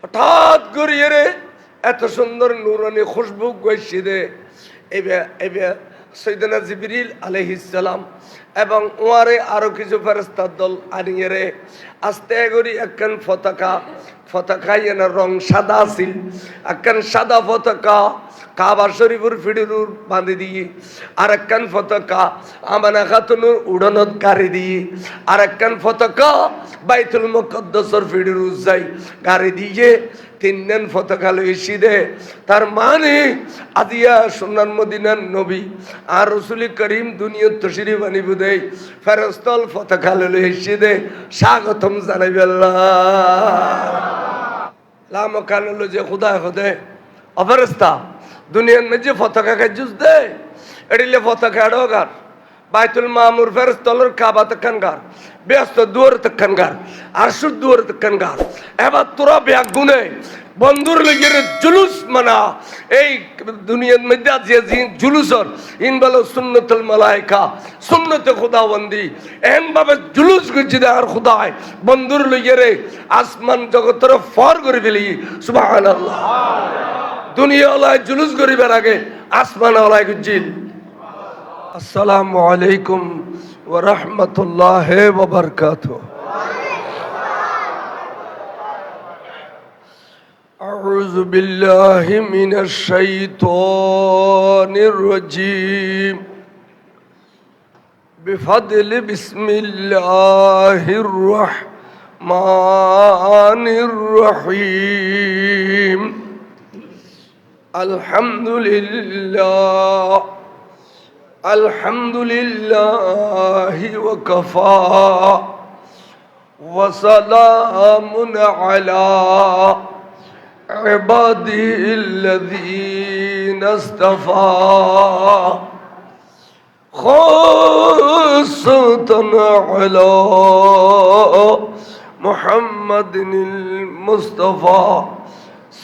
হঠাৎ করিয়ে রে এত সুন্দর নুরানি খুশবু গৈছি দে এবে সৈয়দনা জিবরিল আলাইহিস সালাম এবং ওয়ারে আরো কিছু ফেরেশতার দল আনিয়ে রে আস্তে করি একখান পতাকা এনার রং সাদা ছিল, একখান সাদা পতাকা কাবা শরীফের ফিডিরুর বাঁধে দিয়ে, আর একখান পতাকা আমানা খাতুনুর উড়নত গাড়ি দিয়ে, আর একখান পতাকা বাইতুল মুকদ্দাসের ফিডিরুর যাই গাড়ি দিয়ে তিনজন পতাকা লইছি দে। তার মানে আজিয়া সোনার মদিনার নবী আর রসুল করিম দুনিয়া তশরিফ আনিব দে ফেরেশতাল পতাকা লইছি দে স্বাগতম জানাইবে আল্লাহ লাম কানলো যে খুদা খুদে অফেরেস্তা দুনিয়ার মধ্যে পতাকা কাজুস দে এডিলে পতাকা এডোগার বাইতুল মামুর ফেরেশতালর কাবা তখানগার ব্যস্ত দুয়ার তখানগার আরশুর দুয়ার তখানগার এবার তোরা ব্যাগ গুনে বন্ধুর লগের জুলুস মানা এই দুনিয়ার মধ্যে যে জুলুসর ইন বলো সুন্নতুল মালাইকা সুন্নতে খুদাবন্দি এন ভাবে জুলুস করছি দে আর খুদায় বন্ধুর লগের আসমান জগতের ফর করে ফেলি সুবহানাল্লাহ। দুনিয়া ওলাই জুলুস করিবার আগে আসমান ওলাই গুজিল। আসসালামু আলাইকুম ওয়া রাহমাতুল্লাহি ওয়া বারাকাতুহু। আউযু বিল্লাহি মিনাশ শাইতানির রাজীম। বিফাদলি বিসমিল্লাহির রাহমানির রহিম। আলহামদুলিল্লাহ আলহামদুলিল্লাহি ওয়া কাফা ওয়া সালামুন আলা ইবাদিহিল্লাযীনা ইসতাফা খাসাতান আলা মুহাম্মাদিনিল মুস্তাফা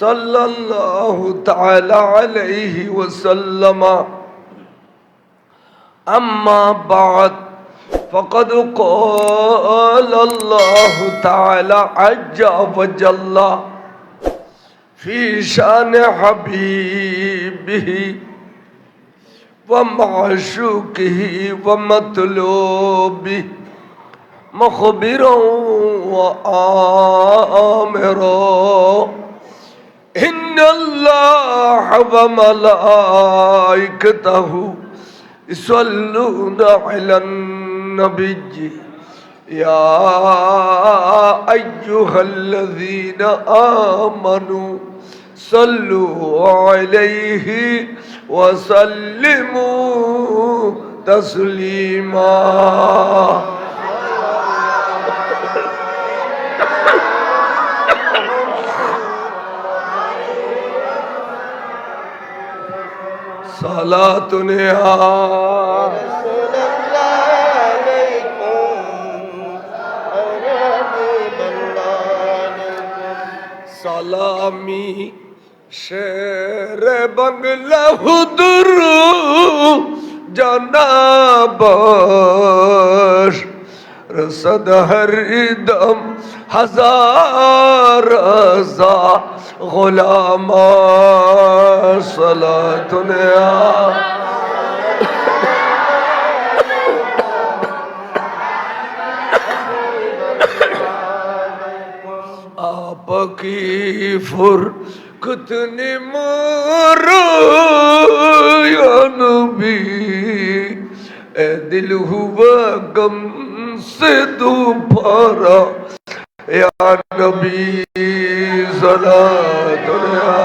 সাল্লাল্লাহু তাআলা আলাইহি ওয়া সাল্লামা। أما بعد فقد قال الله تعالى عز وجل في شان حبيبه ومعشوقه ومطلوبه مخبرا وآمرا إن الله وملائكته يصلون على النبي يا أيها الذين آمنوا صلوا عليه وسلموا تسليما. صلاة يا رسول الله سلامی شیر بنگلہ حضور جنابش رسد ہر دم ہزار ازا غلام صلاة یا آپ کی فرقت نمارا یا نبی اے دل ہوا غم سے دوبارہ یا نبی صلاة یا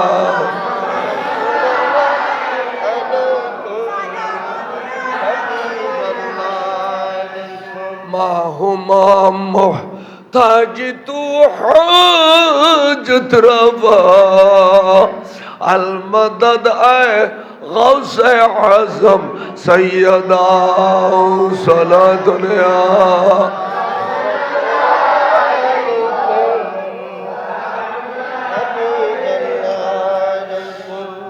ما ہما محتاج تو حاجت روا المدد اے غوث اعظم سیدہ صلاة یا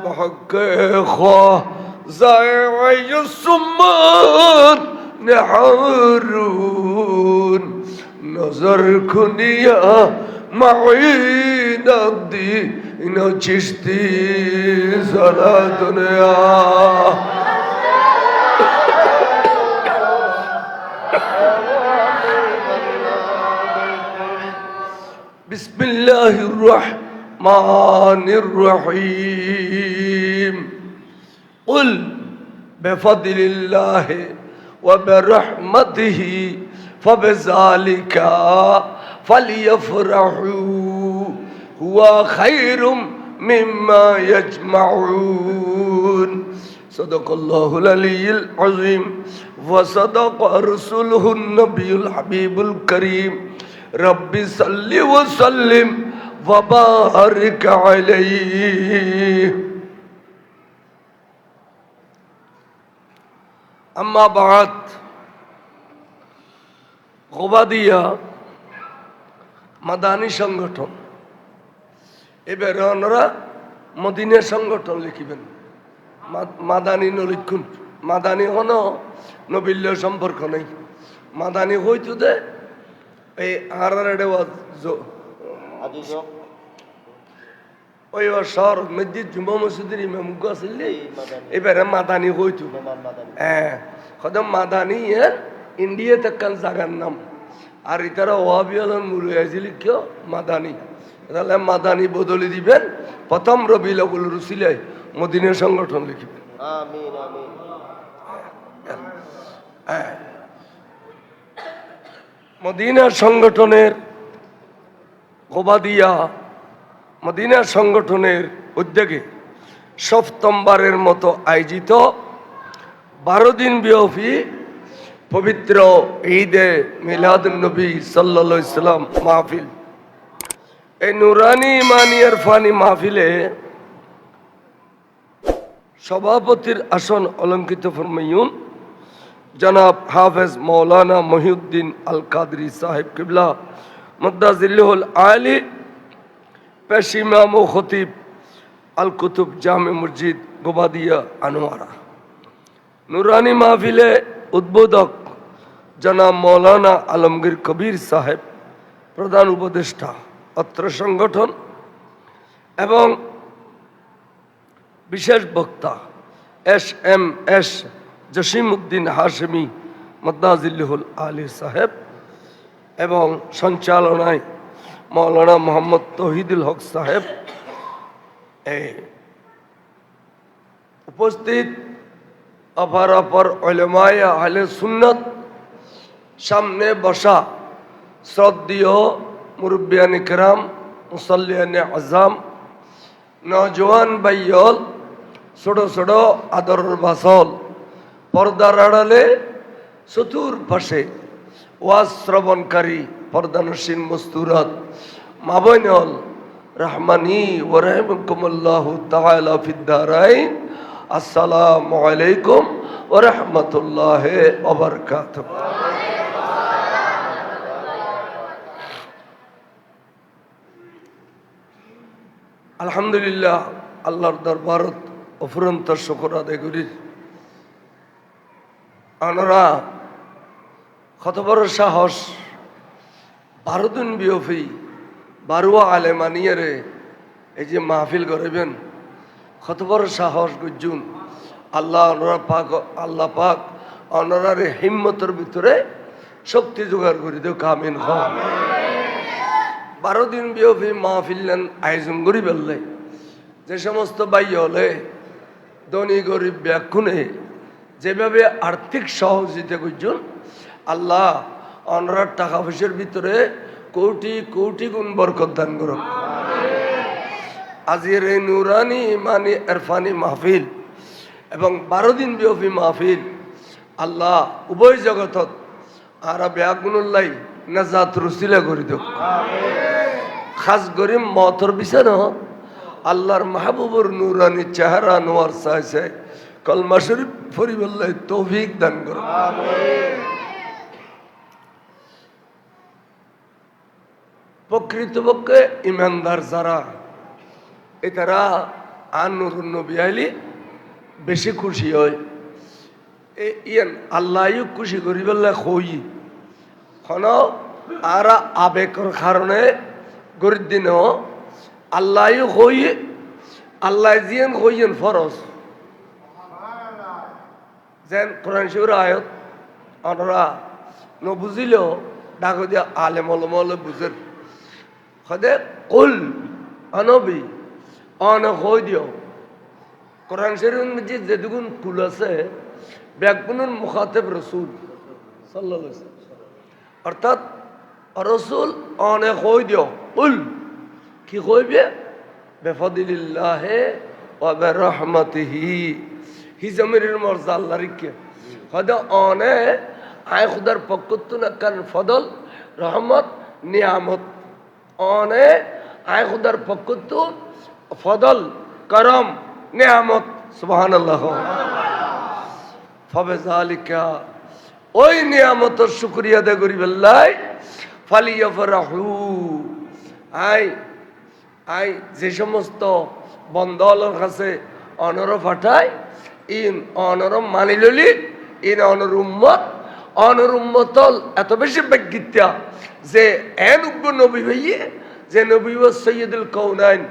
بحق خواہ زائع السمان نحرون نظر کنیا معین ডাক দি ইনো চিশতি সালাতুন ইয়া বিসমিল্লাহির রহমানির রহিম কুল বিফাদলিল্লাহি ওয়া বিরহমাতিহি ফাবিযালিকা ফালিয়াফরাহু হুয়া খায়রুম মিম্মা ইয়াজমাউন সাদাকাল্লাহুল আলিয়্যুল আযীম ওয়া সাদাকা রাসূলুহুন নবিয়্যুল হাবিবুল কারীম রব্বি সাল্লি ওয়া সাল্লিম ওয়া বারিক আলাইহি আম্মা বা'দ গোবাদিয়া মাদানী সংগঠন এবার ওনারা মদিনা সংগঠন লিখিবেন মাদানী নলিখুন মাদানী হন নবিল্য সম্পর্ক নেই মাদানী হইতো দে এই আর ওই শহর মসজিদ জুম্মা মসজিদের ইমাম আছিল এবারে মাদানী হইতো হ্যাঁ কদম মাদানী এর ইন্ডিয়া তেকান জাগার নাম আর ইতারা ওয়াবিয়ালন মুরু আইছিল কেউ মাদানী তাহলে মাদানী বদলি দিবেন প্রথম রবিউল আউয়াল রুসিলায় মদিনা সংগঠন লিখিবেন আমিন আমিন মদিনা সংগঠনের গোবাদিয়া মদিনা সংগঠনের উদ্যোগে সপ্তমবারের মতো আয়োজিত 12 দিন ব্যাপী পবিত্র ঈদে মিলাদুন্নবী সাল্লাল্লাহু আলাইহি সাল্লাম মাহফিল এই নুরানি ইমানি ইরফানি মাহফিলে সভাপতির আসন অলঙ্কিত ফরমাইউন জনাব হাফেজ মৌলানা মহিউদ্দিন আল কাদরি সাহেব কিবলা মুদ্দাজিল্লুল আলী পেশ ইমাম ও খতিব আল কুতুব জামে মসজিদ গোবাদিয়া আনোয়ারা নুরানি মাহফিলে উদ্বোধক জনাব মৌলানা আলমগীর কবির সাহেব প্রধান উপদেষ্টা অত্র সংগঠন এবং বিশেষ বক্তা এস জসিমউদ্দিন হাশেমি মুদ্দাজিল্লুল আলী সাহেব এবং সঞ্চালনায় মৌলানা মোহাম্মদ তৌহিদুল হক সাহেব উপস্থিত অপর অপর উলামায়ে আহলে সুন্নাত সামনে বসা শ্রদ্ধেয় মুরব্বিয়ানে কেরাম মুসল্লিয়ানে আজম নওজওয়ান ভাইয়ল ছোট ছোট আদর বাসল পর্দার আড়ালে চতুর পাশে ওয়াজ শ্রবণকারী পর্দানসীন মস্তুরাত মাবৈনল রহমানি ওয়া রাহিমাকুমুল্লাহু তাআলা ফিদ দারাইন আসসালামু আলাইকুম ওয়া রাহমাতুল্লাহি ওয়া বারাকাতুহু আলহামদুলিল্লাহ আল্লাহর দরবারত অফুরন্ত শুকর আদায় করি আমরা কত বড় সাহস 12 দিন ব্যাপী বারুয়া আলেমানিয়ারে এই যে মাহফিল করিবেন কত বড় সাহস গুজুন আল্লাহ পাক অনরার হিম্মতের ভিতরে শক্তি জোগাড় করে দেও কামিন হ 12 দিন ব্যাপী মাহফিল আয়োজন করি বললে যে সমস্ত ভাই হলে ধনী গরিব ব্যাকুনে যেভাবে আর্থিক সহযোগিতা করছেন আল্লাহ অনরার টাকা পয়সার ভিতরে কোটি কোটি গুণ বরকত দান করুন আজকের এই নুরানি ইমানি ইরফানি মাহফিল এবং 12 দিন ব্যাপী মাহফিল আল্লাহ উভয় জগতত আর ব্যাগুনুল্লাহ নাজাত রুসিলা করে দেব খাস গরিব মতর বিছানো আল্লাহর মাহবুবুর নুরানি চেহারা নোয়ার চাইছে কলমা শরীফ ফরিবল্লাহ তৌফিক দান করুন প্রকৃতপক্ষে ইমানদার যারা এটারা আনুরুন নবী আইলি বেশি খুশি হয় ইয়ান আল্লাহ খুশি করি বললে হই হন আর আবেগের কারণে গরিব দিনও আল্লাহ হই আল্লাহ জিয়ান হইয়েন ফরজ যেন কোরআন শরীফের আয়াত অনরা নবুঝিলেও ডাক দিয়া আলেম ওলামা বুঝেন হদে কুল অনবী অন হই দিও কোরআন শরীফের মধ্যে যেটুকুন কুল আছে ব্যাগুনুর মুখাতেব রসুল সাল্লাল্লাহু আলাইহি ওয়াসাল্লাম অর্থাৎ রসুল অনে হই দিও কুল কি কইবে বেফদিলিল্লাহি ওয়া বিরহমাতিহি হি জমিরের মর্যাদা আল্লাহর কি হদে অনে আয় খুদার পক্ষ না কান ফদল রহমত নিয়ামত অনে আয় খুদার পক্ষ ফদল করম নিয়ামত সুবহানাল্লাহ ফাবিযালিকা ওই নিয়ামতের শুকরিয়া আদায় করিবেল্লাই ফালিয়াফরাহু আই যে সমস্ত বন্ধলের কাছে অনর ফাটায় ইন অনর মানি ললি ইন অনর উম্মতল এত বেশি ব্যক্তিত্বা যে এন নবী ভাইয়ে যে নবী সৈয়দুল কৌনাইন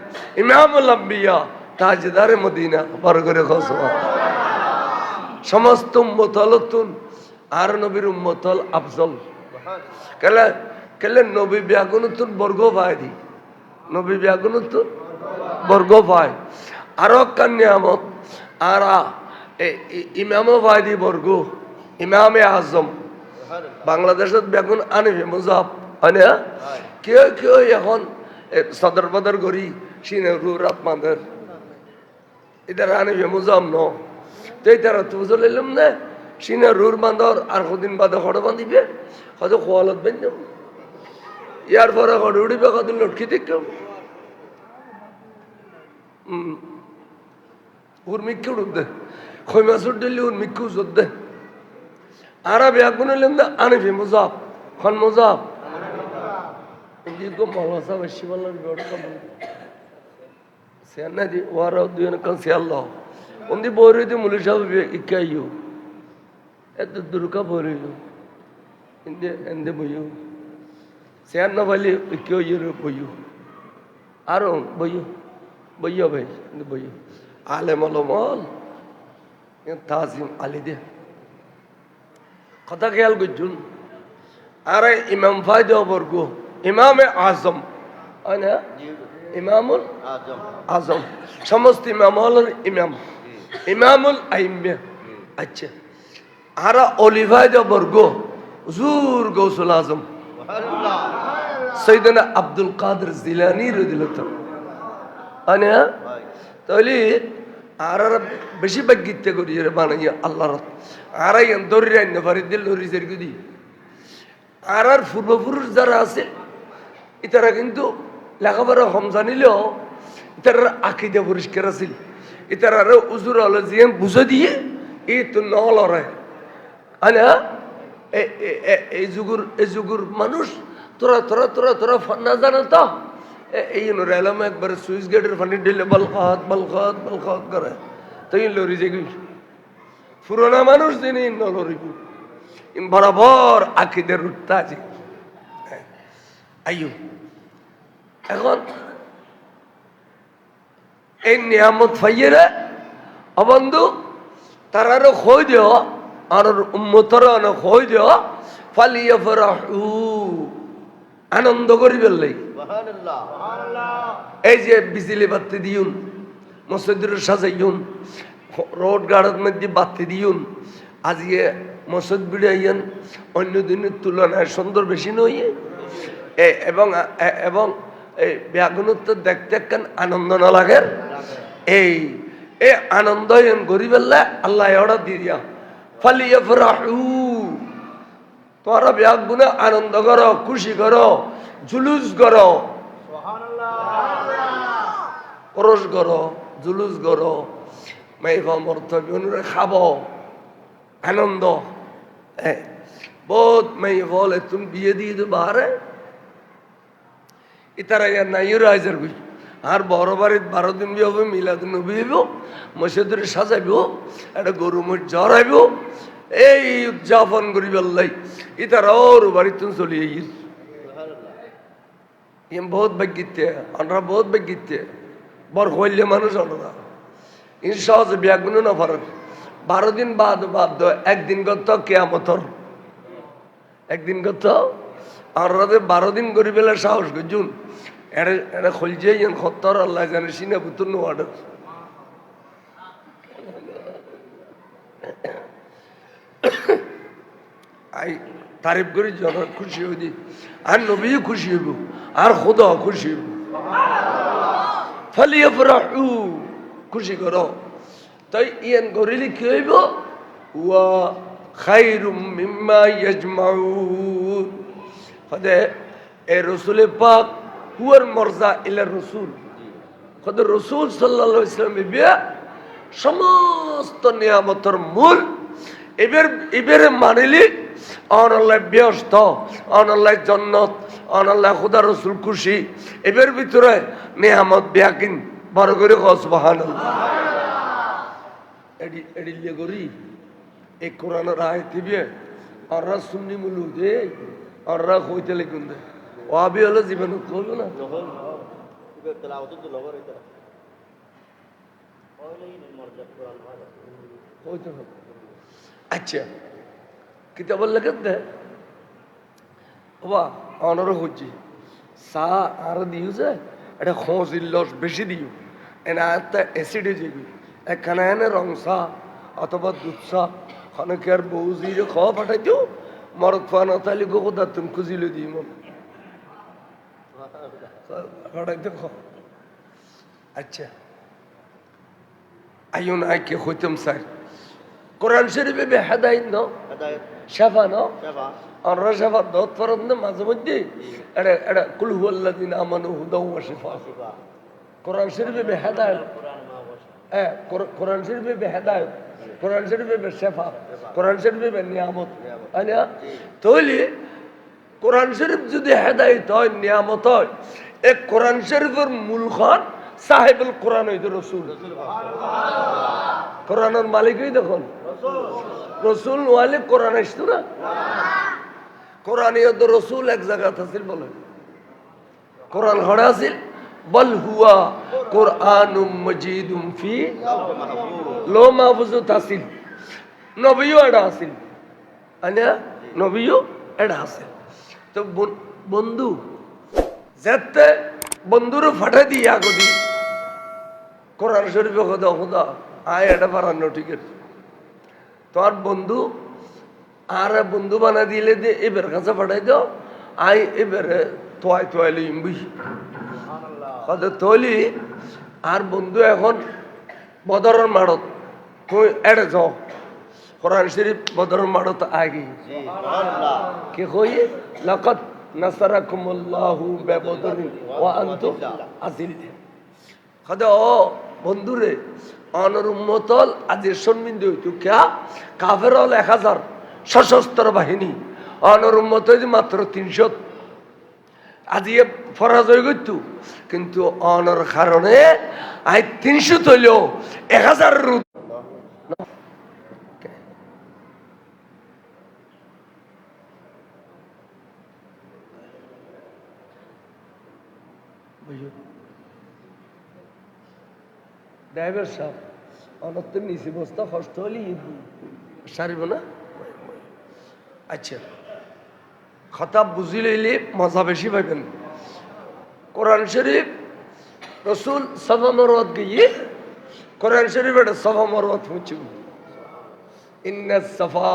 ইমামুল আম্বিয়া তাজদারে মদিনা বড় করে খসবা সমস্ত উম্মতলতুন আর নবীর উম্মতল আফজল কেলে নবী ব্যাগুনতুন বর্গ পায় দি নবী ব্যাগুনতুন বর্গ পায় আরো কান্যামত আর ইমাম পায় দি বর্গ ইমামে আজম বাংলাদেশত বেগুন আনিবে মুজাফ হয় না কেউ এখন সদর বদর করি সিনে রুরাত মাদের এটার আনিবে মুজাম ন তো তারা তো বুঝলাম না সিনে রুর বাঁধর আর কদিন বাদে খড় বাঁধিবে হয়তো খোয়ালত বেন যাব ইয়ার পরে খড় উঠিবে কদিন লটকি দেখব উর্মিককে উঠুক দে খৈমাসুর দিল্লি উর্মিককে উজত দে আরা বেগুন হইলাম না আনিবে মুজাফ খন মুজাফ মৌলাসা বেশি বললাম সিয়ান্না দি ওয়ারা দুই কান সিয়াল্লাহ উনি বই দি মুলি সাহেব ইকাইও এত দুর্গা বইল এন্দে বইও সিয়ান্না বলি ইকেও ইয়ে বইও আরো বইও ভাই বইও আলেম আলমল তাজিম আলি দে কথা খেয়াল করছুন আরে ইমাম ফায়দা বর্গ ইমামে আজম হয় না ইমামুল আজম সমস্ত ইমাম হলেন ইমাম ইমামুল আইম্মে আচ্ছা আর অলিফায়দা বর্গ হুজুর গৌসুল আজম সৈয়দনা আব্দুল কাদের জিলানী রাদিয়াল্লাহু হয় না তাহলে আর বেশি বাগ্যিতে করি বানাইয়া আল্লাহর আর দরিয়া ফারিদিল লরিজের গুদি আর পূর্বপুরুষ যারা আছে ইতারা কিন্তু লেখাপড়া কম জানিলেও ইতার আকিদা পরিষ্কার আছিল ইতারা উজুর হলে যে বুঝে দিয়ে এই তো নলরে না এই যুগুর মানুষ তোরা তোরা তোরা তোরা না জানো তো এই রেলাম একবার সুইচ গেটের পানি ঢেলে বলখাত বলখাত বলখাত করে তাই লরি যে পুরোনা মানুষ যিনি নলরিব বরাবর আকিদের রুটটা আছে আইয়ো এখন এই নিয়ামত ফাইয়েরে অবন্ধু তারারও খই দিও আর উম্মতর খই দিও ফালিয়া ফরাহু আনন্দ করি বললেই এই যে বিজলি বাতি দিউন মসজিদের সাজাইউন রোড গার্ডের মধ্যে বাতি দিউন আজকে মসজিদ বিড়াইয়েন অন্য দিনের তুলনায় সুন্দর বেশি নয় এবং এবং এই ব্যাগুনত্ব দেখতে একখান আনন্দ না লাগে এই আনন্দ গরিবেল্লা আল্লাহ অর্ডার দিয়ে দিয়া ফালিয়া ফরাহু তোমরা ব্যাগুনে আনন্দ করো খুশি করো জুলুস করো পরশ করো জুলুস করো মাইফা মর্তবিনুরে খাব আনন্দ বহুত মাই বলে তুমি বিয়ে দিয়ে দেবো বাহারে ইতারা ইয়ার নাই রাইজার গুই আর বড় বাড়ির 12 দিন বিয়ে হবে মিলাদ নবী হইব মসজিদের সাজাইব একটা গরু মঠ জ্বর আইব এই উদযাপন করি বেল্লাই ইতারা ওর বাড়ি তুমি চলিয়ে বহুত ভাগ্যিতে আমরা বহুত ভাগ্যিতে বর হইলে মানুষ আমরা ইন সহজে বিয়াগুলো না পারেন 12 দিন বাদ বাদ একদিন গত কেয়ামতর একদিন গত আর 12 দিন করি বেলা সাহস গজুন এটা এটা খুলছে সত্তর আল্লাহ জানে সিনা বুতুন ওয়ার্ডার আই তারিফ করি জন খুশি হইদি আর নবীও খুশি হইব আর খোদা খুশি হইব ফালিয়াফরাহু খুশি করো তাই ইয়ান করিলে কি হইব ওয়া খায়রুম মিম্মা ইয়াজমাউন খদে এ রাসূল পাক হুয়ার মরজা ইলা রাসূল খদে রাসূল সাল্লাল্লাহু আলাইহি ওয়াসাল্লাম বিয়া সমস্ত নিয়ামতের মূল এবার মানিলি অনাল্লাহ ব্যস্ত অনাল্লাহ জন্নত অনাল্লাহ খুদা রসুল খুশি এবার ভিতরে নিয়ামত বিয়াকিন বড় করে সুবহানাল্লাহ এডিলে করি এই কোরআনের আয়াত দিবে আররা সুন্নি মুলু দে আররা কইতে লিখুন দে ওয়াবি হলো জীবন কইলো না আচ্ছা কিতাবল লেখত দে বাবা অনর হচ্ছি সা আর দিউছে এটা খোঁজিল লস বেশি দিও এনা একটা অ্যাসিডে যাবি একখানে এনে রং চা অথবা দুধ চা খানকে আর বউ জিরে খাওয়া পাঠাইতেও মরদ ফান তাহলে গোদা তুমি খুঁজিলে দিই মন পাঠাইতে খাও আচ্ছা আইন আইকে হইতাম স্যার কোরআন শরীফে বে হেদায়েত ন শাফা ন আর শাফা দত ফরম না মাঝে মধ্যে এটা এটা কুল হুয়াল্লাযিনা আমানু হুদাও ওয়া শিফা কোরআন শরীফে বে হেদায়েত কোরআন শরীফে বে হেদায়েত কোরআন শরীফে বে শাফা কোরআন শরীফে বে নিয়ামত আনা তাহলে কোরআন শরীফ যদি হেদায়েত হয় নিয়ামত হয় এক কোরআন শরীফের মূল খান সাহেবুল কোরআন হইতো রাসূল কোরআনের মালিকই দেখুন রসুল ওয়ালে কোরআন আসতো না কোরআনিয়ত রসুল এক জায়গাতে আছিল বলে কোরআন হড়া আছিল বল হুয়া কোরআনুম মজিদুম ফি লো মাহফুজুত আছিল নবীও এটা আছিল আনা নবীও এটা আছিল তো বন্ধু যেতে বন্ধুরে ফাটাই দিয়া গদি কোরআন শরীফে খোদা খোদা আয় এটা বানানো ঠিক আছে তোর বন্ধু আর বন্ধু বানা দিলে যে এবার কাছে পাঠাই দাও আই এবারে তোয়াইলে ইম্বি তৈলি আর বন্ধু এখন বদরের মাড়ত তুই এড়ে যাও কোরআন শরীফ বদরের মাড়ত আগে কে কই লাকাদ নাসারাকুমুল্লাহু বিবদরিন ওয়া আনতুম আযিল্লা খদা ও বন্ধুরে অনর উম্মতল আজ সম্মিন্দ হইতো ক্যা কাফের 1000 সশস্ত্র বাহিনী অনর উম্মত মাত্র 300 আজ ফরাজ হয়ে গইতো কিন্তু অনর কারণে আই 300 তৈলেও 1000 রূপ ড্রাইভার সাহেব অনত্তের নিচে বস্তা কষ্ট হলে সারিব না আচ্ছা খতাব বুঝি লইলে মজা বেশি পাইবেন কোরআন শরীফ রসুল সফা মরওয়াত গিয়ে কোরআন শরীফ এটা সফা মরওয়াত হচ্ছে ইন্না সফা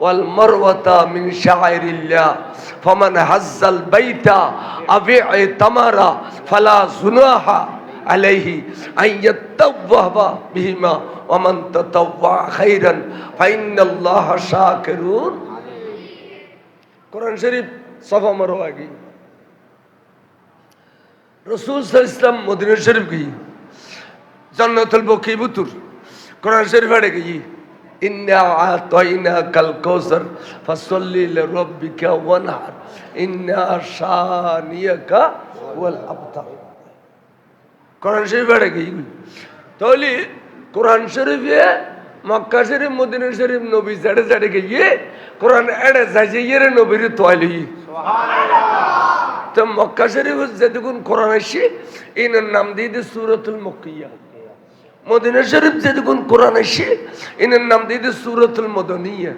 ওয়াল মারওয়াতা মিন শাআইরিল্লাহ ফামান হাজ্জাল বাইতা আবি তামারা ফালা জুনাহা আলাইহি আইয়াতাওয়াবা বিহিমা ওয়া মান তাতাওয়া খাইরান ফাইন্নাল্লাহা শাকিরুন কোরআন শরীফ সফা মারওয়া গই রাসূল সাল্লাল্লাহু আলাইহি ওয়াসাল্লাম মদিনা শরীফ গই জান্নাতুল বকি বুতুর কোরআন শরীফ আড়ে গই ইন্না আতাইনাকাল কাউসার ফাসাল্লি লিরাব্বিকা ওয়ানহার ইন্না শানিয়াকা ওয়াল আবতার কোরআন শরীফ আড়ে গই তাহলে কোরআন শরীফে মক্কা শরীফ মদিনা শরীফ নবী জাড়ে জাড়ে গিয়ে কোরআন এড়ে যাইয়ে নবীর তোয়ালি সুবহানাল্লাহ তো মক্কা শরীফ যেটুকুন কোরআন আসে এনার নাম দিয়ে দিই সূরাতুল মক্কিয়া। মদিনা শরীফ যেটুকুন কোরআন আসে এনার নাম দিয়ে দিই সূরাতুল মদনিয়া।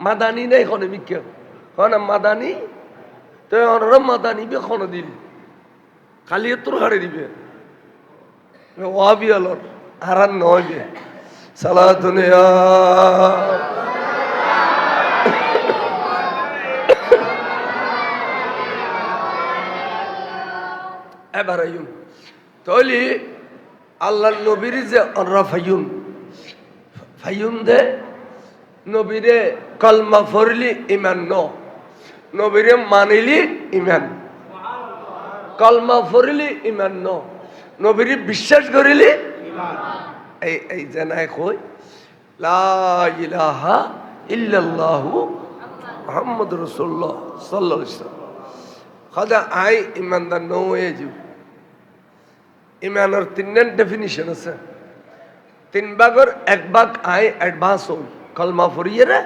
মাদানি নাই কোনো মিক্কা না মাদানি তো ওনারা মাদানি বে কোনো দিল খালি তোর হারে দিবে ওয়াবি আলোর আর নয় বে সালাতুন ইয়া এবার আইন তাহলে আল্লাহ নবীর যে অনরা ফাইয়ুন দে নবীরে কলমা ফরলি ইমান ন নবীরে মানিলি ইমান কলমা ফরলি ইমান ন নবীরে বিশ্বাস করিলি এই এই জানায় কই লা ইলাহা ইল্লাল্লাহু মুহাম্মাদুর রাসূলুল্লাহ সাল্লাল্লাহু আলাইহি ওয়াসাল্লাম খাদা আই ইমানদার ন হয়ে যাব। ইমানের তিনটা ডেফিনিশন আছে, তিন ভাগের এক ভাগ আই অ্যাডভান্স হই কলমা ফরিয়ে রে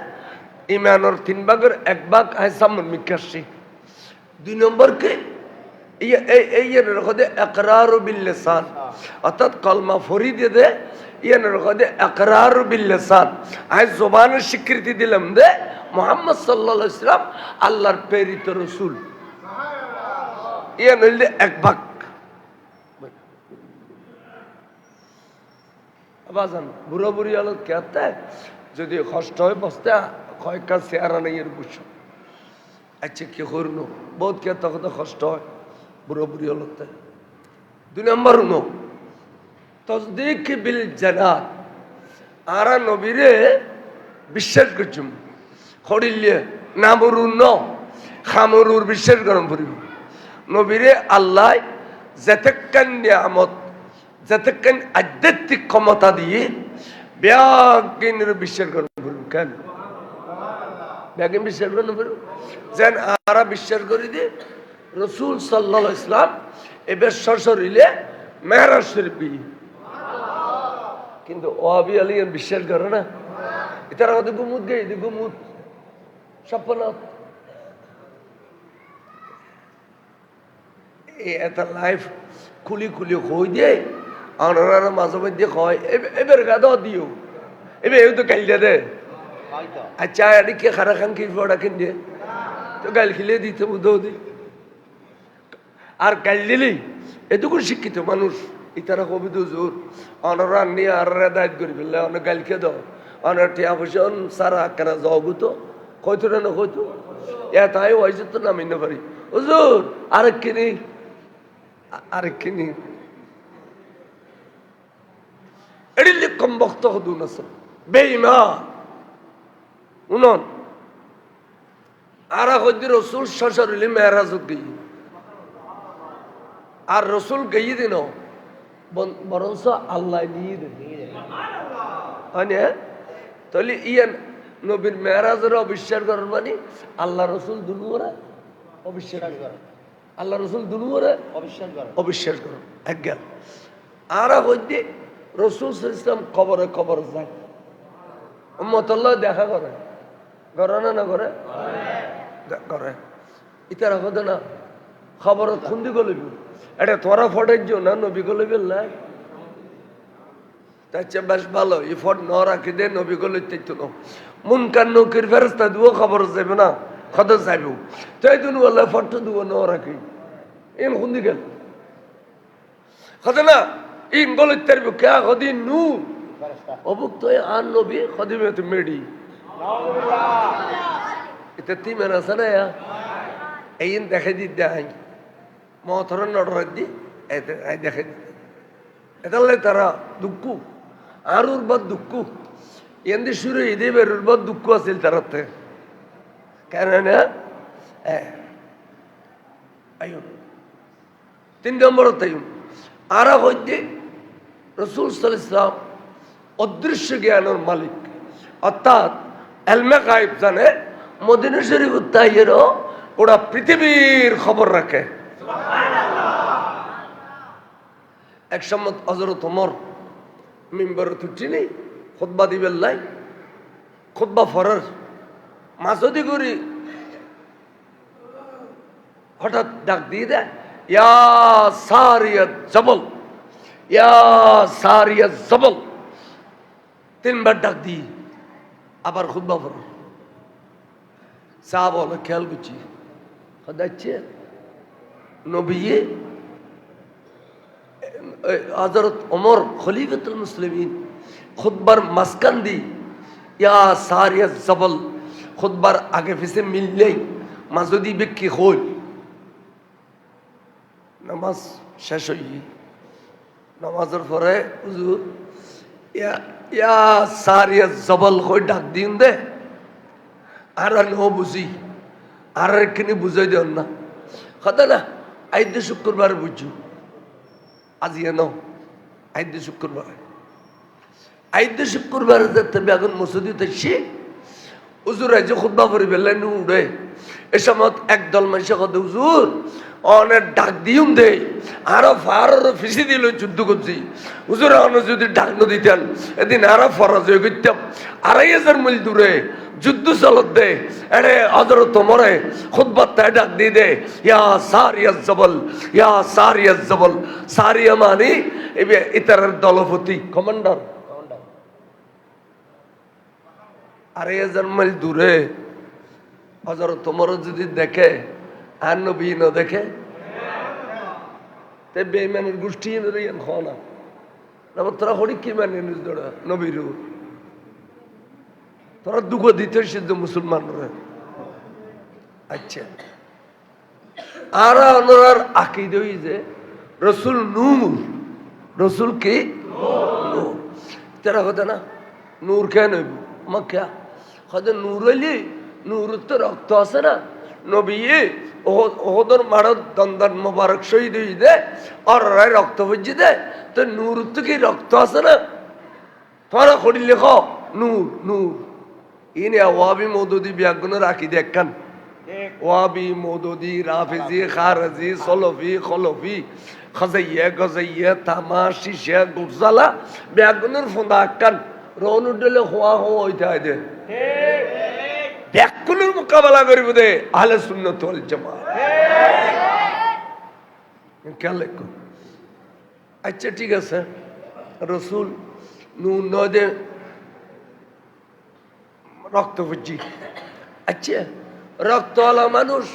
ইমানের তিন ভাগের এক ভাগ আই সামন মিকাশি। দুই নম্বর কে এই রকদে ইকরার বিল লিসান অর্থাৎ কলমা ফরি দিয়ে দে ইয়ান রকদে ইকরার বিল লিসান আই জবানের স্বীকৃতি দিলাম দে মুহাম্মদ সাল্লাল্লাহু আলাইহি ওয়াসাল্লাম আল্লাহর প্রেরিত রাসূল। ইয়ান হইলে এক ভাগ। আবাজান বুড়ো বুড়ি আলো কেতে যদি কষ্ট হয় বসতে কয়েকটা চেহারা নেই এর বুঝছো আচ্ছা কি করুন বহুত কে তখন কষ্ট হয় বুড়ো বুড়ি আলোতে। দুই নম্বর উনো তসদিক বিল জানাত আরা নবীরে বিশ্বাস করছুম খড়িলে নামরুর ন খামরুর বিশ্বাস গরম করিব নবীরে আল্লাহ যেতেকান নিয়ামত যেতেকান আধ্যাত্মিক ক্ষমতা দিয়ে ব্যাগিনের বিশ্বাস গরম করব কেন ব্যাগিন বিশ্বাস গরম করব যেন আরা বিশ্বাস করি দিয়ে রসুল সাল্লাল্লাহু আলাইহি ওয়াসাল্লাম এবার সশরীরে মেহরাজ শরীফ গিয়ে কিন্তু ওয়াহাবি আলিয়ান বিশ্বাস করে না এটার আমাদের গুমুত গে গুমুত স্বপ্নাথ এটা লাইফ খুলি খুলি হয়ে দিয়ে আনারা মাঝে মধ্যে হয় এবার গাদা দিও এবার এও তো গাইল দে আচ্ছা এটি কে খারা খান কি বড়া কিন দিয়ে তো গাইল খিলে দিতে বুঝো দি আর গাইল দিলি এটুকু শিক্ষিত মানুষ ইতারা কবি তো জোর অনারা নিয়ে আর দায়িত্ব করি ফেললে অনেক গাইলকে দাও অনেক টিয়া পয়সা সারা কেনা যাও তো কইতো না কইতো এ তাই হয়েছে তো নামি না পারি হুজুর আরেক কিনি এটি কম বক্ত হদুন আছে বেইমা উনন আর হইতে রসুল সশরীরে মেহরাজত গই আর রসুল গই দিন বরঞ্চ আল্লাহ নিয়ে দেন তাহলে ইয়ান নবীর মেহরাজের অবিশ্বাস করার মানে আল্লাহ রসুল দুনুরে অবিশ্বাস করে আল্লাহ রসুল দুনুরে অবিশ্বাস করো এক গেল আর হইতে রসুল ইসলাম কবরে কবর যায় উম্মতুল্লাহ দেখা করে করে না করে করে ইতারা কথা না খবর খুন্দি গলিব এটা তোরা ফটের জন্য নবী গলিব নাই তার চেয়ে বেশ ভালো এই ফট ন রাখি দে নবী গলি তো মুনকার নৌকির ফেরস্তা দুও খবর যাবে না খদ যাইব তো এই দিন বললে ফটটা দুও ন রাখি ইন খুন্দি গেল খদ না ইন গলিত তারব কে খদি নু অভুক্ত আর নবী খদিমে তো মেডি এটা তিমেন আছে না এই দেখাই দি দেখাই মহতরের নটর দি দেখাই দি এটালে তারা দুঃখ আর উর্বর দুঃখ এমনি শুরু ইদে বের উর্বর দুঃখ আছিল তারাতে কেন না আইন 3 নম্বর তাই আর হইতে রসুল সাল্লাল্লাহু আলাইহি ওয়াসাল্লাম অদৃশ্য জ্ঞানের মালিক অর্থাৎ এলমে গায়েব জানে মদিনা শরীফ তাইয়েরও ওরা পৃথিবীর খবর রাখে এক সময় হযরত ওমর মিম্বরে তুটিনি খুতবা দিবেন লাই খুতবা ফরজ মাসদি করি হঠাৎ ডাক দিয়ে দেয়, ইয়া সারিয়াত জবল, ইয়া সারিয়াত জবল। 3 বার ডাক দিই, আবার খুতবা পড়ো। সাহাবা বলে খেয়াল করছি, দেখছে নবী হযরত ওমর খলিফাতুল মুসলিমিন খুতবার মাঝখান দি ইয়া সারিয়াত জবল খুতবার আগে পিছে মিললেই মাঝদি বিক্রি হল। নামাজ শেষ হই, নামাজের পরে হুজুর ইয়া সারিয়াত জবল কই ডাক দিন দে, আর বুঝি আর এখানে বুঝাই দেন না, কথা না আইদ শুক্রবার বুঝু আজি এন আইদ শুক্রবার, আইদ শুক্রবার যাতে বেগুন মসুদি তাইছি হুজুর আজ খুতবা পড়ি বেলা নু উড়ে। এ সময় একদল মানুষ কথা হুজুর অনেক ডাক দিউন দে, আরো ফারো ফিসি দিল যুদ্ধ করছি হুজুর, অনেক যদি ডাক ন দিতেন এদিন আরো ফরাজ হয়ে করতাম। 2500 মিল দূরে যুদ্ধ চলত দে, এরে হযরত ওমরে খুতবার তাই ডাক দিয়ে দে, ইয়া সারিয়াত জবল, ইয়া সারিয়াত জবল। সারিয়া মানে ইতারের দলপতি, কমান্ডার। 2500 মাইল দূরে হযরত ওমর যদি দেখে আর নবী ন দেখে, তে বেঈমানের গোষ্ঠী খাওয়া না, তোরা হরি কি মানে নবীর তোরা দুঃখ দিতে সিদ্ধ মুসলমানরা। আচ্ছা, আর ওনার আকিদ হই যে রসুল নূর, রসুল কি তেরা কথা না, নূর কেন হইব মা কে কথা নূর হইলি, নূর তো রক্ত আছে না, নবী ওহদর মারত দন্দান মোবারক শহীদ হই দে আর রক্ত বুঝি দে, তো নূর তো কি রক্ত আছে না, তোরা করি লেখ নূর নূর। ইনে ওয়াবি মৌদুদি ব্যাগুনের রাখি দেখান, ওয়াবি মৌদুদি রাফিজি খারজি সলফি খলফি খাজাইয়া গজাইয়া তামা শিশা গুরজালা ব্যাগুনের ফোঁদা আক্কান রন উঠলে হওয়া হওয়া হইতে হয় দে, ব্যাকুলের মোকাবেলা করিব দে আহলে সুন্নাত ওয়াল জামাত। খেয়াল রাখো। আচ্ছা ঠিক আছে, রসুল নূর নদে রক্ত বুঝি। আচ্ছা, রক্তওয়ালা মানুষ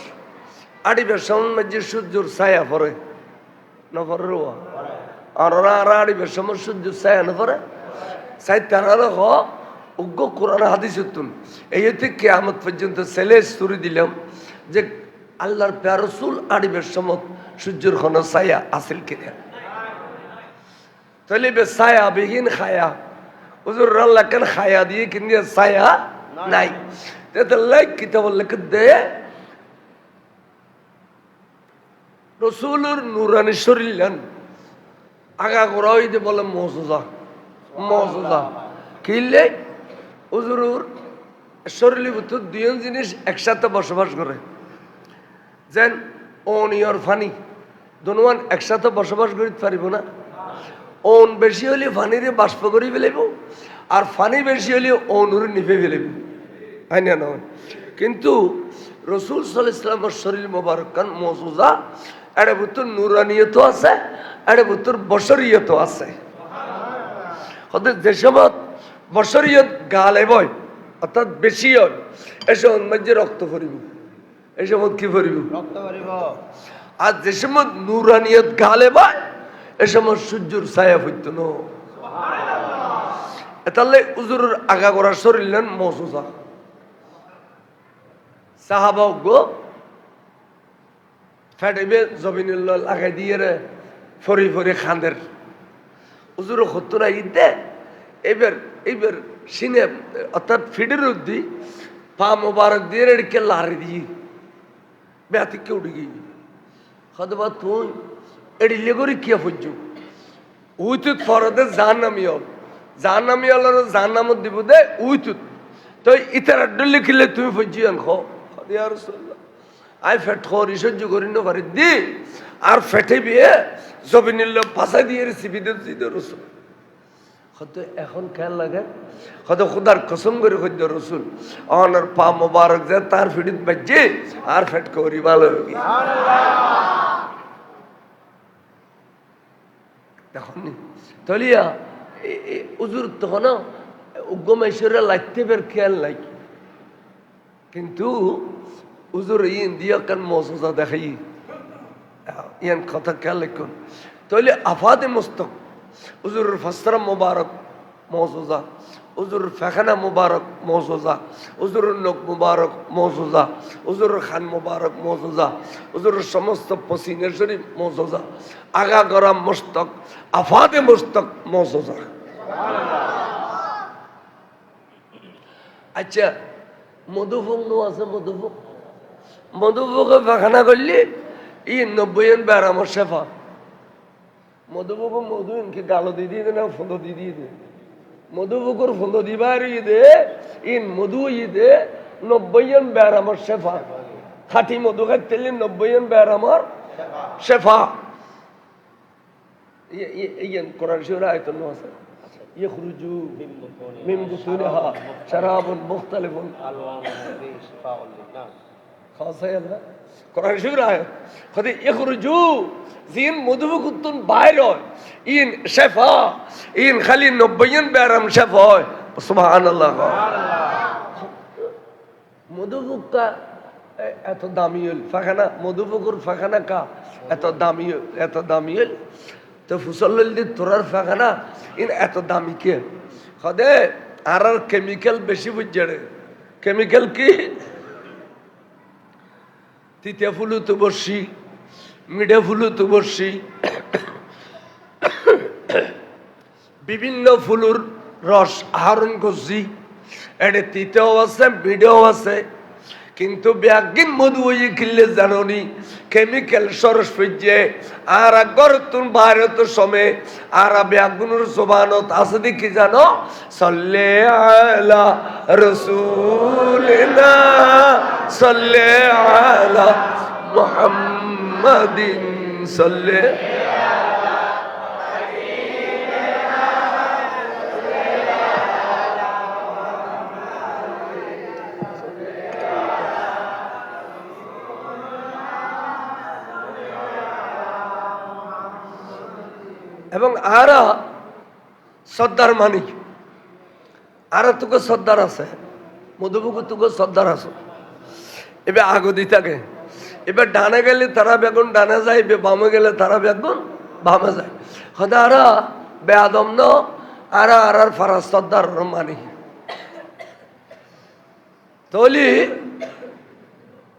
আড়িবের সময় সূর্যর ছায়া পরে না পরে রোয়া, আর আড়িবের সময় সূর্যর ছায়া না পরে সাই তারা হ উগ্র কোরআন হাদিস তুন। এই হতে কিয়ামত পর্যন্ত ছেলে সুরি দিলাম যে আল্লাহর প্যার রসুল আড়িবের সময় সূর্যের কোন ছায়া আসিল কিনা, তাহলে ছায়া বিহীন খায়া হুজুর আল্লাহ কেন খায়া দিয়ে কিনে ছায়া নাই, কিতাব লিখে দে রসুলের নুরানি শরীর আগা করা হইতে বলে মজুজা, মজুজা কিনলে হুজুর শরীরের ভিতর 2 জিনিস একসাথে বসবাস করে, যেন অনিয়র ফানি দোনোয়ান একসাথে বসবাস করিতে পারিব না। অন বেশি হলে ফানিরে বাষ্প করে ফেলিব, আর ফানি বেশি হলে অনুরে নিভে ফেলিব, হয় না নয়? কিন্তু রসুল সাল্লাল্লাহু আলাইহি ওয়াসাল্লামের শরীর মোবারক কান মজুজা, এর ভিতর নুরানিয়ত আছে, এর ভিতর বশরিয়ত আছে। ওদের যে সময় বশরিয়ত গালে বয় অর্থাৎ বেশি হয়, এ সময় মধ্যে রক্ত পরিব, এই সময় কি পরিব রক্ত পরিব। আর যে সময় নুরানিয়ত গালে বয় এ সময় সূর্যের ছায়া হইত না। তাহলে হুজুরের আগা করার শরীর নেন মজুজা। সাহাবা গো ফেটেবে জবিনুল্লাহ লাগাই দিয়ে রে ফরি ফরি খান্দের হুজুর হত্তরা ঈদ দে এবার এইবার সিনে অর্থাৎ ফিডের উদ্দি পা মোবারক দিয়ে রেড়কে লারি দিয়ে ব্যাতিকে উঠে গিয়ে হয়তোবা তুই এড়িলে করে কে ফুজ উইতুত ফরদে জাহান্নামি হল, জাহান্নামি হল জাহান্নামত দিব দে উইতুত তো ইতার লিখিলে তুমি Fujian kho yeah Rasulullah I ফেট খরি সহ্য করি না পারি দি আর ফেটে বিয়ে জবিনিল্লাহ পাশা দিয়ে রেসিপি দিতে রসুল হয়তো এখন খেয়াল লাগে হয়তো খুদার কসম করে হইত রসুল অনার পা মোবারক যায় তার ফিডিত বাজছে আর ফেট করি ভালো দেখুন তলিয়া উজুর তখন উগ্গমেশ্বরে লাগতে বের খেয়াল নাই কিন্তু উজুর ইন দিয়া কেন মজা দেখাই ইয়ান কথা খেয়াল রাখুন তাহলে আফাদে মস্তক উজুরের ফাসরা মুবারক মৌজুজা উজুরের ফাখানা মুবারক মৌজুজা উজুরের নখ মুবারক মৌজুজা উজুরের খান মুবারক মৌজুজা উজুরের সমস্ত পসিনে শরীফ মৌজুজা আগা গরম মস্তক আফাদে মস্তক মৌজুজা আচ্ছা মধুভোগ নো আছে মধুভোগে ফাখানা করলে ই 90 বেড়ামর শেফা মধুবুক মধু ইনকে গালো দিয়ে দে না ফোঁদো দিয়ে দে মধুবুকুর ফোঁদো দিবার দে ইন মধু দে 90 বেড়ামর শেফা খাঁটি মধু খাইতে 90 বেড়ামর শেফা ইয়েন কোরআন শরীফের আয়াত আছে ইখরুজু মিন বুতুনিহা শারাবুন মুখতালিফুন আলওয়ানুহু শিফাউল লিন্নাস খাসায়াল্লাহ কোরআন শরীফের আয়াত কদি ইখরুজু জিন মধুবুকুতুন বাইর হয় ইন শেফা ইন খালি 90 বেরাম শেফা হয় সুবহানাল্লাহ মধুবুকা এত দামি হল ফাখানা মধুবুকুর ফাখানা কা এত দামি হল তো ফুসল্লি তোরার ফাখানা ইন এত দামি কে কদে আর কেমিক্যাল বেশি বুঝছে কেমিক্যাল কি তিতিয়া ফুলু তো বসি মিঠে ফুলু তো বসি বিভিন্ন ফুলুর রস আহরণ করছি এটা তিতেও আছে মিঠেও আছে কিন্তু ব্যাগিন মধু হয়ে কিনলে জানি কেমিক্যাল সরস ফিজে আর গরতুন ভারত সময় আর ব্যাগুনের জবানত আছে দেখি জানো সল্লে আলা রসুলিনা সল্লে আলা মুহাম্মাদিন সল্লে এবং আরা শ্রদ্ধার মানিক আর তোকে শ্রদ্ধার আছে মধুবুকু তোকে শ্রদ্ধার আছে এবার আগদি থাকে এবার ডানে গেলে তারা বেগুন ডানে যায় বামে গেলে তারা বেগুন বামে যায় হদা আরা বেআদম ন আরা আর ফারা শ্রদ্ধার মানি তলি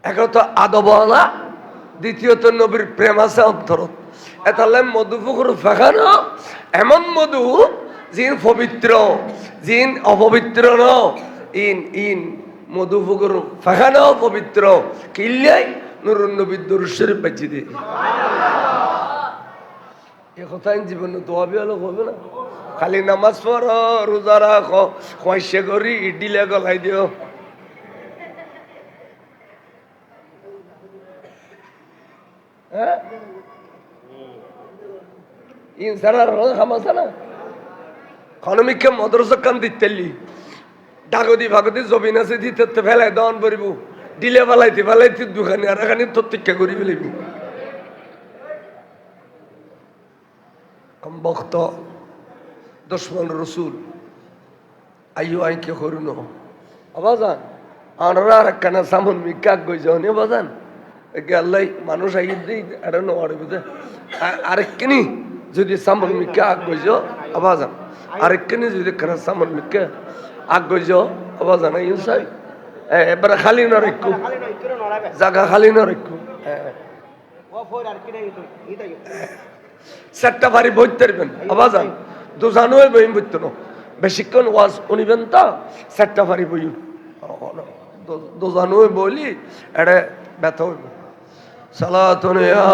একত আদবলা দ্বিতীয়ত নবীর প্রেম আছে অন্তরত এতালে মধুপুকুর ফাঁকানো এমন মধু জিন পবিত্র জিন অপবিত্র ন ইন ইন মধুপুকুর ফাঁকানো পবিত্র কিল্লাই নুরুন নবীর দুরূদ শরীফ বাজি দে এ কথা জীবনে দোয়াবি হলো হবে না খালি নামাজ পড়ো রোজা রাখো খয়সে করি ইডিলে গলাই দিও হ্যাঁ ইনসানার খামাসা না খনমিকে মদরসা কান দিতেলি ডাগদি ভাগদি জবিন আছে দিতে ফেলাই দন পরিব দিলে ফেলাইতে দুখানি আর এখানে তত্ত্বিকা করি ফেলিব বক্ত দুশ্মন রসুল আইও আইকে করুন আবাজান আমরা আর একখানা সামন মিকাক গই যাও নে বাজান গেলাই মানুষ আই দিই এটা নড়ে বুঝে আরেকখানি যদি সামন মিকে আগ গইজ আবাজান আরেকখানি যদি একখানা সামন মিকে আগ গইজ আবাজান ইনসাই এবারে খালি না রাখু জায়গা খালি না রাখু চারটা বাড়ি বইতে পারবেন আবাজান দুজানো বইম বইত না বেশিক্ষণ ওয়াজ উনিবেন তো চারটা বাড়ি বই দুজানো বলি এটা ব্যথা হইব সালাতুন ইয়া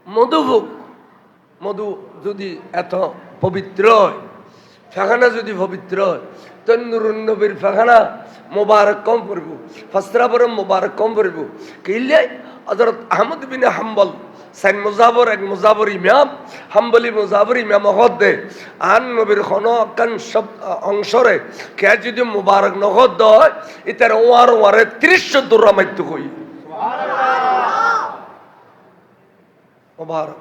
মধুভোগ মধু যদি এত পবিত্র হয় ফাখানা যদি পবিত্র হয় তো নুরুন নবীর ফাখানা মুবারক কম পড়ব ফাসরা পরে মুবারক কম পড়ব কিলে হযরত আহমদ বিন হাম্বল সাইন মুজাবর এক মুজাবর ইমাম হাম্বলি মুজাবর ইমাম হদে আন নবীর খন কান সব অংশরে কে যদি মুবারক নহদ হয় ইতার ওয়ার ওয়ারে 30 দূর মাইতে কই মুবারক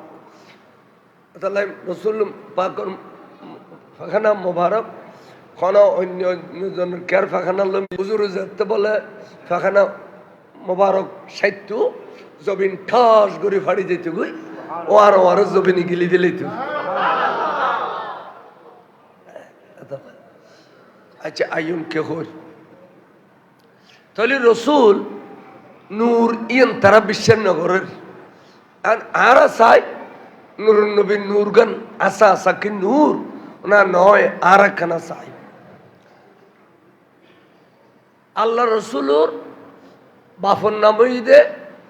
তাহলে রাসূল পাকের ফাখানা মুবারক কোন অন্য জন কেয়ার ফাখানা হুজুর যেতে বলে ফাখানা মুবারক সাইত্য জবিন ঠাস করে ফাড়ি যেতে গই ওয়ার ওয়ার জবিন গিলি দিলেই তো আচ্ছা আইন কে হল তাহলে রসুল নূর ইন তারা বিশ্বের নগরের আর চাই নূর নবীর নূর গান আসা আসা কি নূর না নয় আর একখানা চাই আল্লাহ রসুলোর বাপর নাম হইদে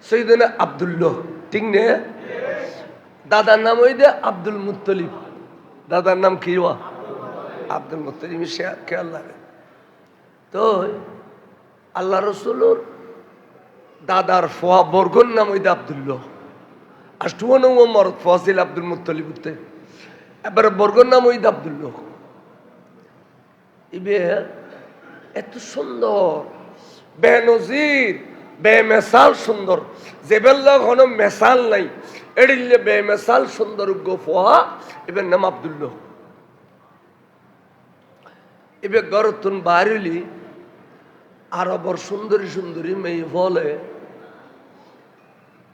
সৈয়দনা আব্দুল্লাহ ঠিক নে দাদার নাম হইদে আব্দুল মুত্তলিব দাদার নাম কি আব্দুল মুত্তলিব কে আল্লাহ তো আল্লাহ রসুলোর দাদার ফোয়া বর্গর নাম হইদে আব্দুল্লাহ আষ্টুয়ানো মরদ ফোয়া ছিল আব্দুল মুত্তলিব এবারে বর্গর নাম হইদে আব্দুল্লাহ ইবে এত সুন্দর বেনজির বেমেসাল সুন্দর জেবেল্লা কোনো মেসাল নাই এড়িলে বেমেসাল সুন্দর গোফা এবার নাম আব্দুল্লাহ এবার গরতুন বাড়িলি আরবর সুন্দরী সুন্দরী মেয়ে বলে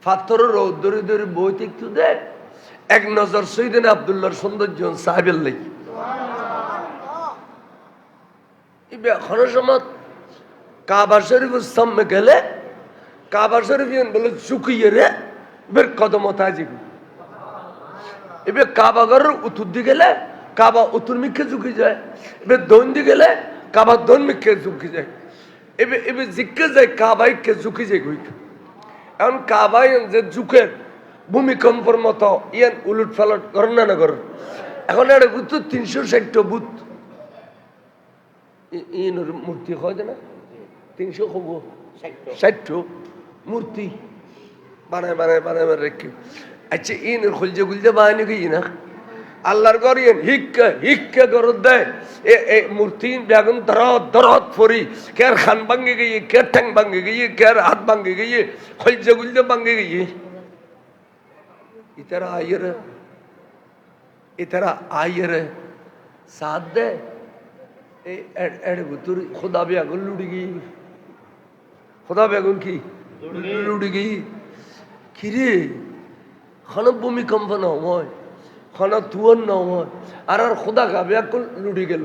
পাথরের রৌদ্রি ধরে বই একটু দেখ এক নজর সৈদিন আব্দুল্লাহর সৌন্দর্য সাহেবের লেগে এখনো সময় কাবা শরীফ সামনে গেলে কাবা শরীফ বলে ঝুঁকিয়ে রে বের কদম তাজি এবার কাবা ঘরের উত্তর দিয়ে গেলে কাবা উত্তর মিক্ষে ঝুঁকি যায় এবার দৈন দিয়ে গেলে কাবা দৈন মিক্ষে ঝুঁকি যায় এবার এবার জিজ্ঞে যায় কাবাইকে ঝুঁকি যায় গই এখন কাবাই যে ঝুঁকের ভূমিকম্পর মতো ইয়ান উলট ফালট করেন না করেন এখন একটা বুথ 360 বুথ ইনোর মূর্তি হয় না 360 মূর্তি বানায় বানায় বানায় রেখে আচ্ছা ইনোর খুলজে খুলজে বানানি কি না আল্লাহর ঘর ইন হিক্কা হিক্কা গরত দেয় এ মূর্তি বেগুন দরদ দরদ ফরি কের খান ভাঙ্গে গিয়ে কের ঠ্যাং ভাঙ্গে গিয়ে কের হাত ভাঙ্গে গিয়ে খুলজে খুলজে ভাঙ্গে গিয়ে ইতারা আইরে সাথ দে ভিতর খোদা বেগুন লুড়ি গিয়ে খোদা বেগুন কি লুড়ি গিয়ে কিরে খান ভূমিকম্প নয় খানা তুয়ার নয় আর আর খোদা গাবে এখন লুড়ি গেল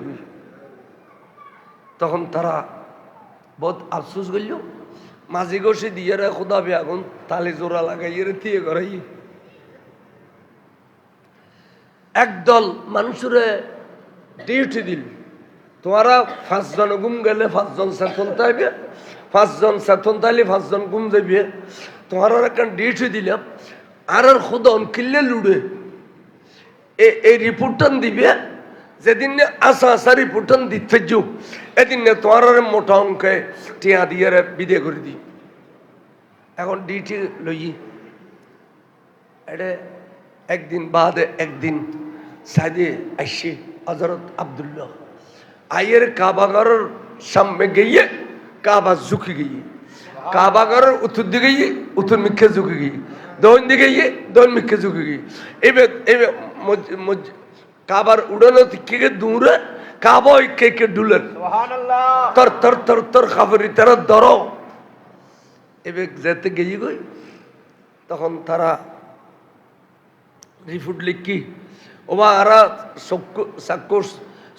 তখন তারা বহুত আফসোস করল মাঝি গোসে দিয়ে খোদা বেগুন তালে জোড়া লাগাইয়ে থিয়ে করাই একদল মানুষরে ডিউটি দিল তোমারা 5 জন গুম গেলে 5 জন সেতন তাইবে 5 জন সেতন তাইলে 5 জন গুম যাইবে তোমার একটা ডিউটি দিলাম আর আর খুদন কিল্লে লুড়ে এই রিপোর্টন দিবে যেদিন আসা আসা রিপোর্টন দিতে যুগ এদিন তোমার মোটা অঙ্কে টিয়া দিয়ে বিদে করে দি এখন ডিউটি লই এটা একদিন বাদে একদিন সাইদে আইসি হযরত আব্দুল্লাহ আয়ের কাবাগরের সামনে গিয়ে কাবা ঝুঁকি গিয়ে কাবাগরের উত্তর দিকে গিয়ে উত্তর মিক্ষে ঝুঁকি গিয়ে দৈন দিকে গিয়ে দৈন মিক্ষে ঝুঁকি গিয়ে এবার এবার কাবার উড়ানো থেকে দূরে কাবা কে ডুলেন তর তর তর তর খাবারি তারা ধরো এবার যেতে গিয়ে গই তখন তারা রিপোর্ট লিখি ওবা আরা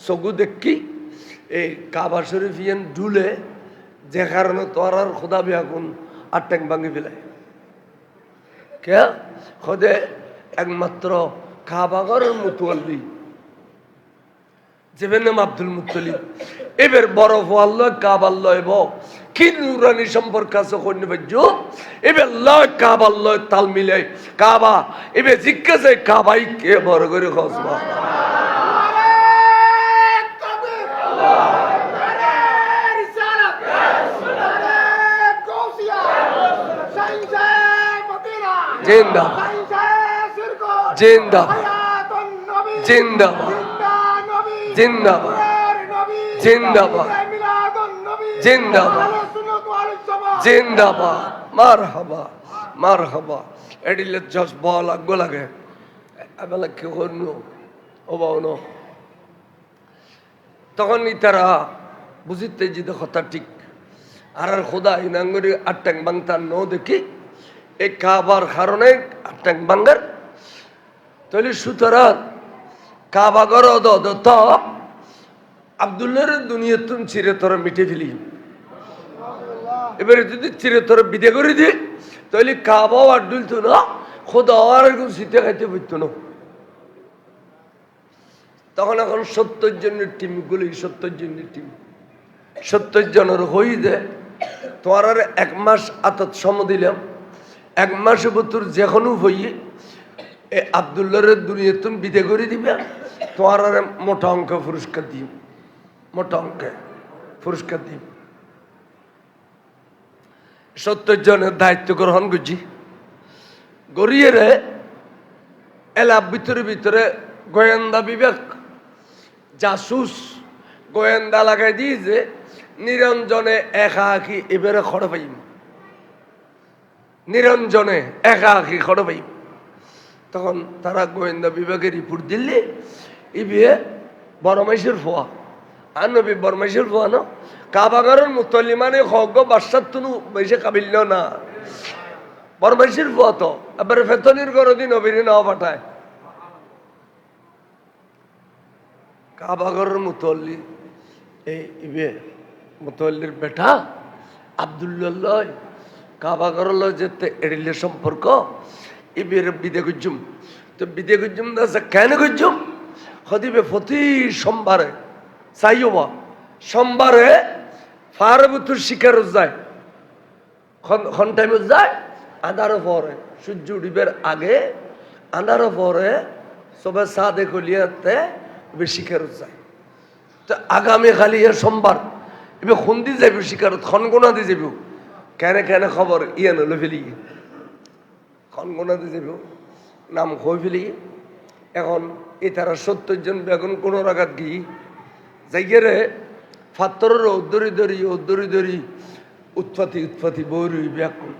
চকু দেখি এই কাবা শরীফ ইয়ান ডুলে যে কারণে তোর আর খোদা বেগুন আর ট্যাং ভাঙি ফেলায় কে খোদে একমাত্র কাবাগরের মুতুয়াল্লি যেবেন নাম আব্দুল মুত্তলিব এবার বড় হওয়াল্লয় কাবাল্লয় ব কি নুরানি সম্পর্ক আছে কন্যা বাজ্য এবার লয় কাবাল্লয় তাল মিলে কাবা এবার জিজ্ঞাসা কাবাই কে বড় করে খসবা জিন্দাবাদ জিন্দাবাদ জিন্দাবাদ জিন্দাবাদ জিন্দাবাদ জিন্দাবাদ জিন্দাবাদ মারহাবা মারহাবা এডিলে জজ বল লাগো লাগে আবেলা কি করনো ও বাউনো তখন তারা বুঝিতে যে কথা ঠিক আর খোদা ইনাঙ্গরি আট্টাং বাংতার ন দেখি এই কাবার কারণে আট্টাং বাঙ্গার তাহলে সুতরাং কাবাগর অদত আব্দুল্লাহর দুনিয়াতুন চিরে তোরা মিটে ফেলি এবারে যদি চিরে তোরা বিদে করে দি তাহলে কাবাও আড্ডুল তো না খোদা আর এরকম শীতে খাইতে পারতো না তখন এখন 70 জনের টিমগুলি 70 জনের টিম 70 জনের হই দে তোমার আর 1 মাস আতত সম দিলাম 1 মাস বতুর যেখনও হই এ আব্দুল্লাহর দুনিয়াতুন বিদে করে দিবে তোমার আর মোটা অঙ্ক পুরস্কার দিই মোটা অঙ্কে পুরস্কার দিই 70 জনের দায়িত্ব গ্রহণ করছি গড়িয়ে রে এলাপ ভিতরে ভিতরে গোয়েন্দা বিবেক জাসুস গোয়েন্দা লাগাই দিয়েছে নিরঞ্জনে একা আঁকি এবারে খড় পাইম নিরঞ্জনে একা আঁকি খড় পাইম তখন তারা গোয়েন্দা বিভাগের রিপোর্ট দিলে ইবিয়ে বরমাইশের ফোয়া আর নবী বরমাইশের ফোয়া ন কাবাগারের মুতলিমানে হক বাসার তুনু বেশি কাবিল না বরমাইশের ফোয়া তো এবারে ফেতনির গরদি নবীর নাও পাঠায় কাবাগরের মুতল্লি এই ইবে মুতল্লির বেটা আব্দুল্লাহ কাবাগর যেতে এড়িলে সম্পর্ক ইবের বিদে গুজুম তো বিদে গুজুম দাসে কেন গুজুম হদিবে প্রতি সোমবারে চাইবা সোমবারে ফারবুতুর শিকার যায় খন টাইম যায় আন্ধারও পরে সূর্য উঠিবার আগে আন্ধারও পরে সবে সাদে কলিয়াতে শিকার যায় তো আগামী খালি সোমবার এবার খুন্দি যাইব শিকারত খনগোনা দিয়ে যাব কেন কেন খবর ইয়ে নলে ফেলি খনগোনা দিয়ে যাব নাম হয়ে ফেলি এখন এই তারা 70 জন বেগুন কোনো রাগাত গিয়ে যাইয়ে রে ফাত্তরের উদ্দরি দরি উৎপাতি বৌরি ব্যাকুল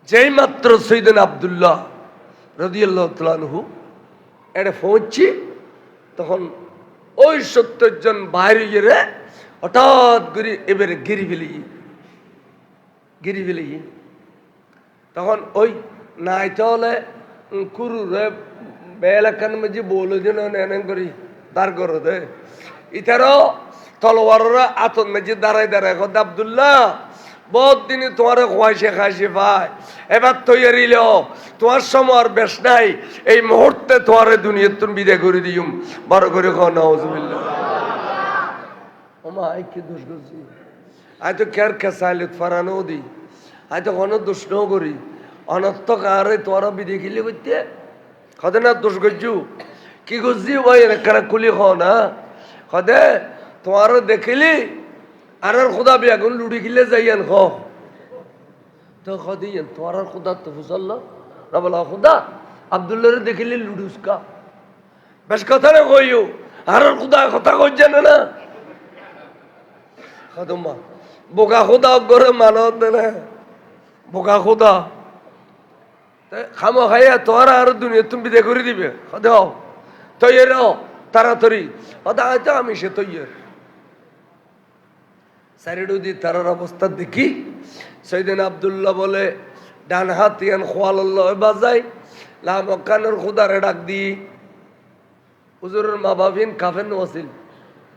যেই মাত্র সৈয়দিন আব্দুল্লাহ রাদিয়াল্লাহু তাআলা আনহু এটা পৌঁছি তখন ওই 70 জন বাইরে গিয়ে হঠাৎ করে এবারে গিরি ফেলি তখন ওই নাই তাহলে কুরু রে বেলাকান মাঝে বলে যেন নেন করি দাঁড় করো দে ইতারও তলোয়াররা আতন মাঝে দাঁড়ায় কত আব্দুল্লাহ বহুত দিনে তোমার খোয়াইছে খাইছে ভাই এবার তৈরি তোমার সময় আর বেশ নাই এই মুহূর্তে তোমার দুনিয়া তুমি বিদায় করে দিম বড় করে খাও নাউজুবিল্লাহ ওমা আই কি দোষ করছি আই তো কেয়ার খেসাইলে ফারানো দি আই তো কোনো দোষ ন করি অনর্থ কারে তোরা বিদায় খেলে করতে কদে না দোষ করছু কি করছি ভাই কারা খুলি খাও না কদে তোমার দেখিলি আর খুদা বেগুন লুড়ি খিলে যাইয়ান খ তো খদিয়ান তোমার খুদা তো ফুসল্ল না বলা খুদা আব্দুল্লাহরে দেখিলে লুডুসকা বেশ কথা না কইও আর খুদা কথা কইছে না খাদমা বোকা খুদা করে মানত না বোকা খুদা খামো খাইয়া তোমার আর দুনিয়া তুমি বিদায় করে দিবে খাও তৈর তাড়াতাড়ি কথা হয়তো আমি সে তৈর সাইডুদি তারার অবস্থা দেখি সৈদিন আব্দুল্লাহ বলে ডান হাত ইয়ান খোয়াল্লাহ বাজাই লামকানের খুদারে ডাক দি হুজুরের মা বাবিন কাফের ওয়াসিল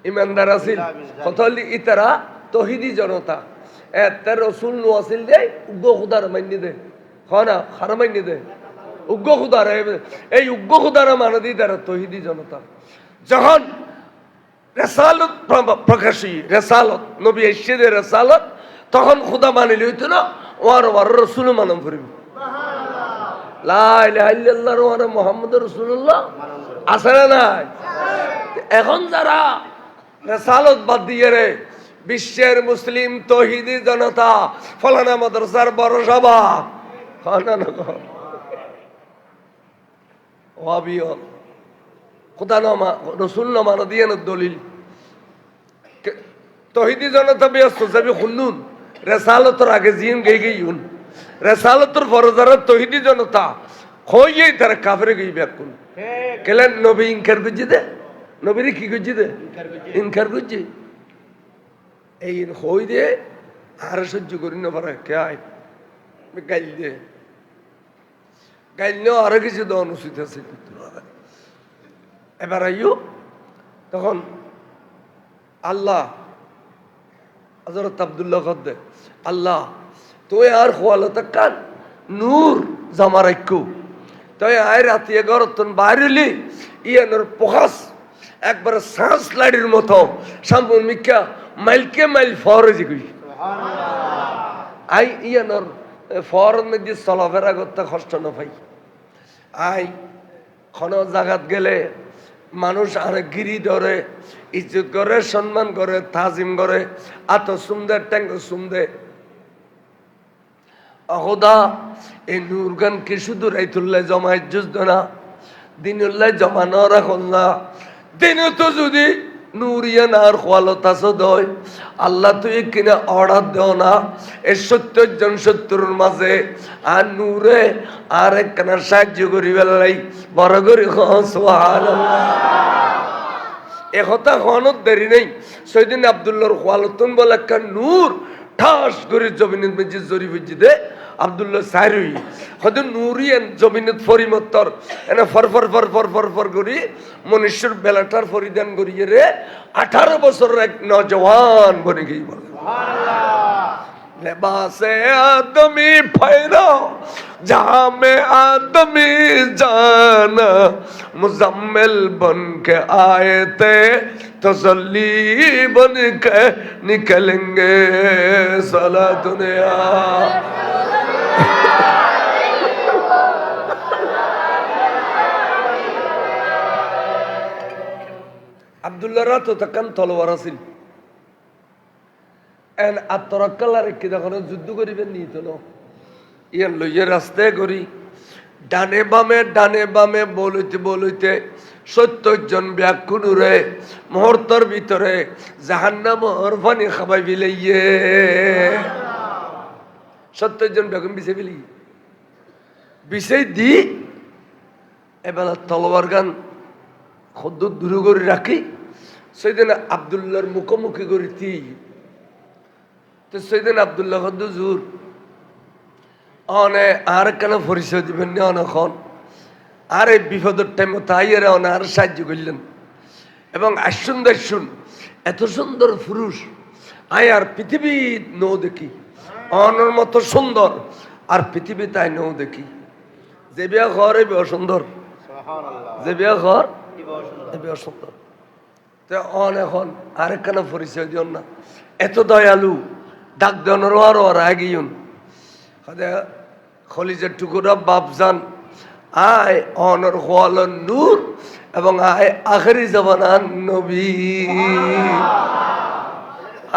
ইমানদার আছিল কতলি ইতারা তহিদি জনতা এতে রসুল ওয়াসিল দে উগ্র খুদার মাইনি দে হনা খারা মাইনি দে উগ্র খুদার এই উগ্র খুদার মানে দি তারা তহিদি জনতা যখন রেসালত প্রকাশী রেসালত নবী এসে রেসালত তখন খুদা মানিল হইতো না ওয়ার রসুল মানব করিব লা ইলাহা ইল্লাল্লাহ ওয়া মুহাম্মাদুর রাসূলুল্লাহ আছে না নাই এখন যারা রেসালত বাদ দিয়ে রে বিশ্বের মুসলিম তৌহিদি জনতা ফলানা মাদ্রাসার বড় সভা না না ওয়াবি হল খোদা না রসুল না মানা দিয়ে না দলিল তহিদি জনতা ব্যস্ত যাবে শুনুন রেসালতর আগে জিন গই গইউন রেসালতর ফরজারা তহিদি জনতা হইয়েই তারা কাফরে গই ব্যাকুন কেলেন নবী ইনকার করছি দে নবীর কি করছি দে ইনকার করছি এই হই দে আর সহ্য করি না পারে কে আয় গাইল দে গাইল আরো কিছু দেওয়া উচিত আছে এবার আইও তখন আল্লাহ হযরত আব্দুল্লাহ কদ্দে আল্লাহ তুই আর খোয়ালতা কান নূর জামা রাখু তুই আয় রাতে 11 তন বাইরেলি ইয়ানোর পোহাস একবার শ্বাস লাড়ির মতো সামুন মিকা মাইলকে মাইল ফরজি কই সুবহানাল্লাহ আই ইয়ানোর ফরন মধ্যে চলাফেরা করতে কষ্ট না ভাই আই কোন জায়গাত গেলে মানুষ আর গিরি ধরে ইজ্জত করে সম্মান করে তাজিম করে আত সুন্দর ট্যাঙ্গ সুন্দর অহদা এই নূরগান কি শুধু রাইতুল্লাহ জমা ইজ্জত না দিনুল্লাহ জমা ন রাখল না দিনে তো যদি নুরিয়ান আর খোয়ালতাস দয় আল্লাহ তুই কিনা অর্ডার দেও না এই 70 জন 70 মাঝে আর নূরে আর একখানা সাহায্য করি বেলাই বড় করি সুবহানাল্লাহ এ কথা হনত দেরি নেই সৈদিন আব্দুল্লাহর খোয়ালতন বলে একটা নূর ঠাস করে জমিনের মেঝে জরি বুঝি দে আব্দুল্লাহ সাইরুই হয়তো নুরিয়ান জমিনত ফরিমত্তর এনে for for for for for for করি মনুষ্যর বেলাটার পরিধান করিয়ে রে 18 বছরের এক নজওয়ান বনে গই বলে সুবহানাল্লাহ লেবাসে আদমি ফায়রা জামে আদমি জানা মুজাম্মিল বনকে आए थे तसल्ली बनके निकलेंगे साला दुनिया আব্দুল্লাহ রাত তখন তলোয়ার আছিল এন আত্মরক্ষার কি দেখো যুদ্ধ করিবেন নি তো ইয়ান লইয়ে রাস্তায় করি ডানে বামে বলইতে বলইতে 70 জন ব্যাকুনুরে মুহূর্তের ভিতরে জাহান্নামর পানি খাবাই বিলাইয়ে 70 জন ব্যাকুন বিছে বিলি বিছে দি এবার তলোয়ার গান খুদ্দ দূর করে রাখি সেদিন আব্দুল্লাহর মুখোমুখি করিতি তো সেদিন আব্দুল্লাহ খদ্দ জুর অনে আর কেন পরিচয় দিবেন না অনেকক্ষণ আর এই বিপদের টাইম তাই এরা আর সাহায্য করলেন এবং আসুন দেখুন এত সুন্দর পুরুষ আয় আর পৃথিবী নৌ দেখি অনর মতো সুন্দর আর পৃথিবী তাই নৌ দেখি যে বিয়া ঘর এই বিয়া সুন্দর যে বিয়া ঘর এই বিয়া সুন্দর তো অন এখন আরেকখানা পরিচয় দিও না এত দয়ালু ডাক দেওয়ার আরো আর আগিউন খলিজের টুকুরা বাপজান আয় অনর হওয়ালন নূর এবং আয় আখেরি জামানার নবী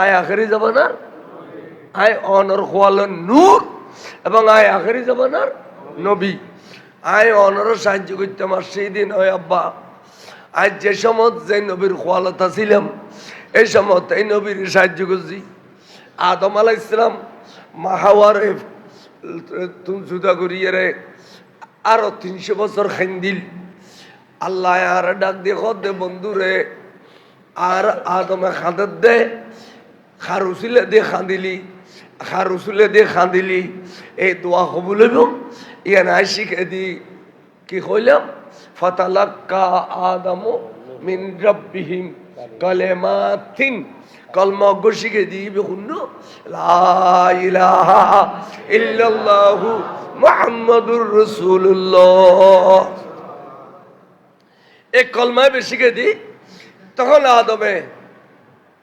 আয় আখেরি জামানার আয় অনর হওয়ালন নূর এবং আয় আখেরি জামানার নবী আয় অনর সাহায্য করতে আমার সেই দিন হয় আব্বা আজ যে সময় যে নবীর খোয়ালতা ছিলাম এই সময় এই নবীর সাহায্য করছি আদম আলাইহিস সালাম মাহাওয়ারে তুমি জুদা করিয়ে রে আরো 300 বছর খান্দিল আল্লাহ আর ডাক দিয়ে দে বন্ধু রে আর আদমে খাঁদের দে খারুসিলে দিয়ে খাঁদিলি খারুসুলে দিয়ে খাঁদিলি এই দোয়া কবুল হইব ইয়ান শিখে দি কি কইলাম ফাতালাক্কা আদমু মিন রাব্বিহিম কালিমাতিন কলমা শিখে দিবে শুনো লা ইলাহা ইল্লাল্লাহু মুহাম্মাদুর রাসূলুল্লাহ এই কলমা শিখে দি তখন আদমে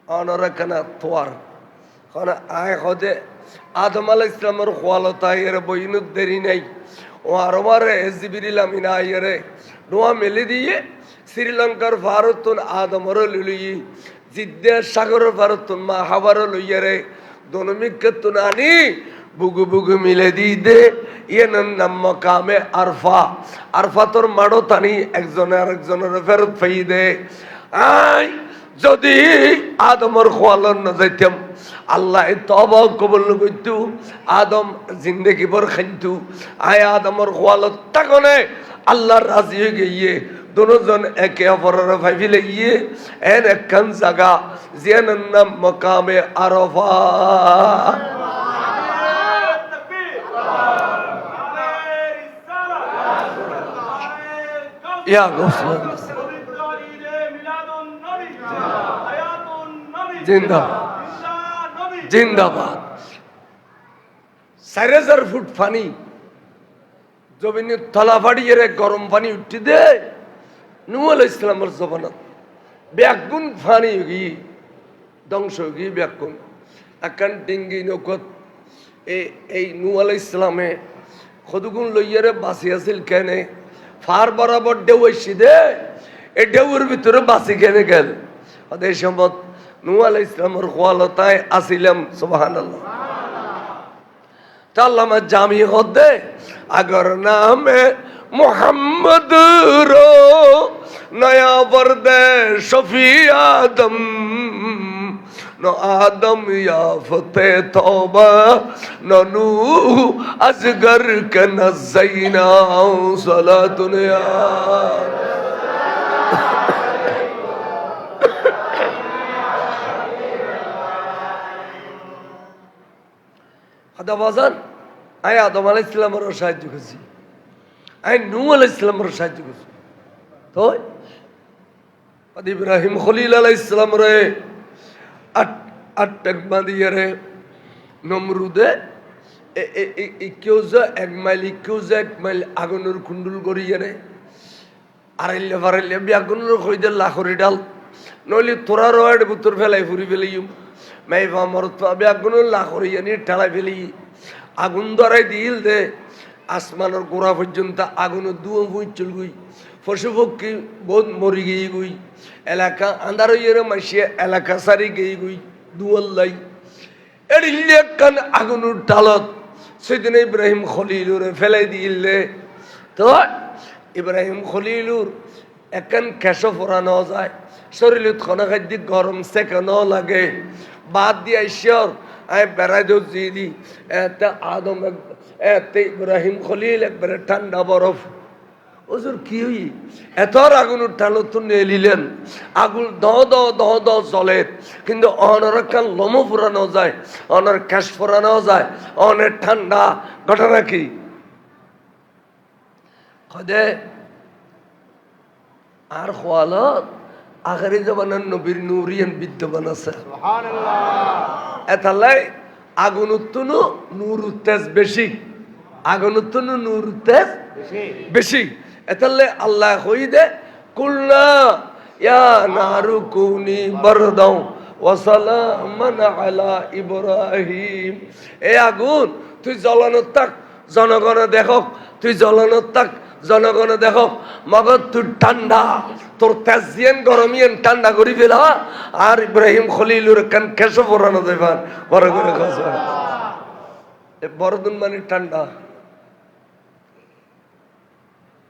অনরকানা তোয়ার কারণ আয় হদে আদম আলাইহিস সালামের খোয়ালতা এর বইনুত দেরি নাই ও আরমারে জিবরিল আমিন আইরে নোয়া মেলে দিয়ে শ্রীলঙ্কার ভারতন আদমর লুলি জিদ্দে সাগরের ভারতন মা হাওয়ার লইয়ারে দনমিকতুন আনি বুগু বুগু মিলে দি দে ইয়েন নাম মকামে আরফা। আরফা তোর মাড়ো তানি একজনে আরেকজনের ফেরত ফাই দে। আই যদি আদমর খোয়ালন না যাইতাম আল্লাহ তবা কবুল করতু, আদম জিন্দগি ভর খাইতু। আয় আদমর খোয়ালত তাকনে আল্লাহর রাজি হয়ে গিয়ে দুজন একে অপরের ভাইবিলে গিয়ে এন একখান জায়গা জিয়ানের নাম মকামে আরফা। ইয়া গোসল জিন্দাবাদ জিন্দাবাদ। 4000 ফুট পানি জমিনে তলা ফাড়িয়ে গরম পানি উঠি দে নূহ আলাইহিস সালামের জবানত ব্যাগুন পানি গিয়ে ধ্বংস গিয়ে ব্যাগুন একান ডিঙ্গি নৌকত এই নূহ আলাইহিস সালামে কতগুণ লইয়ারে বাঁচি আছিল কেনে ফার বরাবর ঢেউ এসি দে এই ঢেউর ভিতরে বাঁচি কেনে গেল। ওদের সম্পদ নূহ আলাইহিস সালামের খোয়ালতায় আসিলাম। সুবহানাল্লাহ। আল্লামা জামি হদে अगर नाम मोहम्मद रो नया वर्दे शफी आदम न आदम या फते तौबा न नूह असगर के न ज़ैना सलातुन या हदा बाज़ान আয় আদম আলাইহিস সালামের সাহায্য করছি, আয় নূহ আলাইহিস সালামের সাহায্য করছি। তো ইব্রাহিম খলিল আলাইহিস সালাম রে আট বাঁধিয়ে রে নমরুদে কেউ যে 1 মাইল কেউ যে 1 মাইল আগুনের কুণ্ডুল করিয়ে রে আড়াইলে ফারাইলে আগুনের খইদে লাখরি ডাল নইলে তোরা রয়ের ভিতর ফেলাই ফুরি ফেলিম মাইফা মরত পাবে আগুনের লাখরি আনি ঠেলাই ফেলি আগুন ধরাই দিল দে আসমানের গোড়া পর্যন্ত আগুনের দুয়ো গুই চল গুই পশু পক্ষী বহুত মরি গিয়ে গুই এলাকা আন্ধার হইয়ে মাসিয়ে এলাকা সারি গিয়ে গুই দুয়াল্লাই এড়িলে কান আগুনের ডালত সেদিন ইব্রাহিম খলিলুর ফেলাই দিলে। তো ইব্রাহিম খলিলুর একান কেশ ফোরানো যায় শরীর খানা খাদ্য গরম সেকানো লাগে বাদ দিয়ে ঈশ্বর আয় বেড়াই দো দি এতে আদম এতে ইব্রাহিম খলিল একবারে ঠান্ডা বরফ ওজোর কি হই এত আগুন উঠালো তো নেলিলেন আগুন দ জ্বলে কিন্তু অনর কান লম ফুরানো যায় অনর ক্যাশ ফুরানো যায় অনেক ঠান্ডা ঘটনা কি খদে আর খোয়ালত আখেরি জমানার নবীর নূরিয়ান বিদ্যমান আছে। এতালাই আগুন উত্তনু নূর উত্তেজ বেশি, আগুন উত্তনু নূর উত্তেজ বেশি। এতালে আল্লাহ কই দে কুলনা ইয়া নারু কুনি বারদাও ওয়া সালামান আলা ইব্রাহিম। এ আগুন তুই জ্বলানো থাক, জনগণ দেখো, তুই জ্বলানো থাক, জনগণ দেখো, মগজ তুই ঠান্ডা, তোর তেজিয়ান গরমিয়ান ঠান্ডা করি ফেলা। আর ইব্রাহিম খলিলুর কান কেশো পরানো যাইবার বড় করে বড়দিন মানে ঠান্ডা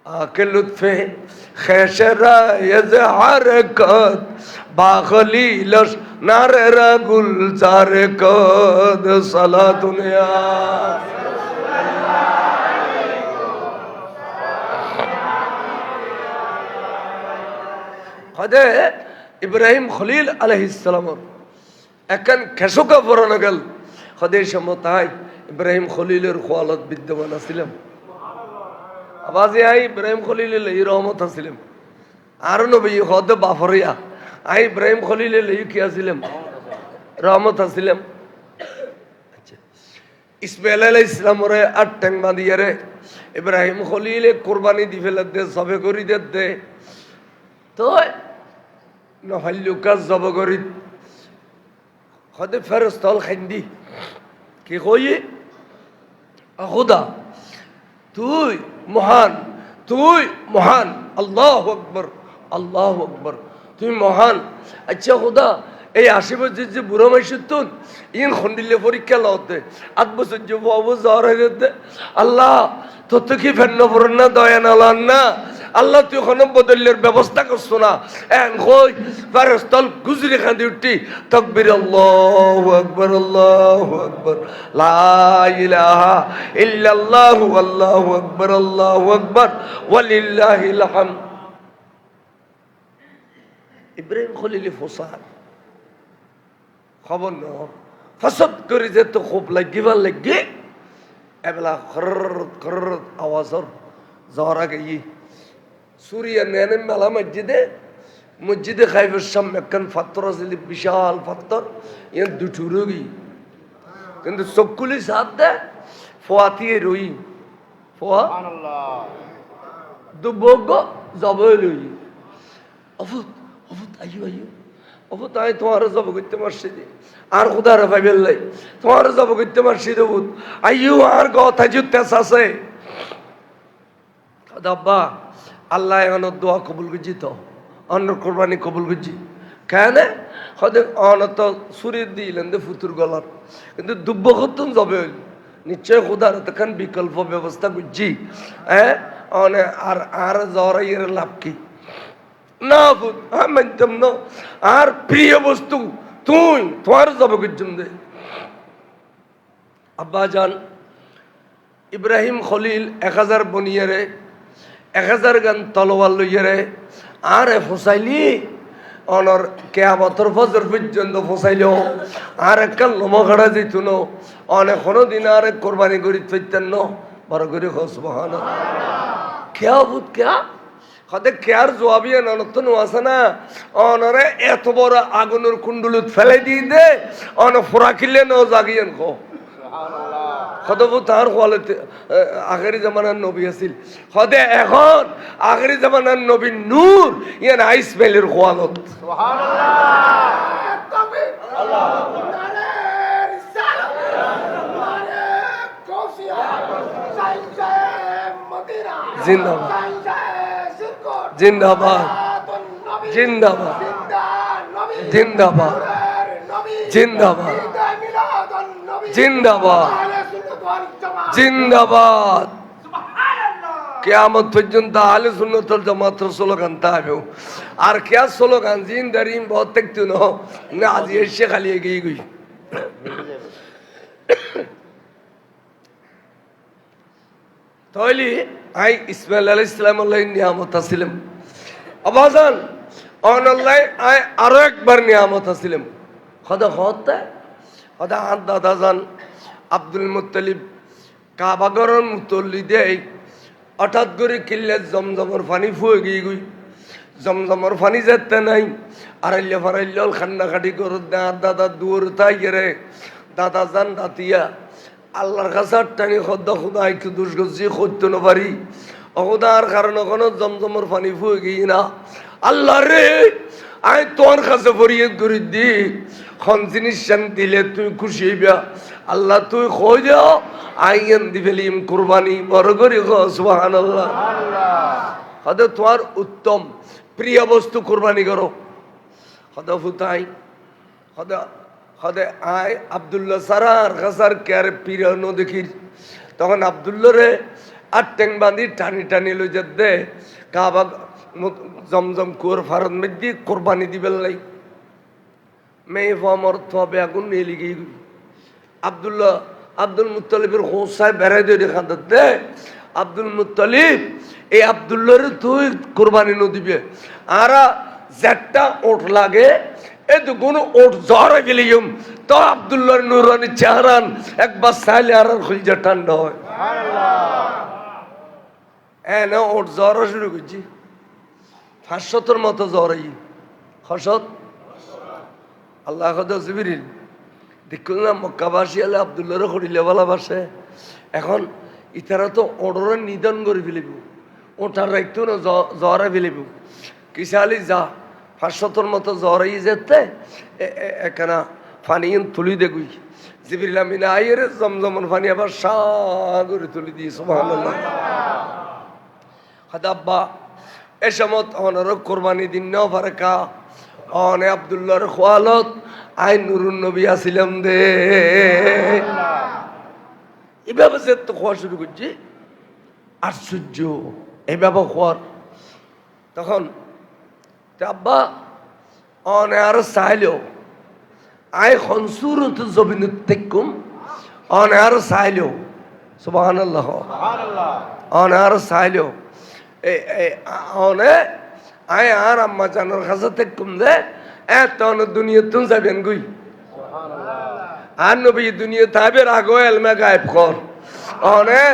আকে লুৎফে খেসরা হারকত বাখলিলস নারেরা গুলজার কদ সালাতুনিয়া। হদে ইব্রাহিম খলিল আলাইহিস সালাম একান খেসুকা পরানো গেল হদে সমতাই ইব্রাহিম খলিলের খোয়ালত বিদ্যমান ছিলাম। আবাজে আই ইব্রাহিম খলিলের এই রহমত আসিলাম আর নবী হদে বাফরিয়া আই ইব্রাহিম খলিলের এই কি আসিলাম রহমত আসিলাম। ইসমাইল আলাইহিস সালামের 8 ট্যাং বাঁধিয়ে রে ইব্রাহিম খলিলে কুরবানি দি ফেলে দে সবে করি দে তো নহল্লুকা জব করি হদে ফেরস্তল খান্দি কি কই খুদা তুই মহান, তুই মহান, আল্লাহু আকবার, আল্লাহু আকবার, তুই মহান। আচ্ছা খুদা এই 80 বছর যে বুড়ো মাইসুন ইন খন্ডিলে পরীক্ষা লতে 8 বছর যে বাবু জ্বর হয়ে আল্লাহ তোর তো কি ফেন্ন পড়েন না দয়া নালান না আল্লাহ তুই ওখানে বদলের ব্যবস্থা করছো না এখন কই ফেরেশতাল গুজরি খান্দি উঠি তাকবীর আল্লাহু আকবার লা ইলাহা ইল্লাল্লাহু আল্লাহু আকবার ওয়ালিল্লাহিল হামদ। ইব্রাহিম খলিল ফসার খবর ন ফসদ করে যেত খুব লাগিবার লাগে এবেলা খর আওয়াজর জ্বর আগে সুরিয়া নেন মেলা মসজিদে খাইফের সামনে একখান পাথর আছে বিশাল পাথর ইয়ার দুটো রোগী কিন্তু চকুলি সাথ দে ফোয়াতিয়ে রই ফোয়া দুবগ জব লই অভূত অভূত আইও অভূত আমি তোমার জব করতে পারছি আর খুদার পাইবেল লাই তোমার জব করতে পারছি অভূত আইও আর কথা জুতেস আছে আব্বা আল্লাহ এখন দোয়া কবুল করছি তো অন্য কোরবানি কবুল করছি কেন হয়তো অনত সুরে দিলেন দে ফুতুর গলার কিন্তু দুব্ব করতুন যাবে নিশ্চয় খুদার তখন বিকল্প ব্যবস্থা করছি হ্যাঁ আর আর জ্বর লাভ কি না মানতাম না আর প্রিয় বস্তু তুই তোমার যাবে করছুন দে আব্বা জান ইব্রাহিম খলিল 1000 বনিয়ারে 1000 গান তলোয়ার লইয়ারে আরে ফসাইলি অনর কেয়ামতর ফজর পর্যন্ত ফসাইল আর একটা লোমখাড়া যেত ন অনেক কোনো দিন আর কোরবানি করি ফেরতেন ন বড় করে সুবহান কেয়া ভূত কেয়া হতে কেয়ার জবাবি নতুন আছে না অনরে এত বড় আগুনের কুণ্ডুলুত ফেলাই দিয়ে দে অন ফোরা খিলে ন জাগিয়েন খো হতবু তার কোয়ালিটি আখেরি জামানার নবী আছিল হদে এখন আখেরি জামানার নবী নূর ইয়ান আইস মেলের কোয়ালত জিন্দাবাদ জিন্দাবাদ জিন্দাবাদ জিন্দাবাদ জিন্দাবাদ জিন্দাবাদ জিন্দাবাদ কিয়ামত পর্যন্ত আহলে সুন্নাত ওয়াল জামাতের স্লোগান তাইও আর क्या স্লোগান জিন্দারিম বহুত দেখতো না আজ এসে খালি এগিয়ে গই তাইলে আই ইসমাইল আলাইহিস সালাম আল্লাহর নিয়ামত আছিলাম আবাজান অন আল্লাহ আই আরো একবার নিয়ামত আছিলাম খোদা খোদা খোদা আদ দাদা জান আব্দুল মুত্তালিব কাবাগরের মুতল্লি দেয় হঠাৎ করে কিল্লে জমজমর পানি ফুয়ে গিয়ে গই জমজমর পানি যেতে নাই আড়াইলে ফারাইল খান্নাখাটি করে দাদা দুয়ার তাই রে দাদা জান রাতিয়া আল্লাহর কাছে টানি খদ্দ খুদা একটু দুষ করছি করতে না পারি অখুদার কারণে কোনো জমজমর পানি ফুয়ে গিয়ে না আল্লাহ রে আই তোর কাছে ফরিয়াদ করি দি খন জিনিস দিলে তুই খুশি হইবা আল্লাহ তুই কই যাও আইন দি ফেলিম কুরবানি বড় করি সুবহানাল্লাহ হয়তো তোমার উত্তম প্রিয় বস্তু কুরবানি করো হয়তো ফুতাই হয়তো হয়তো আয় আবদুল্লাহ সারার কাছার কেয়ার পিরানো দেখির তখন আবদুল্লাহ রে আর ট্যাং বাঁধি টানি টানি লই যে দে কাবা জমজম কুয়ার ফারত মেদি কোরবানি দিবেন লাই মেয়ে ফমর থবে আগুন নিয়ে লিখে আবদুল্লাহ আব্দুল মুত্তালিবের হোসায় বেড়াই দিয়ে খান দে আব্দুল মুত্তালিব এই আবদুল্লাহর তুই কোরবানি ন দিবে আর যেটা ওট লাগে এই তো কোনো ওট জ্বর গেলে তো আবদুল্লাহর নুরানি চেহারান একবার চাইলে আর খুলজা ঠান্ডা হয় হ্যাঁ না ওট জ্বর শুরু করছি 500 মতো জ্বর এই হসত আল্লাহ জিবরিল দেখুন না মক্কাবাসী আলে আবদুল্লাহর করিলে ভালোবাসে এখন ইতারা তো অর্ডারের নিধন করে ফেলিব ওটার রাখতো না জ্বরে ফেলিব কিসালি যা 500 মতো জ্বর এই যেতে এখানে পানি তুলি দেখুই জিবরিল আমিন আইরে জমজমন পানি আবার সাগরে তুলি দিয়ে সুবহানাল্লাহ হাদাব্বা এ সমত অনর কোরবানি দিন ন ফারকা অনে আব্দুল্লাহর খোয়ালত আই নুরুন নবী আসিলাম দে এভাবে যে তো খোয়া শুরু করছি আশ্চর্য এইভাবে খোয়ার তখন আব্বা অনে আরো চাইলেও আই খনসুরত জবিনুত তেকুম অনে আরো চাইলেও সুবহানাল্লাহ অনে আরো চাইলেও অনে আই আর আম্মা জানোর কাছে তেকুম দে এত দুনিয়া তুন যাবেন গুই আর নবী দুনিয়া তাইবের আগো এলমে গায়েব কর অনে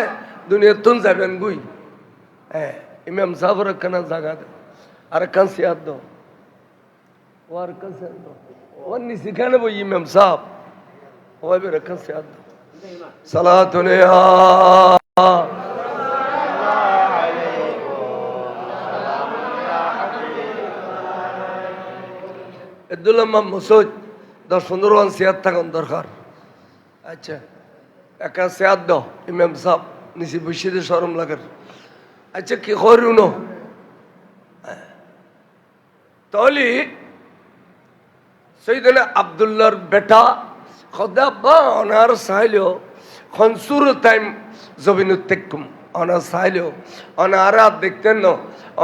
দুনিয়া তুন যাবেন গুই ইমাম সাহেবের কানা জায়গা দে আর কান সিয়াদ দো ওর কান সিয়াদ দো ওর নিচে কেন বই ইমাম সাহেব ওই বের কান সিয়াদ দো সালাতুন ইয়া আব্দুল্লাহ মাসউদ 10-15 সিয়াদ থাকুন দরকার আচ্ছা একা সিয়াদ দাও ইমাম সাহেব নিচে বসে দিয়ে শরম লাগার আচ্ছা কি করুন তাহলে সৈয়দনা আব্দুল্লাহর বেটা খোদা বা অনার সাইলেও খনসুর টাইম জবিনুত তেকুম অনার সাইলেও অনার দেখতেন না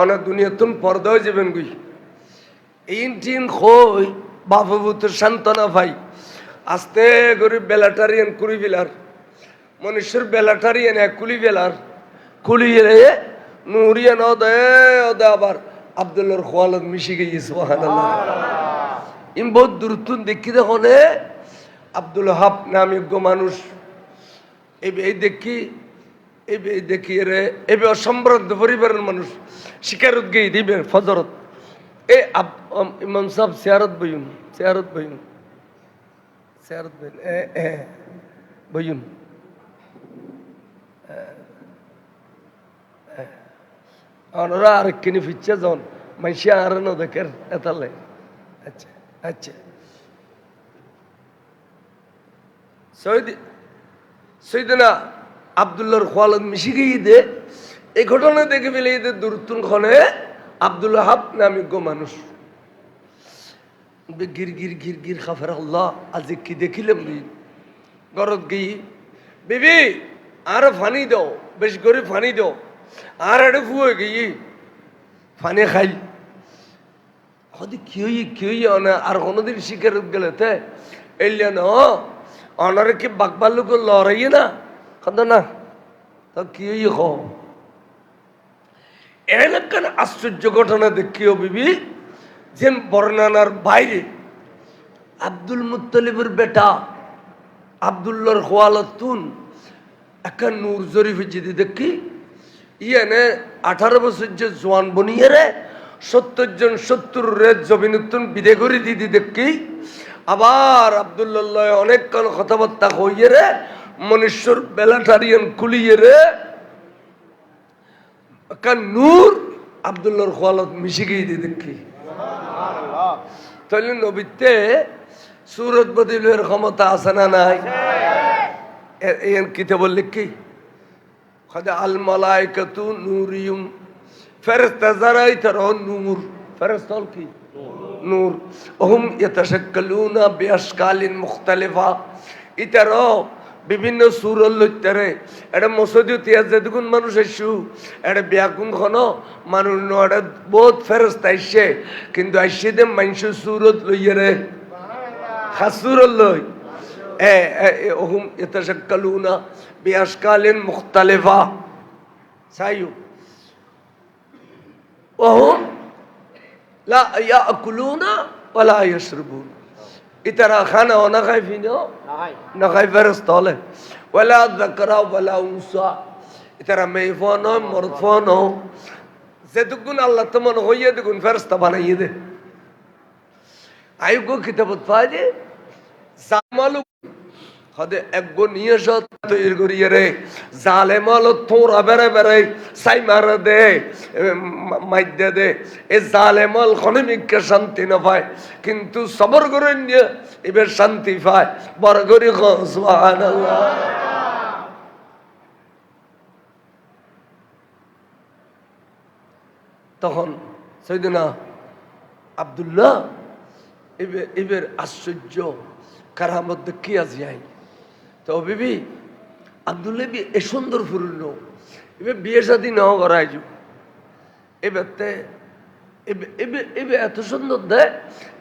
অনার দুনিয়াতুন পর্দাও যাবেন গুই ইনটিন খই বাপবুতের সান্ত্বনা ভাই আস্তে করে বেলাটারিয়ান কুড়ি বেলার মনুষ্যের বেলাটারিয়ান এক কুলি বেলার কুলিয়ে নুরিয়ান ওদে ওদে আবার আব্দুল্লাহর খোয়ালত মিশে গিয়ে সুবহানাল্লাহ ইম বহুত দূরতুন দেখি দেখনে আব্দুল হাব নামযোগ্য মানুষ এই দেখি এই দেখি রে এই অসম্রান্ত পরিবারের মানুষ শিকারত গিয়ে দিবে ফজরত এ ইমাম সাহেব সিয়ারত বইন সিয়ারত বইন সিয়ারত বইন বইন ওনারা আরেক কিনে ফিরছে যখন মাইসি আর ন দেখের এতালে আচ্ছা আচ্ছা সৈয়দনা আব্দুল্লাহর খোয়ালত মিশি গিয়ে দে এই ঘটনা দেখে ফেলে এদের দূরতুন খনে আব্দুল হাব নামযোগ্য মানুষ গির গির গির গির খাফের আল্লাহ আজ কি দেখিলাম গরত গিয়ে বিবি আর ফানি দাও বেশ করে ফানি দাও আর একটা ফুয়ে গিয়ে ফানি খাইল হদি কি হই আর কোনোদিন শিকার গেলে তে এলিয়া না অনারে কি বাকবালুক লড়াইয়ে না কত না তো কি হ এলাকার আশ্চর্য ঘটনা দেখিও বিবি যে বর্ণনার বাইরে আব্দুল মুত্তালিবের বেটা আব্দুল্লাহর খোয়ালতুন একটা নূর জরিফ যদি দেখি ইয়ে 18 বছর যে জোয়ান বনিয়ে রে 70 জন 70 রে জবিনুত্তুন বিদে করে দিদি দেখি আবার আব্দুল্লাহ অনেকক্ষণ কথাবার্তা হইয়ে রে মনুষ্যর বেলাটারিয়ান কুলিয়ে রে নূর আব্দুল্লাহর খোয়ালত মিশে গিয়ে দিয়ে দেখি তাহলে নবীতে সুরত বদলের ক্ষমতা আছে না নাই এন কিতে বললে কি আল মালাইকাতু নূরিয়ুম ফেরেশতা যারাই তারা নূর ফেরেশতা কি নূর ওহুম ইয়াতাশাক্কালুনা বিআশকালিন মুখতালিফা ইতারা বিভিন্ন সুরল লইতারে এটা মসজিদ ইয়া যেদুগুন মানুষ আইসু এটা বিয়াকুন খন মানুষ এটা বহুত ফেরস্তা আইসে কিন্তু আইসে দে মানুষ সুরত লইয়ে রে খাসুরল লই ওহুম ইয়াতাশাক্কালুনা বিআশকালিন মুখতালিফা সাইয়ু ওহুম লা ইয়াকুলুনা ওয়ালা ইয়াশরবুন ইতারা খানা না খাই ফিনো না খাই ফেরস্তা হলে ওয়ালা যাকরা ওয়ালা উনসা ইতারা মেফোন মরফোন যেদুগুন আল্লাহ তমন হইয়ে দুগুন ফেরস্তা বানাইয়ে দে আইগো কিতাবত পাইলে জামালু হদে একগো নিয়ত তৈরি করিয়ে রে জালেমাল তোরা বেরে বেরে সাই মারা দে মাইদে দে এ জালেমাল খনিমিককে শান্তি না পায় কিন্তু সবর করে নিয়ে এবার শান্তি পায় বড় করে সুবহানাল্লাহ তখন সৈয়দনা আব্দুল্লাহ এবার আশ্চর্য কারামত দেখিয়া যাই তো বিবি আব্দুল্লাহ এ সুন্দর ফুরুন এবার বিয়ে শাদী নেওয়া করাই যু এবারতে এবার এত সুন্দর দেয়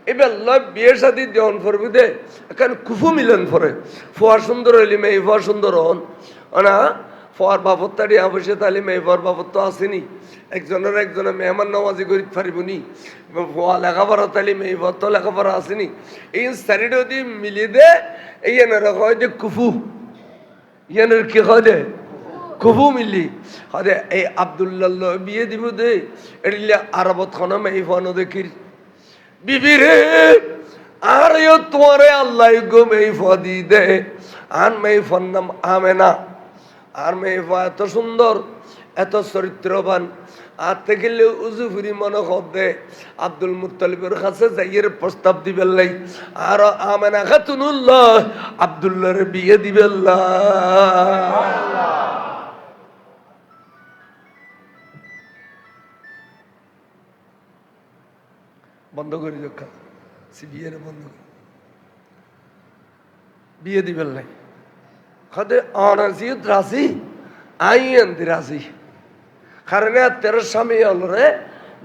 এবার লয় বিয়ে শাদী দেওয়ান ফরবি দে এখানে কুফু মিলন ফরে ফোয়ার সুন্দর হইলি মেয়ে ফোয়ার সুন্দর হন না ফোয়ার বাবদ তাড়ি আবশ্যে তাহলে মেয়ে ফোয়ার বাবদ তো আসেনি একজনের মেহমান নামাজি করি পারিবনি ফোয়া লেখাপড়া তাহলে মেয়ে ফোয়ার তো লেখাপড়া আসেনি এই সারিটা যদি মিলিয়ে দে এই এনারা কয় যে কুফু ইয়ানের কি কয় দে কুফু মিলি হদে এই আব্দুল্লাহ বিয়ে দিব দে এডিলে আরবত খানা মেয়ে ফোয়ানো দেখির বিবি রে আর তোমারে আল্লাহ গো মেয়ে ফোয়া দি দে আর মেয়ে ফোয়ার নাম আমেনা আর মেয়ে ফোয়া এত সুন্দর এত চরিত্রবান আর থেকে উজু ফুরি মনে দে আব্দুল মুত্তালিবের কাছে যাইয়ের প্রস্তাব দিবেন লাই আর আমেনা খাতুনুল্লাহ আব্দুল্লাহর বিয়ে দিবেন বন্ধ করি দেখা বিয়ের বন্ধ করি বিয়ে দিবেন নাই খাদে অনাজিয়ত রাজি আইন রাজি কারণ তের স্বামী হল রে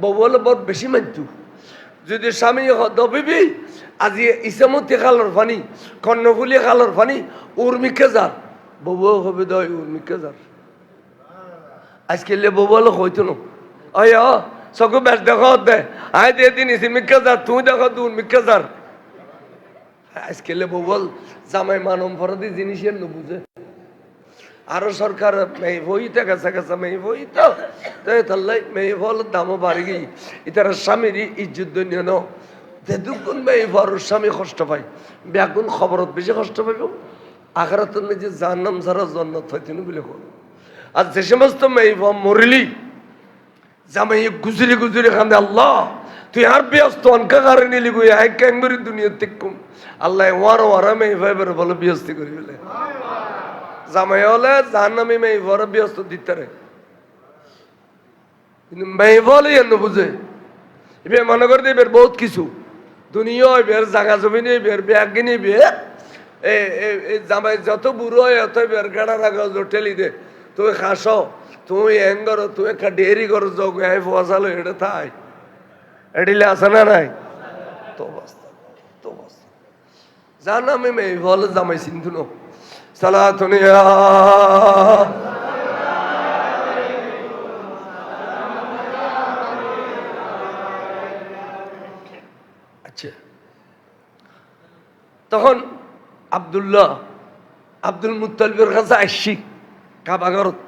বলে বহুত বেশি মানতু যদি স্বামী দবিবি আজি ইসামতি খালর ফানি কর্ণফুলি খালর ফানি উর্মিকে যার ববু হবে দয় উর্মিকে যার আজকে ববু হলো হইতো না অয় সকু বেশ দেখো দে আয় দিয়ে দিন ইসিমিকে যার তুই দেখো তুই উর্মিকে যার আজকে ববল জামাই মানব ফরদি জিনিসের বুঝে আরো সরকার মেয়ে বইতে গেছে গেছে মেয়ে বই তো তাই মেয়ে ফল দামও বাড়ি গই ইতার স্বামীর ইজ্জত দুনিয়া ন দুগুণ মেয়ে বড় স্বামী কষ্ট পায় ব্যাগুণ খবরত বেশি কষ্ট পাইব আখারাত যে যার নাম ছাড়া জন্নত হইতেন বলে হল আর যে সমস্ত মেয়ে মরিলি জামাই গুজরি গুজরি খান্দে আল্লাহ তুই আর ব্যস্ত অনকা কারণে নিলি গুই এক ক্যাঙ্গুরি দুনিয়া তেকুম আল্লাহ ওয়ারা মেয়ে ভাইবার বলে বিয়স্তি করি বলে জামাই হলে যার নামে মেয়ে বড় ব্যস্ত দিতে রে কিন্তু মেয়ে বলে এন বুঝে এবার মনে করে এবার বহুত কিছু দুনিয়া এবার জাগা জমি নিয়ে এবার ব্যাগ নিয়ে বিয়ে জামাই যত বুড়ো হয় অত এবার গাড়া রাখা ঠেলি দে তুই খাস তুই এং করো তুই একটা ডেরি করো যোগ ফসালো এটা থাই এডিলে আছে না নাই তো বস্তা যার নামে মেয়ে বলে জামাই সিন্ধু নো সালাতুনিয়া আচ্ছা তখন আব্দুল মুত্তালিবের কাছে আসছি কাবাগরত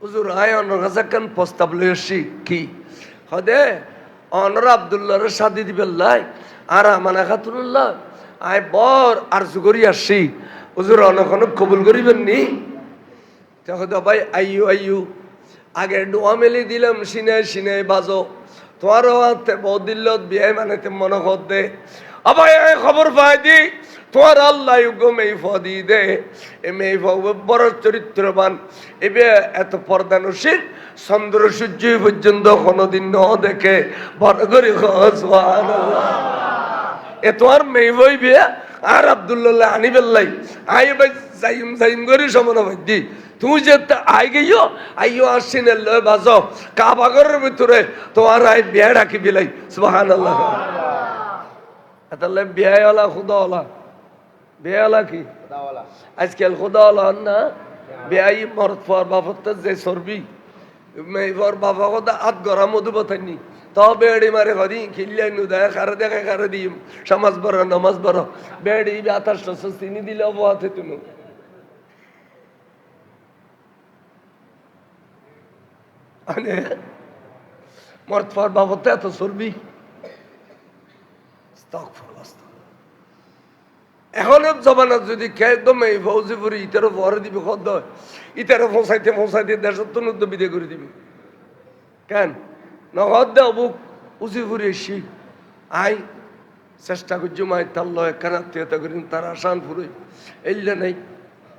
হুজুর আয় অন্যর কাছে কেন প্রস্তাব লই আসছি কি হদে অনর আব্দুল্লাহর শাদি দিবেন লাই আর আমানা খাতুনুল্লাহ আয় বর আর করি আসছি হুজুর অনখন কবুল করিবেন নি তখন ভাই আইয়ু আগে ডোয়া মেলি দিলাম সিনাই বাজো তোমারও বদিল্লত বিয়ে মানে মনে কর দে আবার খবর পাই দি তোমার আল্লাহ মেয়ে ফদি দে এ মেয়ে বড় চরিত্রবান এবে এত পর্দানুশীল চন্দ্র সূর্য পর্যন্ত কোনোদিন ন দেখে বড় করে এ তোমার মেয়ে বই বিয়ে আর আব্দুল্লাহ আনিবেল্লাই আই ভাই যাইম করি সমান দি তুমি যে আই আইও আসছেন লয় বাজো কাবাগরের ভিতরে তোমার আই বিয়ে রাখি বিলাই সুবহানাল্লাহ তাহলে বিয়েওয়ালা খুদাওয়ালা বিয়েওয়ালা কি আজকাল খুদাওয়ালা না বিয়াই মরত পর বাপত যে চর্বি মেয়ের বাবা কথা আত গরম মধু বতানি তাও বেড়ি মারে হরি খিল্লাই নু দেয় কারে দেখে কারে দিম সমাজ বড় নমাজ বড় বেড়ি আতার চিনি দিলে অবহাতে তুমি মরত পর বাপত এত চর্বি এখন জমানা যদি একদম এই ফৌজি ফুরি ইটারও ভরে দিবি খদ্দ ইটারও ফসাইতে দেশের তো নদ্য বিদে করে দিবি কেন নগদ দে অবুক উঁচি ফুরি এসি আই চেষ্টা করছি মাই তার লয় কেন আত্মীয়তা করি তার আসান ফুরই এলে নাই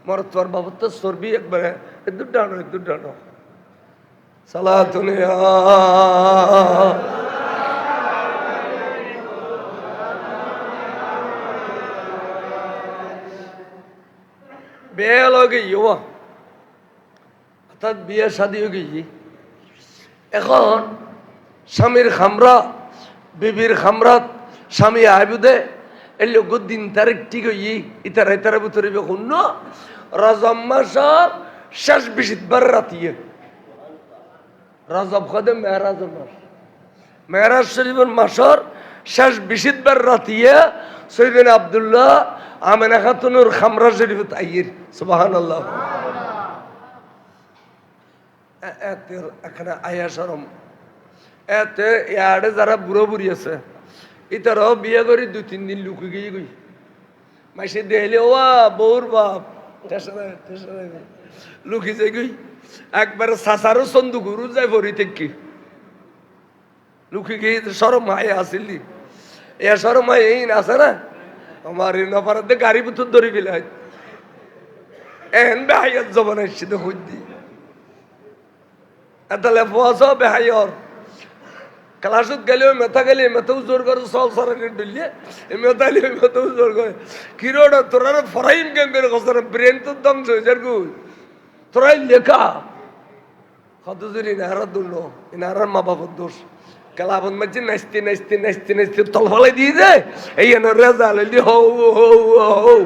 মরত পর বাবদ তো চর্বি একবারে এদুর ডানো সালাতুনিয়া বিয়ে লগে ইয়া অর্থাৎ বিয়ে শাদী হয়ে গেছি। এখন স্বামীর খামরা বিবির খামরাত স্বামী আইবুদে এর লোক দিন তারিখ ঠিক হই ইতারা ইতারা ভিতরে শূন্য রজব মাসর শেষ বিশিতবার রাতিয়ে রজব খদে মেহরাজ মাস মেহরাজ শরীফের মাসর শেষ বিশিতবার রাতিয়ে সৈয়দিন আব্দুল্লাহ আমেনা খাতুনুর খামরা শরীফ আইয়ের সুবহানাল্লাহ। এখানে আয়া শরম এতে ইয়ারে যারা বুড়ো বুড়ি আছে ইতারাও বিয়ে করি 2-3 দিন লুকি গিয়ে গই মাসে দেখলে ও বউর বাপ লুকি যাই গই একবার সাসারও সন্দু গুরু যায় ভরি থেকে লুকি গিয়ে সরম আয় আসিলি এ সরম আয় এই আছে না আমার নপারাতে গাড়ি ভিতর ধরে ফেলে এন বেহাইয়াত জবান আসছে তো হইদি তাহলে বস বেহাইয়র ক্লাসত গেলেও মেথা গেলে মেথাও জোর করে সব সারাকে ডুলিয়ে মেথালি মেথাও জোর করে কিরোটা তোরা ফরাইম কেন করে কসার ব্রেন তো ধ্বংস হয়ে যার গুই তোরাই লেখা কত জোর ইনাহার দুল ইনাহার মা বাবার দোষ কেলাবন মাঝে নাচতে নাচতে নাচতে নাচতে তল ফলাই দিয়ে যায় এই রেজা লইলি হৌ হৌ হৌ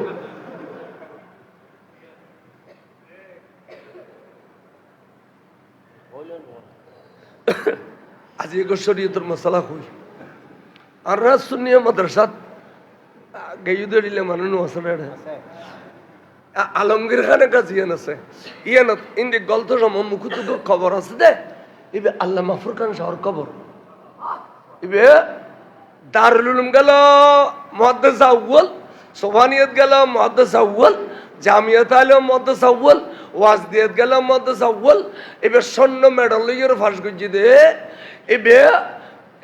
আজ এগো শরীয়তের মশলা হই আর সুন্নিয়া মাদ্রাসাত গাইদে দিলে মানুষ আছে না আলমগীর খানের কাছে ইয়ান আছে ইয়ানত ইন্দি গল্প সময় মুখুতুক খবর আছে দে ইবে আল্লামা ফুরকান শাহর কবর ইবে দারুল উলুম গেল মুহাদ্দিস আউয়াল সুবহানিয়াত গেল মুহাদ্দিস আউয়াল জামিয়াত আলো মুহাদ্দিস আউয়াল ওয়াজদিয়াত গেল মুহাদ্দিস আউয়াল ইবে স্বর্ণ মেডাল লইয়ের ফাঁস গজি দে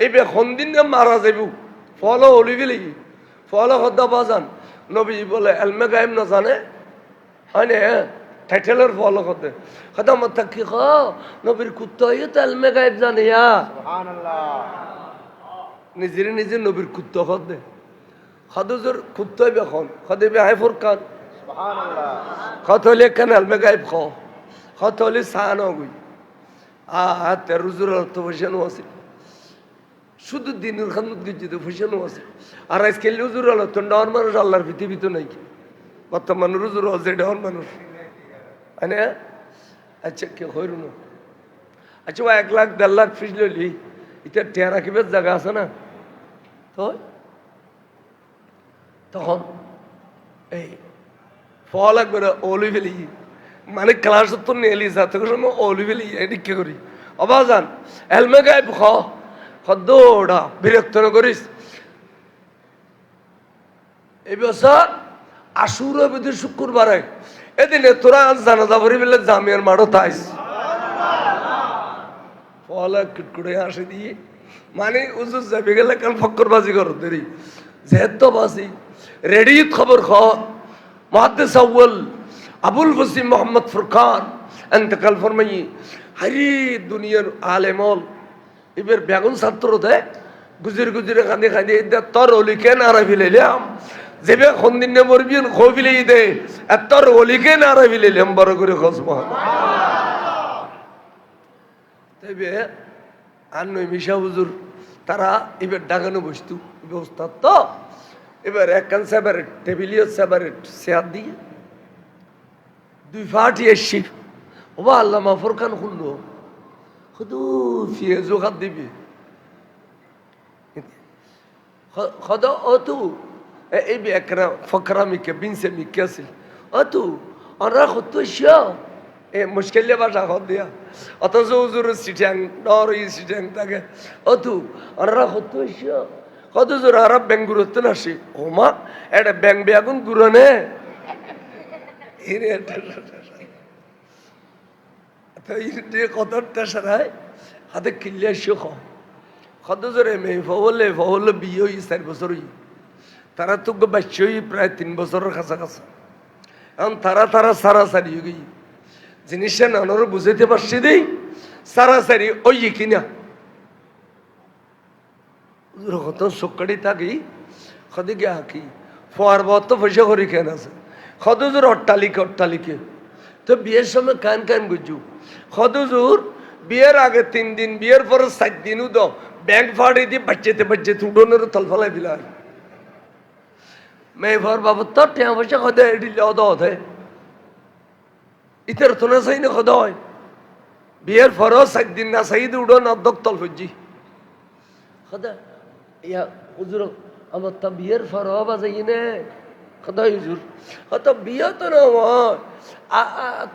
এবে খন্দিন মারা যাইব ফলো হলি গেলি ফলো হদ্দা বাজান নবী বলে এলমে গায়েব না জানে হয় না টাইটেলের ফলো করতে হদা মত কি খ নবীর কুত্তা তো এলমে গায়েব জানে নিজের নিজে নবীর কুত্তা খদে খদুজোর কুত্তাই বেখন খদে বে হাই ফুরকান খত হলে কেন এলমে গায়েব খ খত হলে সান গুই রুজুর অর্থ ফসানো আছে শুধু দিনের খানত গেছি তো ফসানো আছে আর আজকে রুজুর অর্থ ডাওয়ার মানুষ আল্লাহর পৃথিবীতে নাই বর্তমান রুজুর আছে ডাওয়ার মানুষ মানে আচ্ছা কে হইল না আচ্ছা ও 1 লাখ 1.5 লাখ ফিস লইলি এটা টেয়া রাখিবার জায়গা আছে না তো তখন এই ফল একবার ওলি ফেলি মানে ক্লাস তো নেলি যাতে সময় ওলি ফেলি এদিকে করি অবাজান এলমে গায়েব খদ্দোড়া বিরক্ত না করিস এই বছর আশুর বিধি শুক্রবার এদিনে তোরা জানাজা ভরি বেলে জামিয়ার মাঠও তাইস ফল কিটকুড়ে আসে দিয়ে মানে উজুর যাবি গেলে কাল ফক্করবাজি করো দেরি যেহেতু বাসি রেডি খবর খ মুহাদ্দিস আউয়াল আবুল ওয়াসিম মোহাম্মদ ফুরকান ইন্তেকাল ফরমাই হারি দুনিয়ার আলেমল এবার বেগুন ছাত্র দেয় গুজরে গুজরে কাঁদে কাঁদে তোর অলিকে নারা ফেলাইলাম যেবে খন্দিন মরবি খো ফেলেই দে তোর অলিকে নারা ফেলাইলাম বড় করে খসমা তবে আর নই মিশা হুজুর তারা এবার ডাকানো বসতু ব্যবস্থা তো এবার একখান সেপারেট টেবিলিও সেপারেট চেয়ার দিয়ে 2 ফাটি এসছি ওবা আল্লামা ফুরকান খুললো শুধু ফিয়েজো খাত দিবি খদ অতু এই একটা ফকরা মিকে বিনসে মিকে আছিল অতু অনরা খতো শিয়া এ মুশকিল ভাষা খদ দিয়া অথচ হুজুর সিটাং ডর ই সিটাং থাকে অতু অনরা খতো শিয়া কত জোর আরব ব্যাংক গুরুত্ব নাসি ওমা এটা ব্যাংক বেগুন গুরনে কতটা সারায় হাতে কিল্লে সুখ কত জোরে মেয়ে ফলে বিয়ে হই 4 বছর হই তারা তো বাচ্চা হই প্রায় 3 বছরের কাছাকাছি এখন তারা সারাসারি হয়ে গই জিনিসটা নানোর বুঝাইতে পারছি দেই সারাসারি ওই কিনা কত সকাড়ি থাকি কদি গে হাকি ফোয়ার বত পয়সা করি কেন আছে খদুজুর অট্টালিকে তো বিয়ের সময় কান কান গুজু খদুজুর বিয়ের আগে 3 দিন বিয়ের পরে 7 দিনও তো ব্যাংক ফাড়ি দিয়ে বাচ্চাতে উডোনের তলফলাই দিলাম মেয়ে ভর বাবু তো টিয়া পয়সা খদে এডিলে অদে ইতার তো না চাই না খদ হয় বিয়ের পরেও 7 দিন না চাই উডোন অর্ধক তল ফুজি খদা ইয়া হুজুর আমার তো বিয়ের পরেও বাজাই নে খদা হুজুর কত বিয়ে তো না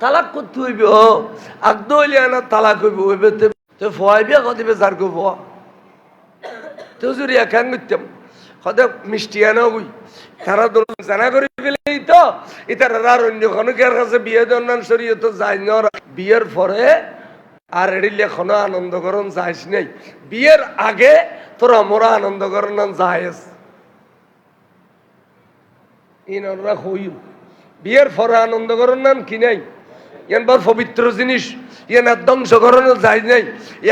তালাক করতে হইব আগদ হইলে না তালাক হইব হইবে তো ফোয়াই বিয়া কদিবে যার গো ফোয়া তো হুজুর এখান করতাম খদা মিষ্টি আনা হই তারা জানা করে ফেলেই তো ইতার আর অন্য খনকের কাছে বিয়ে দন্নান সরিয়ে তো যাই না বিয়ের পরে আর এড়িলে এখনো আনন্দ করণ যাইস নাই বিয়ের আগে তোরা মোরা আনন্দ করণ যাইস ইনরা হইম বিয়ের পরে আনন্দ করণ নাম কি নাই এনবার পবিত্র জিনিস এনার ধ্বংস করানো যায় নাই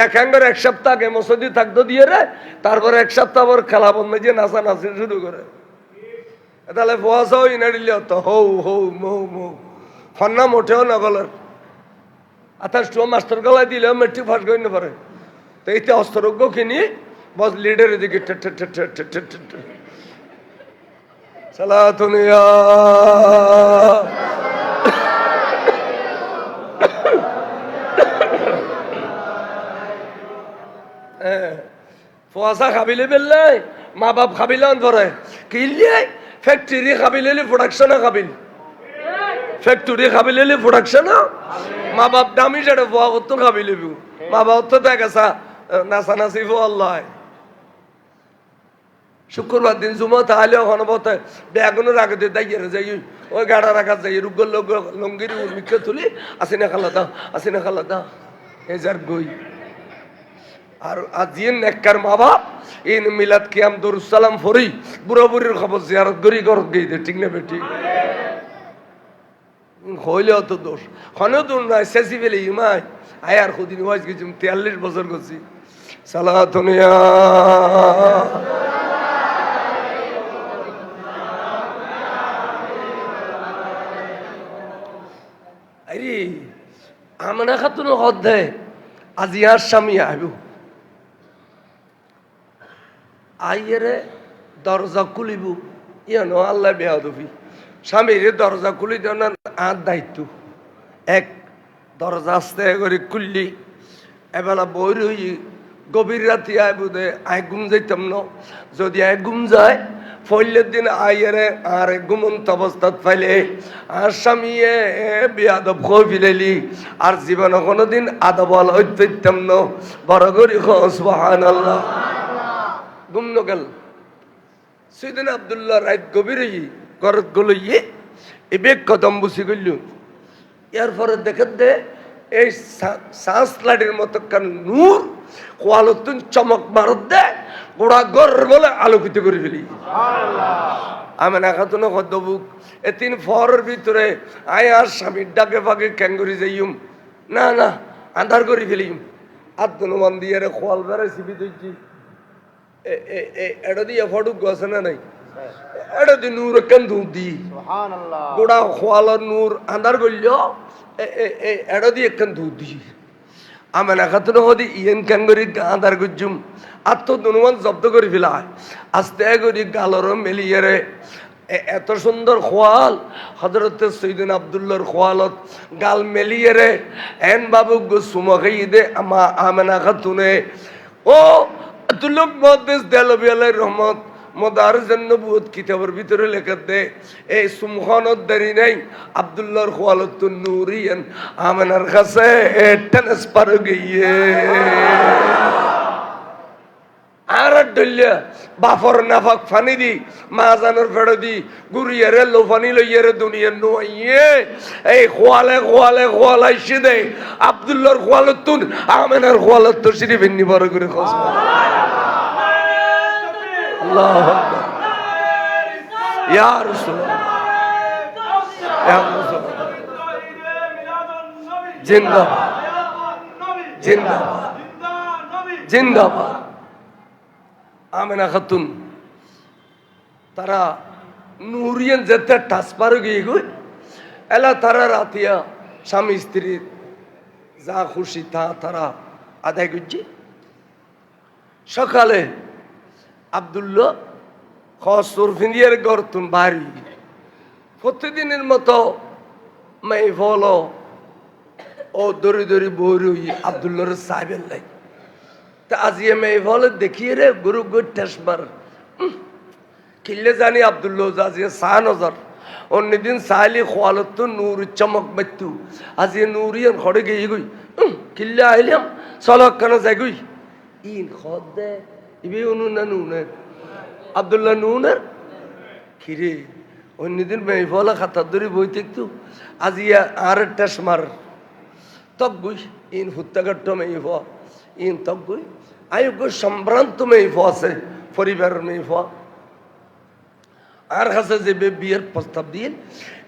একাঙ্গের 1 সপ্তাহ আগে মসজিদে থাকতো দিয়ে রে তারপরে 1 সপ্তাহ পর খেলা বন্ধ যে নাচানাচি শুরু করে তাহলে ফোয়াশাও ইনাডিলে হতো হৌ হৌ মৌ মৌ ফন্না মোটেও নগলের আতার মাস্টার গলায় দিলেও মেট্রিক ফার্স্ট করে না পারে তো এইতে অস্ত্রজ্ঞ কিনি বস লিডারের দিকে সালাতুনিয়া ফোয়াশা খাবিলে বেললে মা বাপ খাবিলান পরে কিনলে ফ্যাক্টরি খাবিলে প্রোডাকশন খাবিল ফ্যাক্টরি খাবিলে প্রোডাকশন মা বাপ দামি যেটা ফোয়া করতো খাবিলে মা বাপ তো দেখা নাচানাচি আল্লাহ শুক্রবার দিন জুমা তাহলে ওখানে বলতে বেগুনের আগে দিয়ে দাইয়ে যাই ওই গাড়া রাখা যাই রুগ্গর লঙ্গির উর্মিকে তুলি আসিনা খালা দাও এই যার গই আর আজিয়ে নেককার মা বাপ ইন মিলাদ কিয়াম দরুদ সালাম ফরি বুড়া বুড়ির খবর জিয়ারত করি ঘর গই দে ঠিক না বেটি হইলে অত দোষ খনেও দূর নয় শেষি ফেলে ইমাই আয়ার খুদিন ওয়াজ গেছি 43 বছর গেছি সালাতুনিয়া আরে আমনা খাতুন হদ্দে আজি আর স্বামী আইব আইয়েরে দরজা খুলিব ইয়ানো আল্লাহ বেয়াদবি স্বামীর দরজা খুলি দেন আর দায়িত্ব এক দরজা আস্তে করে খুললি এবেলা বই রই গভীর রাতি আইব দে আই ঘুম যাইতাম ন যদি আই ঘুম যায় ফইলের দিন আইয়েরে আর ঘুমন্ত অবস্থাত পাইলে আর স্বামী বেয়াদব খই ফিলেলি আর জীবন কোনোদিন আদবল হইতাম ন বড় করি সুবহানাল্লাহ ঘুম নগেল সেদিন আব্দুল্লাহ রাত গভীর ঘরত গল এবে কদম বসি গেল এরপরে দেখে দে এই শ্বাস লাইটের মতো কান নূর কোয়ালতুন চমক মারত দে গোড়া গর বলে আলোকিত করে ফেলি আমি না খাতুন কদ্দবুক এ 3 ফরের ভিতরে আয় আর স্বামীর ডাকে ফাঁকে ক্যাঙ্গুরি যাইম না আন্ধার করে ফেলিম আত্মনুমান দিয়ে রে খোয়াল বেড়ে সিবি দিচ্ছি এটা দিয়ে ফটুক গছে না নাই এটা দিয়ে নূর কেন ধূপ দি গোড়া খোয়ালার নূর আন্ধার করল এটা দিয়ে কেন ধূপ দি আমি না খাতুন হদি ইয়েন ক্যাঙ্গুরি আন্ধার গুজুম আত্মনুমান জব্দ করে ফেলায় আস্তে করি গালর মেলিয়ে রে এত সুন্দর খোয়াল হজরত সৈদিন আব্দুল্লাহর খোয়ালত গাল মেলিয়ে রে এন বাবু সুমখাই দে আমা আমেনা খাতুনে ও তুলুক মহাদিস দেলবি আলাইহির রহমত মদারিজুন নবুয়ত কিতাবের ভিতরে লেখা দে এই সুমখানত দেরি নাই আব্দুল্লাহর খোয়ালত নূরিয়ান আমেনার কাছে ট্রান্সফার গইয়ে আর ডলিয়া বাফর নাফাক ফানি দি মাজানোর ফেড়ো দি গুরিয়ারে লোফানি লইয়ারে দুনিয়ার নোয়াইয়ে এই খোয়ালাইছে দে আব্দুল্লাহর খোয়ালতুন আমেনার খোয়ালত শরীফ এমনি বড় করে খোঁজ আল্লাহু আকবার ইয়া রাসূলুল্লাহ ইয়া রাসূলুল্লাহ জিন্দাবাদ জিন্দাবাদ জিন্দাবাদ আমেনা খাতুন তারা নুরিয়ান যেতে ট্রান্সফার গিয়ে গই এলা তারা রাতিয়া স্বামী স্ত্রীর যা খুশি তা তারা আদায় করছে। সকালে আব্দুল্লাহ খসুর ফিন্দিয়ার গর্তুন বাড়ি প্রতিদিনের মতো মেয়ে ফলো ও দড়ি দড়ি বই আব্দুল্লাহর সাহেবের লাই। তা আজিয়ে মেয়ে ফলে দেখিয়ে রে গুরু গুটাসবার কিল্লে জানি আব্দুল্লাহ আজিয়ে 6,000 অন্যদিন সাইলি খোয়ালত তো নূর চমক বাত্তু আজিয়ে নূরিয়ান খড়ে গিয়ে গই কিল্লে আইলাম চলক কেন যাই গই ইন খদ দে ইবে অনুনা নুনের আব্দুল্লাহ নুনের খিরে অন্যদিন মেয়ে ফলা খাতার ধরে বই দেখতু আজিয়া আর টেসমার তক গুই ইন হুত্তাগাট্ট মেয়ে ফ ইন তক গুই আয়োগ্য সম্ভ্রান্ত মেয়ে ফ আছে পরিবারের মেয়ে ফ আর কাছে যে বিয়ের প্রস্তাব দিয়ে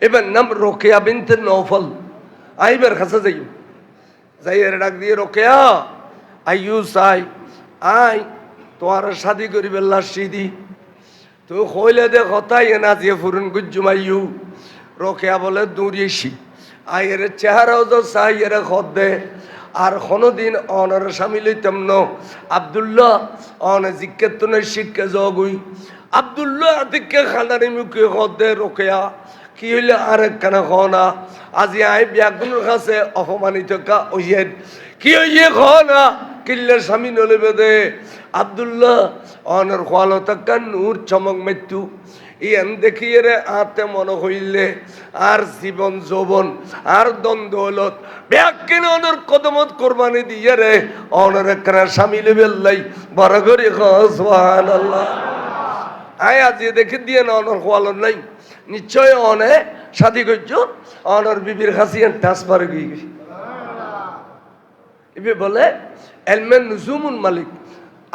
এবার নাম রোকেয়া বিনতে নৌফল আইবার কাছে যাই এর ডাক দিয়ে রোকেয়া আইয়ু সাই আই তোমার শাদি করিবে লাশিদি তো কইলে দে কথাই না যে ফুরন গুজুমাইয়ু রোকেয়া বলে দূরিয়েছি আয়ের চেহারাও তো চাই এর খদ দে আর কোনোদিন অনার স্বামী লইতাম ন আব্দুল্লাহ অন জিজ্ঞেতনে শিক্ষা জগুই আব্দুল্লাহ দিকে খানারি মুখে খদ দে রোকেয়া কি হইলে আর একখানা খনা আজি আই ব্যাগুনের কাছে অপমানিত কা ওইয়ের কি হইয়ে খনা কিল্লে স্বামী নলিবে দে আব্দুল্লাহ অনার খোয়ালো তাক্কা নূর চমক মৃত্যু ইয়ান দেখিয়ে রে আতে মনে হইলে আর জীবন যৌবন আর দ্বন্দ্ব হলত ব্যাকিন অনর কদমত কোরবানি দিয়ে রে অনর একখানা স্বামী লেবেল্লাই বড় করে সুবহানাল্লাহ আয় আজি দেখে দিয়ে না অনর খোয়ালো নাই নিশ্চয় অনে শাদি করছো অনর বিবির হাসিয়ান ট্রান্সফার গিয়ে গেছে এবে বলে এলমেন নুজুমুন মালিক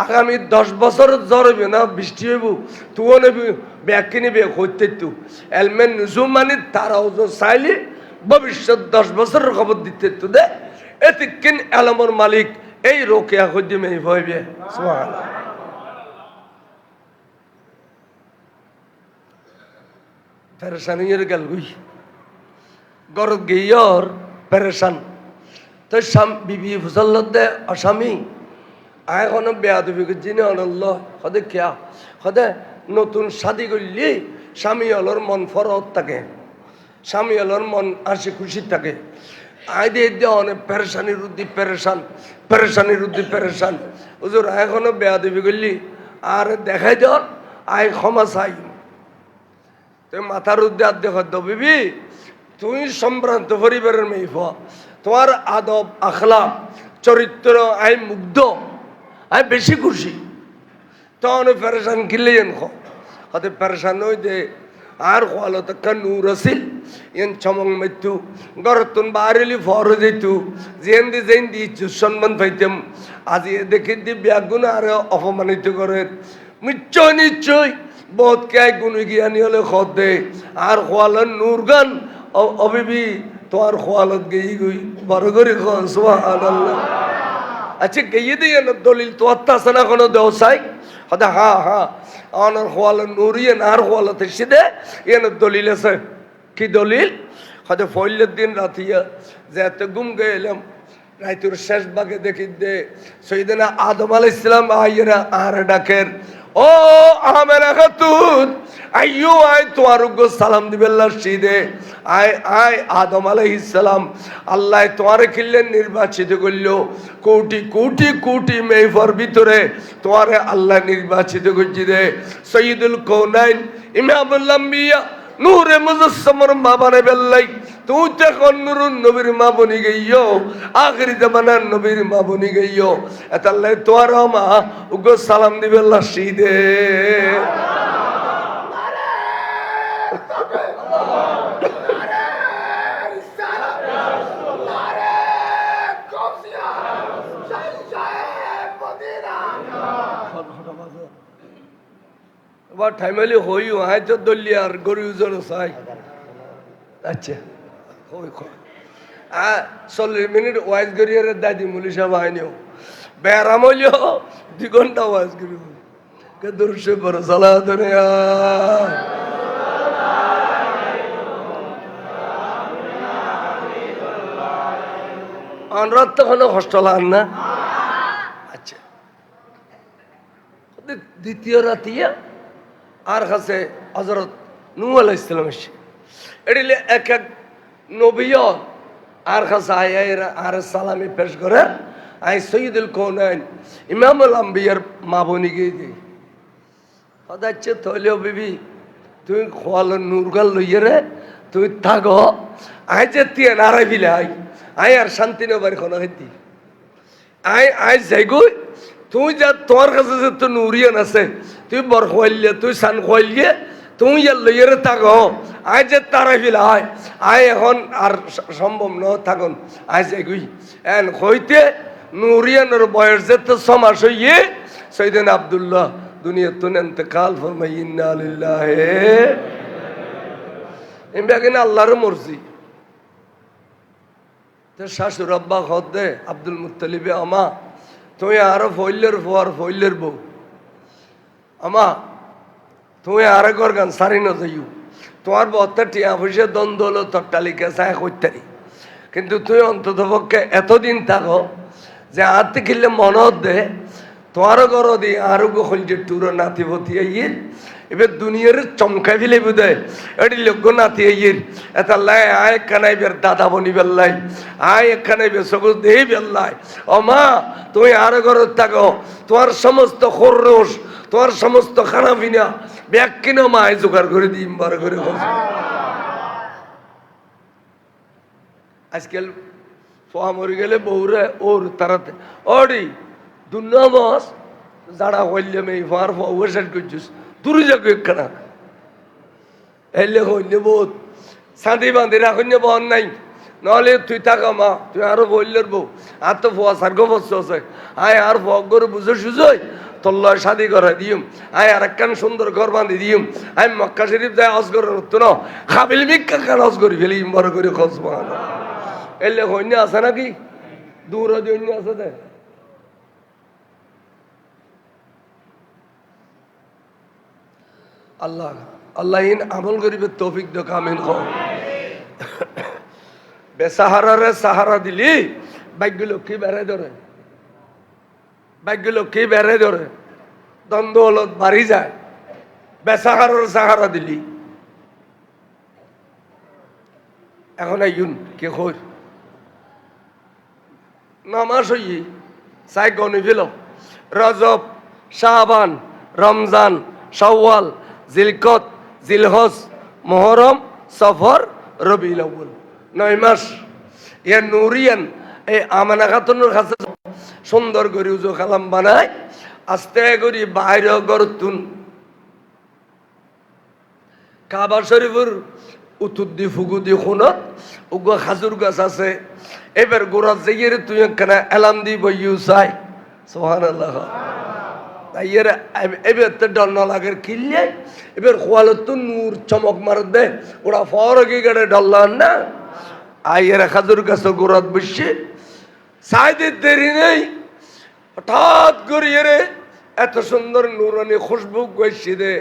আগামী 10 বছর জ্বর হইবে না বৃষ্টি হইব তুও নেবি ব্যাগ কিনিবে হইতে তু এলমেন নুজুম মানে তারাও যে চাইলে ভবিষ্যৎ 10 বছরের খবর দিতে তু দে এতিকিন এলমর মালিক এই রোকেয়া হইতে মেয়ে হইবে সুবহানাল্লাহ পেরেশানির গেল গুই গরত গিয়র পেরেশান তো বিবি ফুসল্লত দে অস্বামী আয় কোনো বেয়াদবি জিনে অনল্ল সদে খেয়া সদে নতুন শাদি করলি স্বামী অলর মন ফরত থাকে স্বামী অলর মন আসে খুশি থাকে আয় দিয়ে দিয়ে অনেক পেরেশানির উদ্দি পেরেশানির উদ্দি পেরেশান হুজুর আয় কোনো বেয়াদবি করলি আর দেখাই দেওয়ার আয় ক্ষমা চাই তুই মাথার উদ্দে আর দেখ বিবি তুই সম্ভ্রান্ত পরিবারের মেয়ে তোমার আদব আখলা চরিত্র আয় মুগ্ধ আয় বেশি খুশি তখন পেরেশান কিনলে এন হতে পেরেশান হই দে আর খোয়ালো তো নূর আছিল এন চমক মৃত্যু গরতুন বাড়িলি ফর যেতু যেন দি সম্মান পাইতাম আজি দেখে দি ব্যাগুন আর অপমানিত করে নিশ্চয় বহুত কে গুণ জ্ঞানী হলে খদ দে আর খোয়ালেন নূর গান অবিবি তোমার খোয়ালত গেই গই বড় করে সুবহানাল্লাহ আচ্ছা গিয়ে দিয়ে দলিল তো আছে না কোনো দেওসাই হতে হ্যাঁ অনার খোয়াল নুরিয়ে আর খোয়ালত সিদে এন দলিল আছে কি দলিল হতে ফইলের দিন রাতিয়া যেতে গুম গেলাম রাইতুর শেষ ভাগে দেখি দে সৈয়দনা আদম আলাইহিস সালাম আইরা আর ডাকের ও আমেরা খাতুন আইয়ো আয় তোমার সালাম দিবেল্লা সিদে আয় আদম আলাইহিস সালাম আল্লাহ তোমার খিল্লে নির্বাচিত করল কোটি কোটি কোটি মেয়েফর ভিতরে তোমার আল্লাহ নির্বাচিত করছি দে সৈয়দুল কৌনাইন ইমামুল আম্বিয়া নূরে মুজাসসামর মা বানে বেল্লাই তুই তো এখন নুরুন নবীর মা বনি গইও আখরি জামানার নবীর মা বনি গইও এতাল্লাই তোমার মা উগো সালাম দিবেল্লা সিদে ঠাইমালি হইও হাই তো দলি আর গরু জন চাই আচ্ছা 40 মিনিট ওয়াইজ করিয়ারে দাদি মুলি সাহেব আইনিও বেড়াম হইলেও 2 ঘন্টা ওয়াইজ করিব দুরুশে পড়ো সালাত অনরাত তো কোনো কষ্ট লাগ না। আচ্ছা, দ্বিতীয় রাতিয়া আর কাছে হযরত নূহ আলাইহিস সালাম এসে এটিলে এক এক নবীও আর কাছে আর সালামি পেশ করে। আই সৈয়দুল কওনাইন ইমামুল আম্বিয়ার মা বনি গিয়ে দিই হদাচ্ছে তৈলেও বিবি তুই খোয়াল নূরগাল লইয়ে রে তুই থাকো আই যে তুই নারাই বিলে আই আর শান্তি নেবার কোনো হেতি আই যাই গই তুই যা তোমার কাছে যে তো নুরিয়ান আছে তুই বর খোয়াইলে তুই সান খোয়াইলে তুই ইয়ার লইয়ে রে থাকো আই যে তারাই বিলে আই এখন আর সম্ভব ন থাকুন আই যাই গই এন হইতে নুরিয়ানের বয়স যে তো সমাস হইয়ে সৈয়দিন আব্দুল্লাহ দুনিয়া তুন ইন্তেকাল ফরমাই ইন্না লিল্লাহি এমবা কিনা আল্লাহর মর্জি। তো শাশুর আব্বা খদ্দে আব্দুল মুত্তালিবে আমা তুই আরো ফইলের ফোয়ার ফইলের বউ আমা তুই আরো গর গান সারি ন যাইও তোমার বত্তা টিয়া পয়সা দ্বন্দ্ব হলো তোর তালিকা চায় করতারি কিন্তু তুই অন্তত পক্ষে এতদিন থাকো যে হাতে খেললে মনত দে তোমারও গর দি আরো গোল যে টুরো নাতি ভতি আইয়ের এবার দুনিয়ার চমকাই ফেলে বুঝে এটি লোক নাতি আইয়ের এটা লাই আয় কানাই বের দাদা বনি বেল্লাই আয় কানাই বের সবুজ দেহি বেল্লাই ও মা তুমি আরো গর থাকো তোমার সমস্ত খরচ তোমার সমস্ত খানা পিনা ব্যাগ কিনা মায় জোগাড় করে দিই বার করে আজকাল ফোয়া মরে গেলে বউরে ওর তারাতে ওডি দুর্নামাস যারা হইলে মেয়ে ফার ফোয়া সেট করছিস দূরে যাকে একখানা এলে হইলে বহুত সাঁদি বাঁধি রাখুন বহন নাই নহলে তুই থাকা মা তুই আরো বললের বউ আর তো ফোয়া সার্গ বসছে আছে আয় আর ফোয়া করে বুঝে সুঝই তল্লয় শাদি করে দিম আয় আর একখান সুন্দর ঘর বাঁধি দিম আমি মক্কা শরীফ যায় হজ করে নতুন খাবিল মিক্কা খান হজ করি ফেলি বড় করে খোঁজ মান এলে হইনি আছে নাকি দূর অন্য আছে দে আল্লাহ আল্লাহ ইন আমল গরিবের তৌফিক দো কামিল হ বেসাহারারে সাহারা দিলি ভাগ্য লক্ষ্মী বেড়ে ধরে ভাগ্য লক্ষ্মী বেড়ে ধরে দ্বন্দ্ব হলত বাড়ি যায় বেসাহারার সাহারা দিলি এখন আইন কে খোর নামাজ হই চাই গনি ফেল রজব শাহবান রমজান শাওয়াল জিলকত জিলহজ মুহরম সফর রবিউল আউয়াল 9 মাস এ নুরিয়ান এই আমানা খাতুনের কাছে সুন্দর করে উজু কালাম বানায় আস্তে করে বাইরে গরতুন কাবা শরীফের উতুদ্দি ফুগুদি খুনত উগো খাজুর গাছ আছে এবার গোড়া যাইয়ের তুই একখানা এলাম দি বইউ চাই সুবহানাল্লাহ তাইয়ের এবার তো ডর না লাগে কিনলে এবার খোয়ালত তো নূর চমক মার দে ওরা ফরকি গেড়ে ডরলান না আইয়ের খাজুর গাছের গোড়াত বসে সাইদের দেরি নেই হঠাৎ করিয়ে রে এত সুন্দর নুরানি খুশবু গেছি দে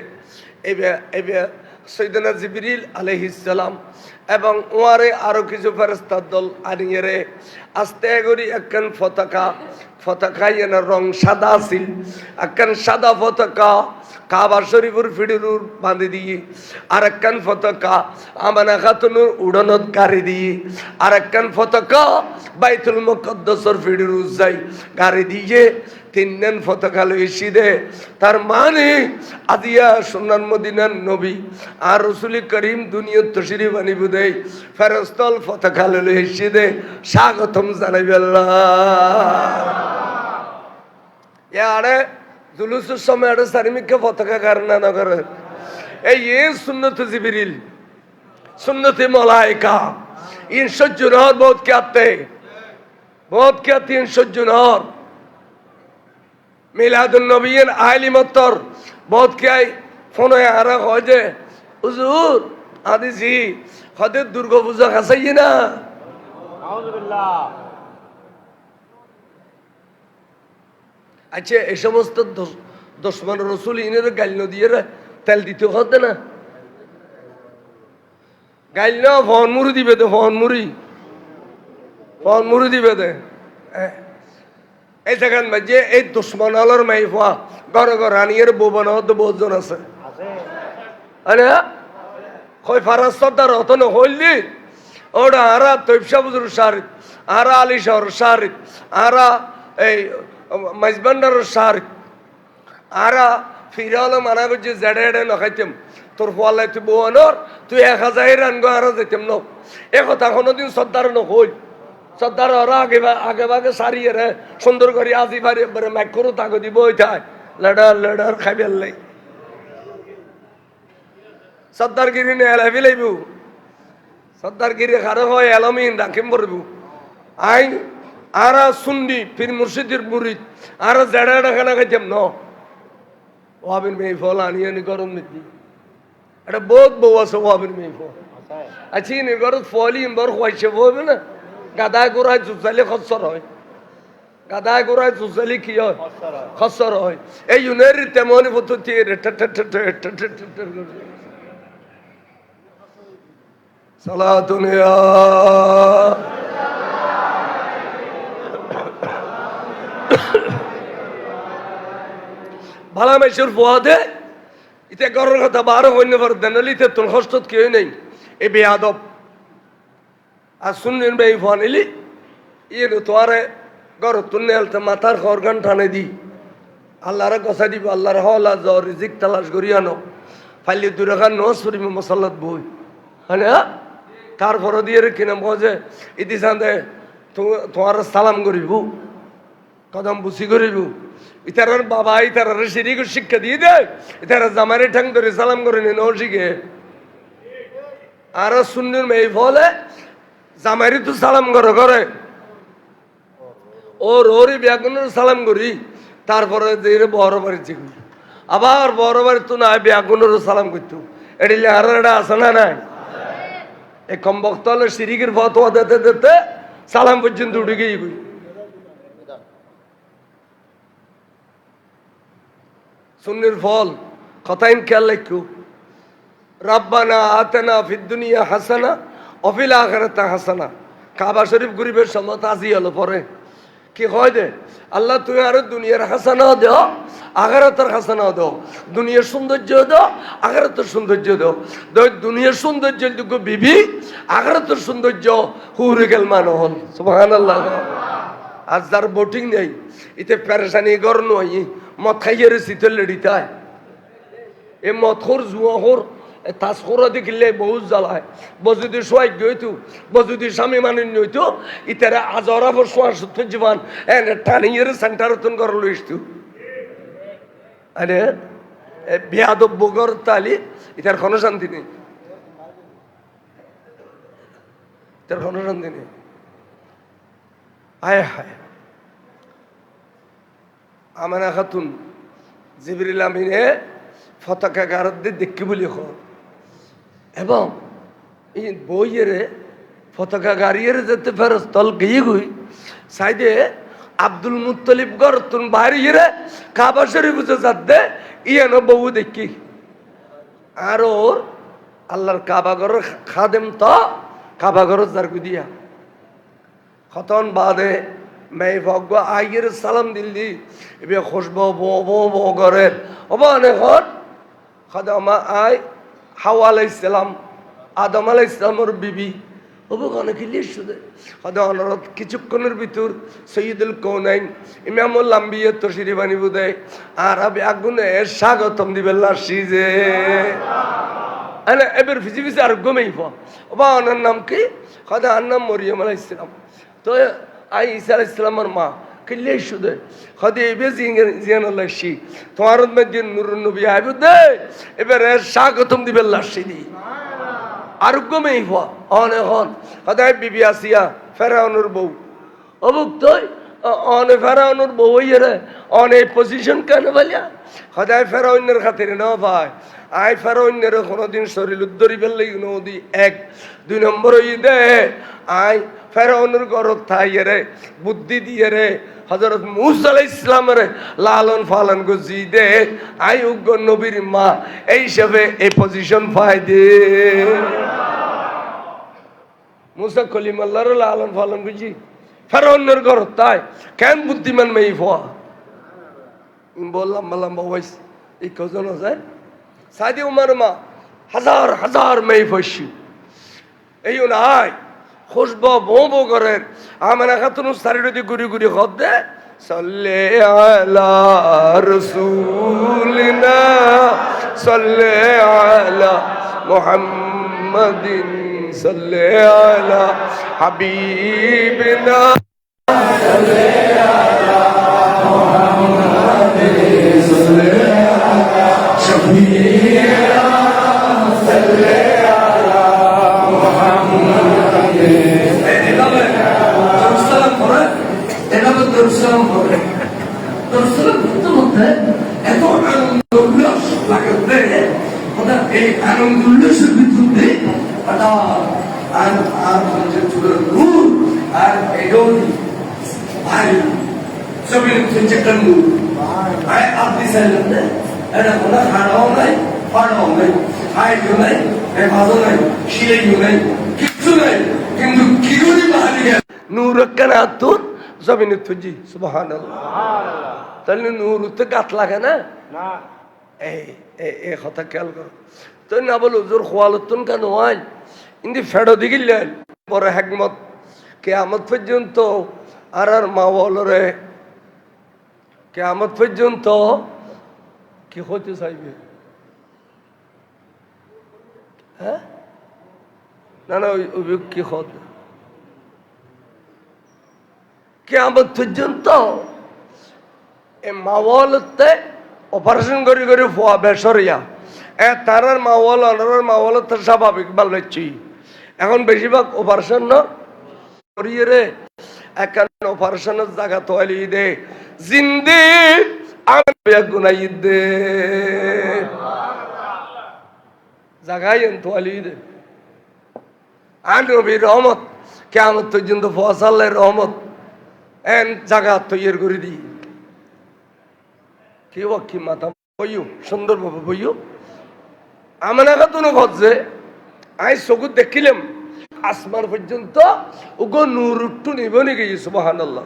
এবার সৈয়দনা জিবরিল আলাইহিস সালাম এবং ওয়ারে আরো কিছু ফেরেশতার দল আনিয়ে রে আস্তে করে একখান পতাকা এনে রং সাদা ছিল একখান সাদা পতাকা কাবা শরীফের ফিডিরুর বাঁধি দিয়ে আর একখান পতাকা আমানা খাতুনের উড়নত গাড়ি দিয়ে আর একখান পতাকা বাইতুল মুকদ্দাসের ফিডিরুর যাই গাড়ি দিয়ে তিনজন পতাকা লইছি দে তার মানে আদিয়া সোনার মদিনার নবী আর রসুল করিম দুনিয়ার তশরিফ আনিব দেয় ফেরস্তল পতাকা লইছি দে স্বাগতম জানাইবে আল্লাহ ইয়ারে জুলুসের সময় একটা সারিমিককে পতাকা কারণ না করে এই সুন্নত জিবরিল সুন্নত মলাইকা इन सज्जनों बहुत क्या आते इन सज्जनों मिलादुन नबीन आली मत्तर बहुत क्या फोन आ रहा हो जे हुजूर आदि जी खदे दुर्गा पूजा खासा ही ना अच्छा এই সমস্ত দুশমন রাসূল ইনের গাইল দিয়ে তেল দিতে হতে না গাইল না ফোন মুড়ি দিবে তো ফোন মুড়ি মুড়ি দিবে দে এই জায়গার মাঝে এই দুশ্মন আলোর মাই হওয়া ঘরে ঘর রানিয়ের বউ বানাও তো বহুজন আছে আরে কই ফারাজ সর্দার হতো না হইলি ওটা আরা তৈবসা বুজুর শারিক আরা আলী শহর শারিক আরা এই মাইজবান্ডার শারিক আরা ফিরালো মানা করছি জেডে এডে নখাইতাম তোর ফলাই তুই বউয়ানোর তুই 1000 রান গো আরো যেতাম ন এ কথা কোনোদিন সর্দার নকই সর্দার ওরা আগে ভাগে সারিয়ে রে সুন্দর করে আজি বাড়ি মাইক করো তাকে দিব ওইটাই লেডার খাইবেল লাই সর্দারগিরি নে এলাবি লাইব সর্দারগিরি খারো হয় এলমিন রাখিম পড়বু আইন আরা সুন্নি ফির মুর্শিদের মুরিদ আরা জেডা এডা খানা খাইতাম ন ওয়াবিন মেয়ে ফল আনিয়ে নি গরম নিতি এটা বহুত বউ আছে ওয়াবিন মেয়ে ফল আছি নি গরম ফলই ইম্বর খুয়াইছে বলবে না গাদায় গোড়ায় জুজালি খসর হয় গাদায় গোড়ায় জুজালি কি হয় খসর হয় এই ইউনের তেমনি পদ্ধতি সালাতুনিয়া ভালা মেশুর ফুয়াদে ইতে গরের কথা বারো হইন দেন ইতে তোর কষ্ট কেউ নেই এ বেয়াদব আর শুনলেন বে ফোন এলি ইয়ে তোয়ারে গর তুলনে আলতে মাথার খরগান টানে দি আল্লাহরে কথা দিব আল্লাহর হলা জ রিজিক তালাশ করি আনো ফাইলি দুরাখান নস করিব মশাল্লাত বই হ্যাঁ তারপরে দিয়ে কিনা বজে ইতি সান্দে তোমার সালাম করিব কদম বুসি করিব ইতার বাবা ইতার সিঁড়ি শিক্ষা দিয়ে দেয় ইতার জামারে ঠাং ধরে সালাম করে নি নৌশিকে আর শুনলেন এই ফলে জামারি তো সালাম করে করে ওরই ব্যাগুনের সালাম করি তারপরে বড় বাড়িতে আবার বড় বাড়ি তো না ব্যাগুনেরও সালাম করতো এডিলে আর এটা আছে না নাই এই কম বক্ত হলে সিরিকের ফতোয়া দিতে দিতে সালাম পর্যন্ত উঠে গিয়ে গই সুন্নির ফল কথাইন খেয়াল রাখো রাব্বানা আতেনা ফিদ দুনিয়া হাসানা অফিল আখিরাতে হাসানা কাবা শরীফ গরিবের সময় তাজি হলো পরে কি হয় দে আল্লাহ তুই আর দুনিয়ার হাসানা দাও আখিরাতের হাসানা দাও দুনিয়ার সৌন্দর্য দাও আখিরাতের সৌন্দর্য দাও দুনিয়ার সৌন্দর্যের যোগ্য বিবি আখিরাতের সৌন্দর্য হুরে গেল মানহল সুবহানাল্লাহ আজ যার বোটিং নেই ইতে পেরেশানি গর নই মদ খাইয়ে রে শীতল লেডিতায় এ মদখোর জুয়াখোর তাসকোরা দেখিলে বহুত জ্বালায় বজুদি সোয়াই গইতু বজুদি স্বামী মানিন নইতো ইতারা আজরা বর সোয়ার সত্য জীবন এনে টানিয়ে সেন্টার তুন কর লইস্তু আরে বিয়াদব বগর তালি ইতার কোনো শান্তি নেই ইতার কোনো শান্তি নেই আয় হায় আমানা খাতুন জিবরিল আমিনে পতাকা গারদে দেখি বলি খ এবং এই বইয়েরে পতাকা গাড়িয়ে যেতে ফেরত তল গিয়ে গুই সাইডে আব্দুল মুত্তলিব গর তুন বাড়িয়ে কাবা শরীফ যাতে ইয়ানো বউ দেখি আর ওর আল্লাহর কাবা ঘরের খাদেম তো কাবা ঘরের জারগু দিয়া খতন বাদে মেয়ে ভগ্য আইয়ের সালাম দিল্লি এবার খুশব বো ঘরের অনেক খাদমা আই হাওয়া আলাইসালাম আদম আলাইসালামের বিবি ওখানে খেলি শুধু অনুরোধ কিছুক্ষণের ভিতর সৈয়দুল কৌনাইন ইমামুল আম্বিয়া তশিরি বানিব দেয় আর আমি আগুনে স্বাগতম দিবেন লাসি যে এবার ফিজি ফিজি আর গমেই বা ওনার নাম কি খাদা আর নাম মরিয়ম আলাইসালাম তো আই ঈসা আলাইসালামের মা খেললে শুধু খাদে এবার জিয়ান লাসি তোমার মধ্যে নুর নবী আইব দে এবার স্বাগতম দিবেন লাসি দি আরোগ্যমেই হওয়া অনেক সদায় বিবি আসিয়া ফেরাউনের বউ অবুক তুই অনে ফেরাউনের বউ রে অনেক পজিশন কেন বলিয়া সদায় ফেরাউনের খাতিরে না ভাই আই ফেরাউনের কোনোদিন শরীর উদ্ধরি ফেললে নদী 1 2 নম্বর হই দে আই ফেরাউনের গরত থাইয়ে রে বুদ্ধি দিয়ে রে হযরত মুসা আলাইহিস সালামের লালন পালন গজি দে আই উগ্র নবীর মা এই হিসাবে এই পজিশন পাই দে মুসা কলিম আল্লাহর লালন পালন গজি ফেরাউনের ঘর তাই কেন বুদ্ধিমান মেয়ে ফোয়া বললাম লম্বা বয়স এই কজন যায় সাদি উমার মা হাজার হাজার মেয়ে ফসি এই নাই খুশব বো করেন আমার খাতুন সারিডি গুড়ি গুড়ি খদ দে সাল্লে আলা রাসূলিনা সাল্লে আলা মুহাম্মাদিন সাল্লে আলা হাবিবিনা সাল্লে আলা মুহাম্মাদিন সাল্লে আলা শফিনা সাল্লে আলা মুহাম্মাদিন এত আনন্দ উল্লাস লাগে এই আনন্দ উল্লাসের ভিতরে আর ছবি চেষ্টার মুখ আপনি চাইলেন না এটা কোনো খাড়াও নাই ফাড়াও নাই হাইও নাই ভাজও নাই শিলেও নাই কিচ্ছু নাই কিন্তু কি করে বাহারি নূর কেনা তোর জমিনে তুজি সুবহানাল্লাহ তাহলে নূর তো গাত লাগে না এই কথা খেয়াল করো তুই না বলো জোর খোয়ালতুন কেন হয় ইন্দি ফেডো দিগিলেন পরে হেকমত কেয়ামত পর্যন্ত আর মা বলরে কেয়ামত পর্যন্ত কি হতে চাইবে হ্যাঁ না না ওই কি হতে কেয়ামত পর্যন্ত এই মাওয়ালতে অপারেশন করে করে ফোয়া বেসরিয়া তারার মাওয়াল অনার মাওয়াল তো স্বাভাবিক বাল্যছি এখন বেশিরভাগ অপারেশন করিয়ে রে এখন অপারেশনের জায়গা তোয়ালি দে জিন্দে গুনাই দে জায়গায় তোয়ালি দে আর নবীর রহমত কেয়ামত পর্যন্ত ফসালের রহমত এন জায়গা তৈরি করে দিই কেউ কি মাথা বইও সুন্দরভাবে বইও আমার একাতনো ঘটছে আই চকুত দেখিলাম আসমান পর্যন্ত ওগো নূর উট্টু নিব নাকি সুবহানাল্লাহ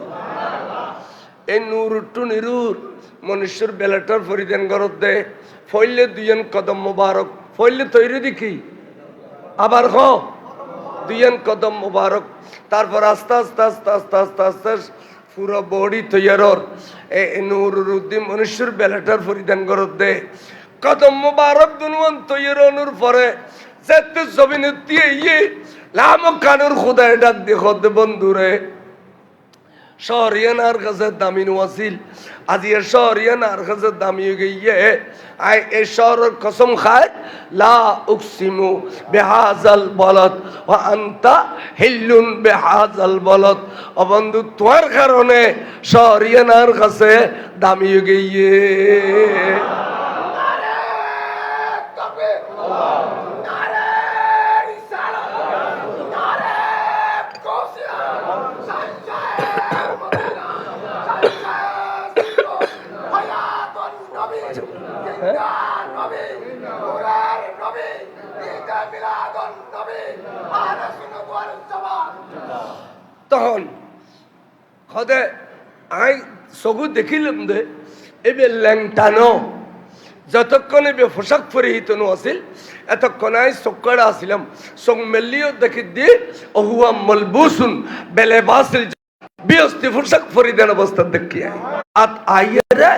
এই নূর উট্টু নিরুর মনুষ্যর বেলাটার ফরিদান গরত দে ফইলে দুইজন কদম মুবারক ফইলে তৈরি দেখি আবার হ দুইজন কদম মুবারক তারপর আস্তে আস্তে আস্তে আস্তে আস্তে আস্তে পুরো বডি তৈয়ারর নুরুদ্দিন মনুষ্যর বেলাটার পরিধান করত দে কদম মুবারক দুনুয়ান তৈয়ারনুর পরে যেতে জমিনে দিয়ে ইয়ে লাম কানুর খুদায় ডাক দিয়ে খদ বন্ধুরে শহরিয়ানার কাছে দামি ওয়াসিল আজি শহরিয়ানার কাছে দামি গিয়ে আই এই শহরের কসম খায় লা উকসিমু বিহাজাল বলদ ওয়া আনতা হিল্লুন বিহাজাল বলদ ও বন্ধু তোমার কারণে শহরিয়ানার কাছে দামি গিয়ে তখন খদে আই চকু দেখিলাম দে এবে ল্যাংটানো যতক্ষণ এবে পোশাক পরিহিত আছিল এতক্ষণ আই চক্কড়া আসিলাম চোখ মেলিও দেখি দিয়ে অহুয়া মলবুসুন বেলে বাসিল বিয়স্তি পোশাক পরিধান অবস্থা দেখি আত আইয়ারে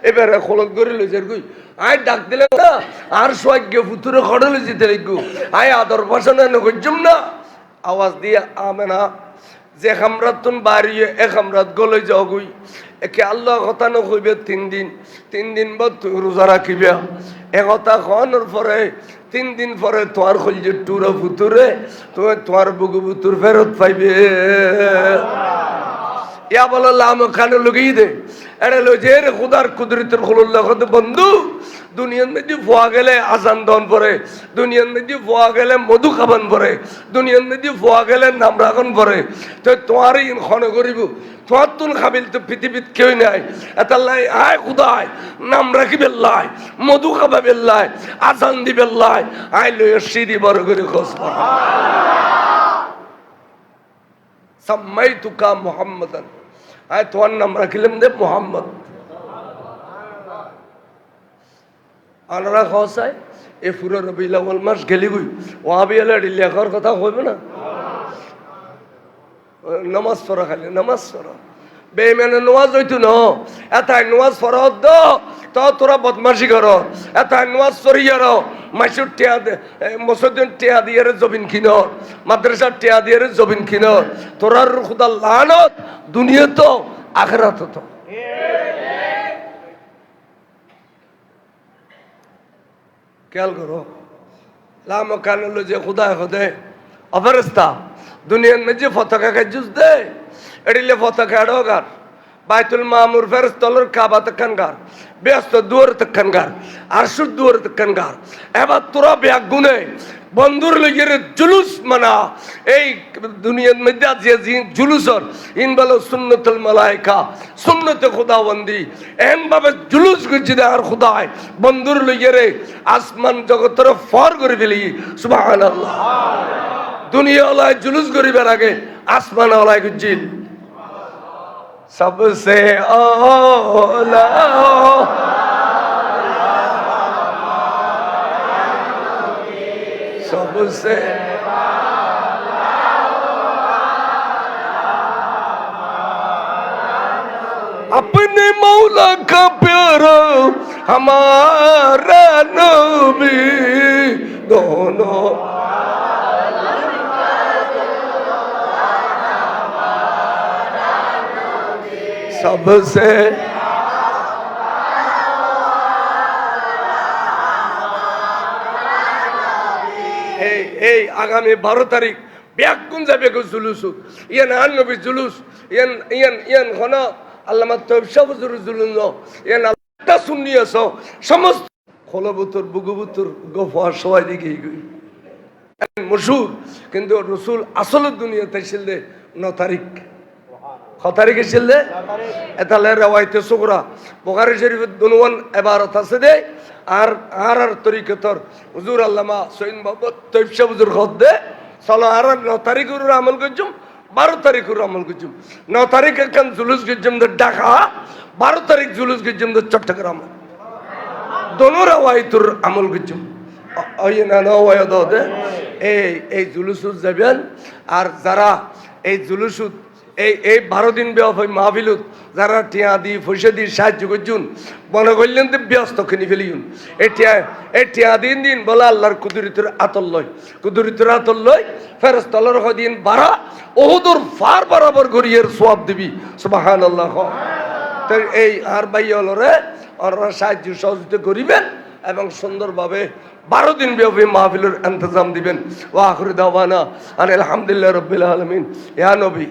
এবারে খলত করে লইছে গুই আই ডাক দিলে না আর সৈক্য ফুতুরে খড়ে লইছে দেখু আই আদর ভাষণে নগজম না আওয়াজ দিয়ে আমেনা যে খামরাতুন বাড়িয়ে এ খামরাত গলে যাও গুই একে আল্লাহ কথা নকইবে 3 দিন বাদ তুই রোজা রাখিবে এ কথা খাওয়ানোর পরে 3 দিন পরে তোমার খলজে টুরা ফুতুরে তোমার বুকু ফুতুর ফেরত পাইবে ইয়া বলো লাম খানে লগিয়ে দে এরে লো যে রে খুদার কুদরতের খুলুল্লাহ কত বন্ধু দুনিয়ার মধ্যে ফোয়া গেলে আজান দন পরে দুনিয়ার মধ্যে ফোয়া গেলে মধু খাবান পরে দুনিয়ার মধ্যে ফোয়া গেলে নাম রাখন পরে তো তোমারই ক্ষণ করিব তোমার তুন খাবিল তো পৃথিবীত কেউ নাই এতাল্লাই আয় খুদায় নাম রাখি বেল্লাই মধু খাবা বেল্লাই আজান দি বেল্লাই আয় লই সিঁড়ি বড় করে খোঁজ সাম্মাইতুকা মুহাম্মাদান, আয় তোমার নাম রাখিলাম দে মুহাম্মদ। আনারা খাওয়াই এ পুরো রবিউল আউয়াল মাস গেলি গই ওয়াবি এলে লেখার কথা কইবে না, নামাজ পড়া খালি নামাজ পড়া বেইমানে নামাজ হইতো না, এতাই নামাজ পড়া দ তো তোরা বদমাশি কর, এতাই নামাজ পড়িয়ার মাইসুর টিয়া মসজিদ টিয়া দিয়ে জবিন কিনর, মাদ্রাসার টিয়া দিয়ে জবিন কিনর, তোরার খুদা লানত দুনিয়া তো আখিরাত তো। খেয়াল করো লাম কান হলো যে খুদা খুদে অফেরস্তা দুনিয়ার মধ্যে পতাকা কাজুস দে এডিলে পতাকা এডোগার বাইতুল মামুর ফেরেশতার কাবা তকনগার ব্যস্ত দুয়ার তকনগার আরশুর দুয়ার তকনগার এবার তোরা ব্যাগ গুনে বন্ধুর লগের জুলুস মানা এই দুনিয়ার মধ্যে যে জুলুসর ইন বলো সুন্নতুল মালাইকা সুন্নতে খুদাবন্দি এম ভাবে জুলুস করছে আর খুদায় বন্ধুর লগের আসমান জগতের ফর করে ফেলি সুবহানাল্লাহ। দুনিয়া ওলায় জুলুস করিবার আগে আসমান ওলায় গুজিল सबसे औला सबसे अपने मौला का प्यारा हमारा नबी दोनों सबसे এই আগামী 12 তারিখ ব্যাকুন যাবে জুলুস ইয়ান নবী জুলুস ইয়ান ইয়ান ইয়ান হন আল্লামা তৌফিক হুজুর জুলুস ইয়ান আল্লাহটা শুনিয়েছ সমস্ত খলবুতর বুগুবুতর গফা সবাই দিকে মশহুর, কিন্তু রাসূল আসল দুনিয়াতে ছিল 9 তারিখ। তারিখে ছিল এতালে রেওয়ায়তে সুগরা বুখারী শরীফের দুনওয়ান ইবারত আছে দে আর আর তরিকতর হুজুর আল্লামা সৈয়দ মোহাম্মদ তৌফিক হুজুর খদ্দে চলো আর 9 তারিখের আমল করছুম 12 তারিখের আমল করছুম। 9 তারিখ এখন জুলুস করছুম ঢাকা, 12 তারিখ জুলুস করছুম চট্টগ্রাম, দোনো রেওয়ায়তের আমল করছুম। এই জুলুস যাবেন আর যারা এই জুলুস এই 12 দিন ব্যাপী মাহফিলত যারা টিয়া দি পয়সা দিয়ে সাহায্য করছুন মনে করলেন তো ব্যস্ত কিনে ফেলিউন এই টিয়া দিন বলে আল্লাহর কুদরতের আতল লয়, কুদরতের আতল লয় ফেরেশতার দিন বাড়া ওহুদুর ফার বরাবর গড়িয়ের সওয়াব দিবি সুবহানাল্লাহ। তো এই আর ভাইয়লরে ওরা সাহায্য সহযোগিতা করিবেন এবং সুন্দরভাবে 12 দিন ব্যাপী মাহফিলের ইন্তজাম দিবেন। ওয়া আখিরু দাওয়ানা আলহামদুলিল্লাহি রাব্বিল আলামিন। ইয়া নবী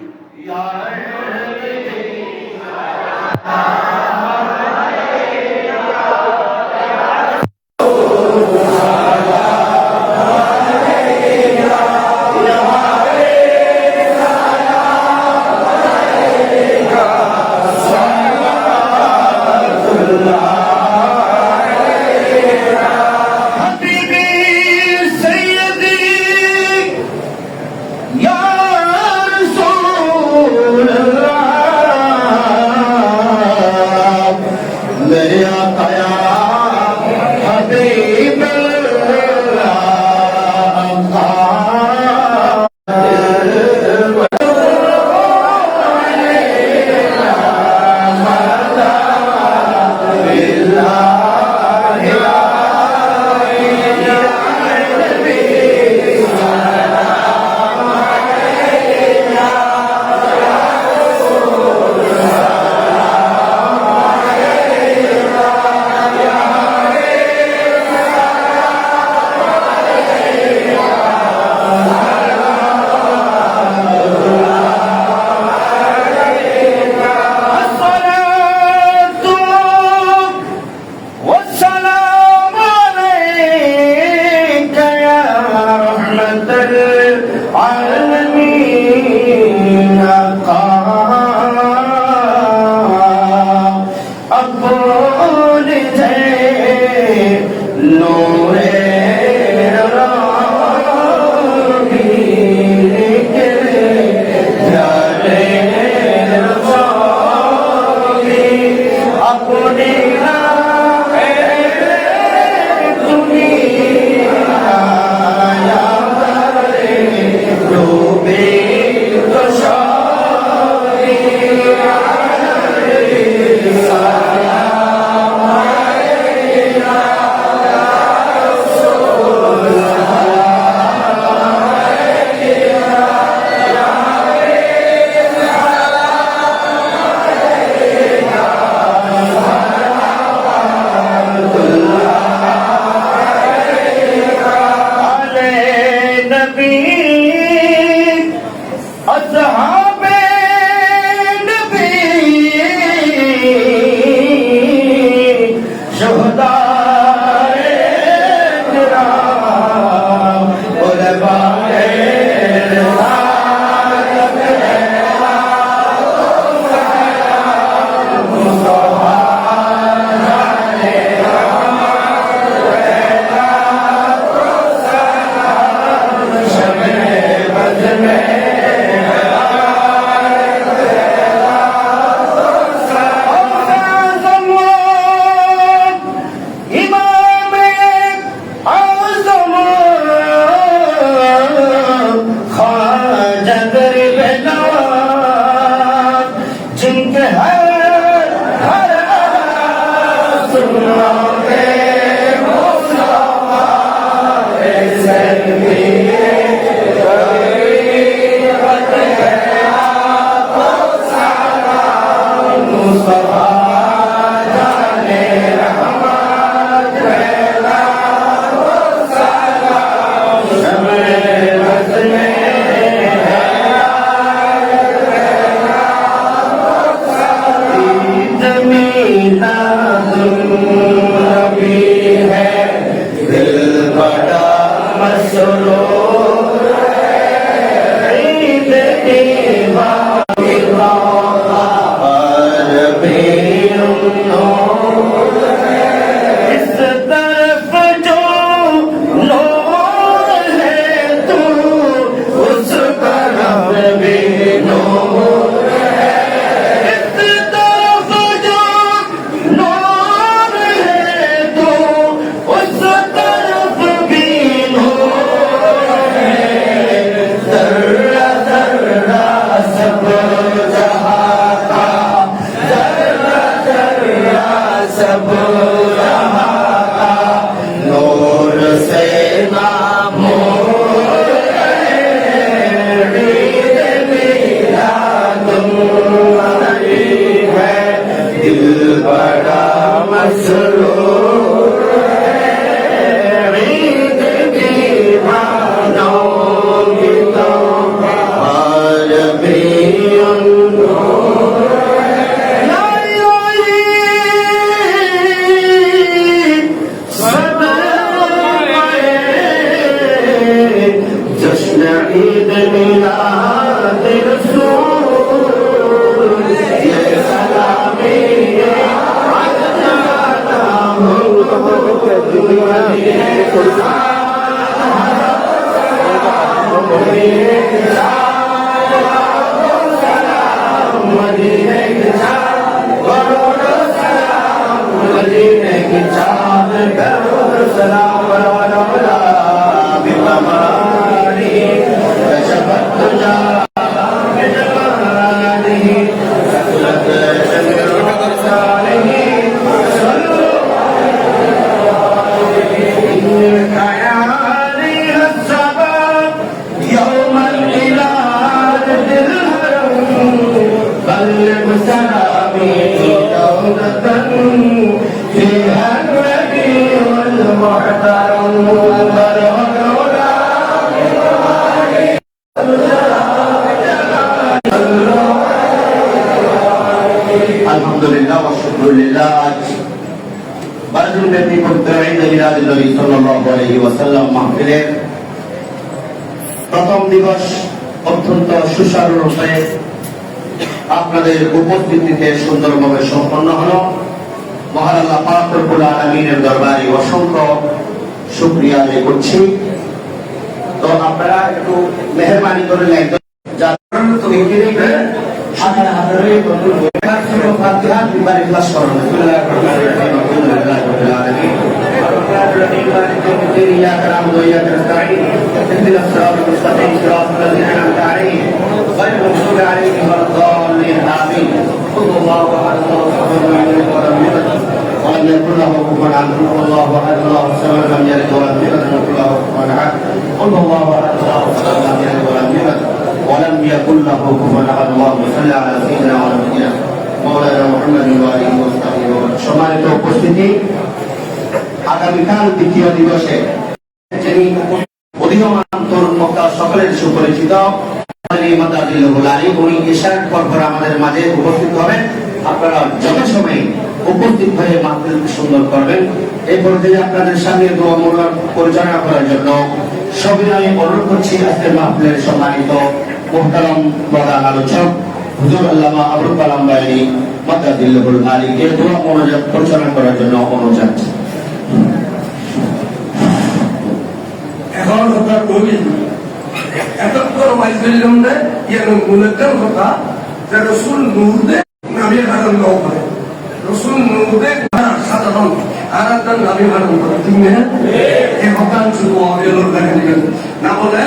আলহামদুলিল্লাহ ওয়া শুকরুলিল্লাহ। আজ বারজুল ব্যক্তি পবিত্র ঈদ মিলাদুন-নবী সাল্লাল্লাহু আলাইহি ওয়াসাল্লাম মাহফিলের প্রথম দিবস অত্যন্ত সুচারুরূপে আপনাদের উপস্থিতিতে সুন্দরভাবে সম্পন্ন হলো। মহান আল্লাহ পাক রব্বুল আলামিনের দরবারে অসংখ্য শুকরিয়া আদায় করছি। তো আপনারা একটু মেহেরবানি করে একদম আপনারা হাজারে ফাতিহা দুইবার ইখলাস করুন। বিসমিল্লাহির রহমানির রহিম। আলহামদুলিল্লাহি রাব্বিল আলামিন। الرحمن الرحيم مالك يوم الدين إياك نعبد وإياك نستعين اهدنا الصراط المستقيم صراط الذين أنعمت عليهم غير المغضوب عليهم ولا الضالين آمين. قل الله أحد الله الصمد لم يلد ولم يولد ولم يكن له كفوا أحد. قل الله أحد الله الصمد لم يلد ولم يولد ولم يكن له كفوا أحد. قل الله أحد الله الصمد لم يلد ولم يولد ولم يكن له كفوا أحد. اللهم صل على سيدنا ونبينا مولانا محمد وآله وصحبه وسلم. সম্মানিত উপস্থিতি, আগামীকাল দ্বিতীয় দিবসে যিনি অধিকমান তরুণ বক্তা সকলের সুপরিচিত উনি ঈশার পর আমাদের মাঝে উপস্থিত হবেন। আপনারা যথাসময়ে উপস্থিত হয়ে মাহফিল সুন্দর করবেন। এই পর্যায়ে আপনাদের সামনে দোয়া মোনাজাত পরিচালনা করার জন্য সবিনয়ে অনুরোধ করছি আজকের মাহফিলের সম্মানিত মুহতারাম প্রধান আলোচক হুজুর আল্লামা আবুল কালাম বাইনি মাদাদিল্লাহুল আলীকে দোয়া মোনাজাত পরিচালনা করার জন্য অনুরোধ জানাচ্ছি। এখন কথা কবি এত বড় মাইজলিম দে ইয়ানো মুলকম কথা যে রাসূল নূর দে নবী হারাম দাও করে রাসূল নূর দে সাধারণ আরাধন নবী হারাম করে ঠিক না এই কথা শুধু এলো লাগে না বলে